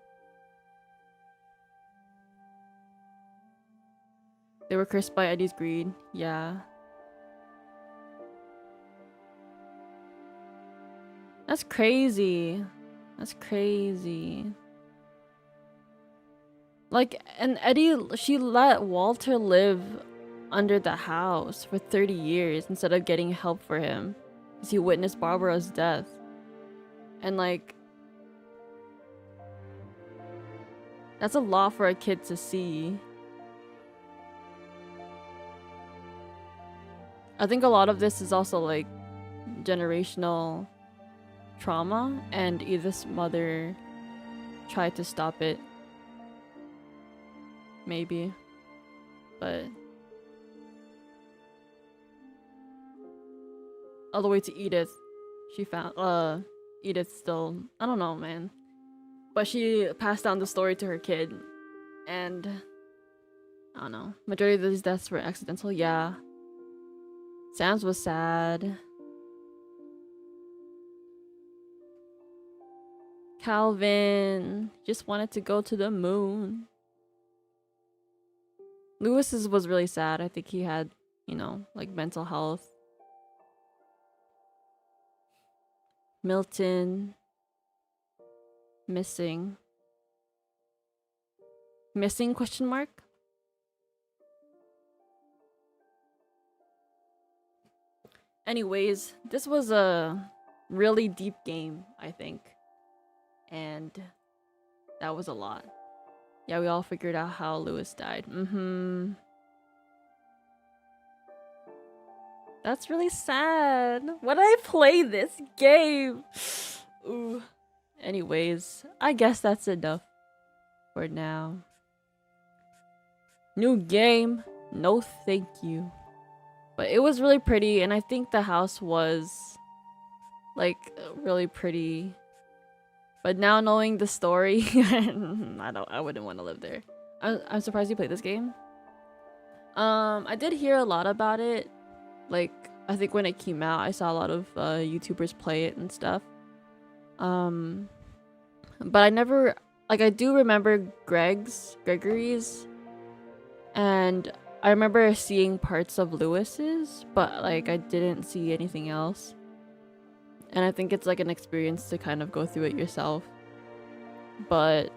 They were cursed by Eddie's greed. Yeah. That's crazy. That's crazy. Like, and Eddie, she let Walter live under the house for 30 years instead of getting help for him. Because he witnessed Barbara's death. And like... That's a lot for a kid to see. I think a lot of this is also like generational trauma, and Edith's mother tried to stop it. Maybe. But all the way to Edith, she found Edith still, I don't know, man. But she passed down the story to her kid, and I don't know. Majority of these deaths were accidental. Yeah. Sam's was sad. Calvin just wanted to go to the moon. Lewis's was really sad. I think he had, you know, like mental health. Milton. Missing. Missing question mark? Anyways, this was a really deep game, I think. And that was a lot. Yeah, we all figured out how Lewis died. That's really sad. Why did I play this game? Ooh. Anyways, I guess that's enough for now. New game. No thank you. But it was really pretty, and I think the house was like really pretty. But now knowing the story, I wouldn't want to live there. I'm surprised you played this game. I did hear a lot about it. Like, I think when it came out, I saw a lot of YouTubers play it and stuff. But I never, like, I do remember Gregory's, and I remember seeing parts of Lewis's, but like I didn't see anything else. And I think it's like an experience to kind of go through it yourself. But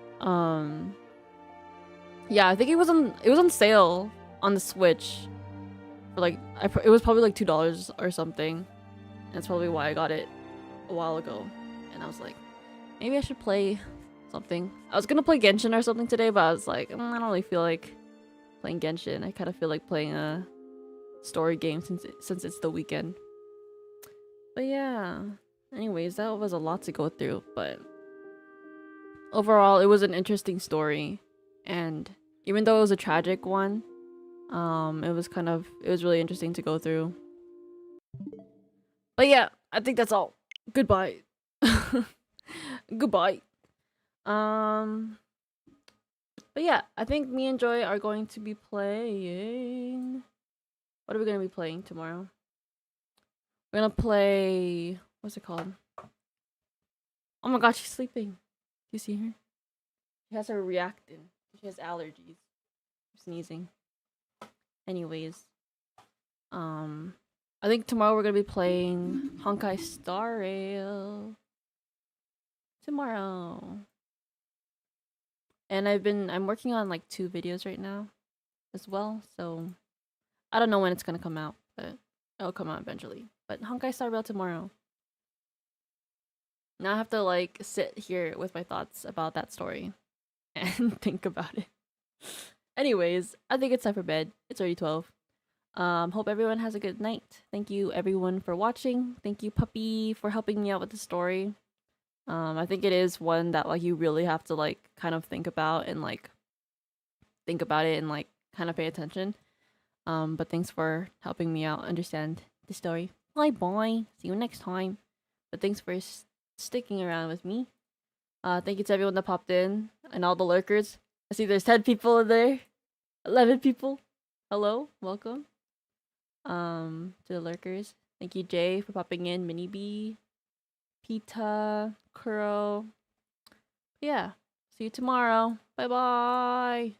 yeah, I think it was on sale on the Switch for like it was probably like $2 or something. And that's probably why I got it a while ago. And I was like, maybe I should play something. I was gonna play Genshin or something today, but I was like, I don't really feel like playing Genshin. I kind of feel like playing a story game since it's the weekend. But yeah. Anyways, that was a lot to go through, but overall, it was an interesting story. And even though it was a tragic one, it was really interesting to go through. But yeah, I think that's all. Goodbye. Goodbye. But yeah, I think me and Joy are going to be playing. What are we going to be playing tomorrow? We're going to play, what's it called? Oh my god, she's sleeping. Do you see her? She has her reactant. She has allergies. Sneezing. Anyways. I think tomorrow we're gonna be playing Honkai Star Rail. Tomorrow. And I'm working on like 2 videos right now as well, so I don't know when it's gonna come out, but it'll come out eventually. But Honkai Star Rail tomorrow. Now I have to like sit here with my thoughts about that story and think about it. Anyways, I think it's time for bed. It's already 12. Hope everyone has a good night. Thank you everyone for watching. Thank you Puppy for helping me out with the story. I think it is one that like you really have to like kind of think about and like think about it and like kind of pay attention. But thanks for helping me out understand the story. Bye bye. See you next time. But thanks for sticking around with me. Thank you to everyone that popped in and all the lurkers. I see there's 10 people in there. 11 people. Hello, welcome. To the lurkers. Thank you Jay for popping in, Minnie B, Pita, Kuro. Yeah. See you tomorrow. Bye bye.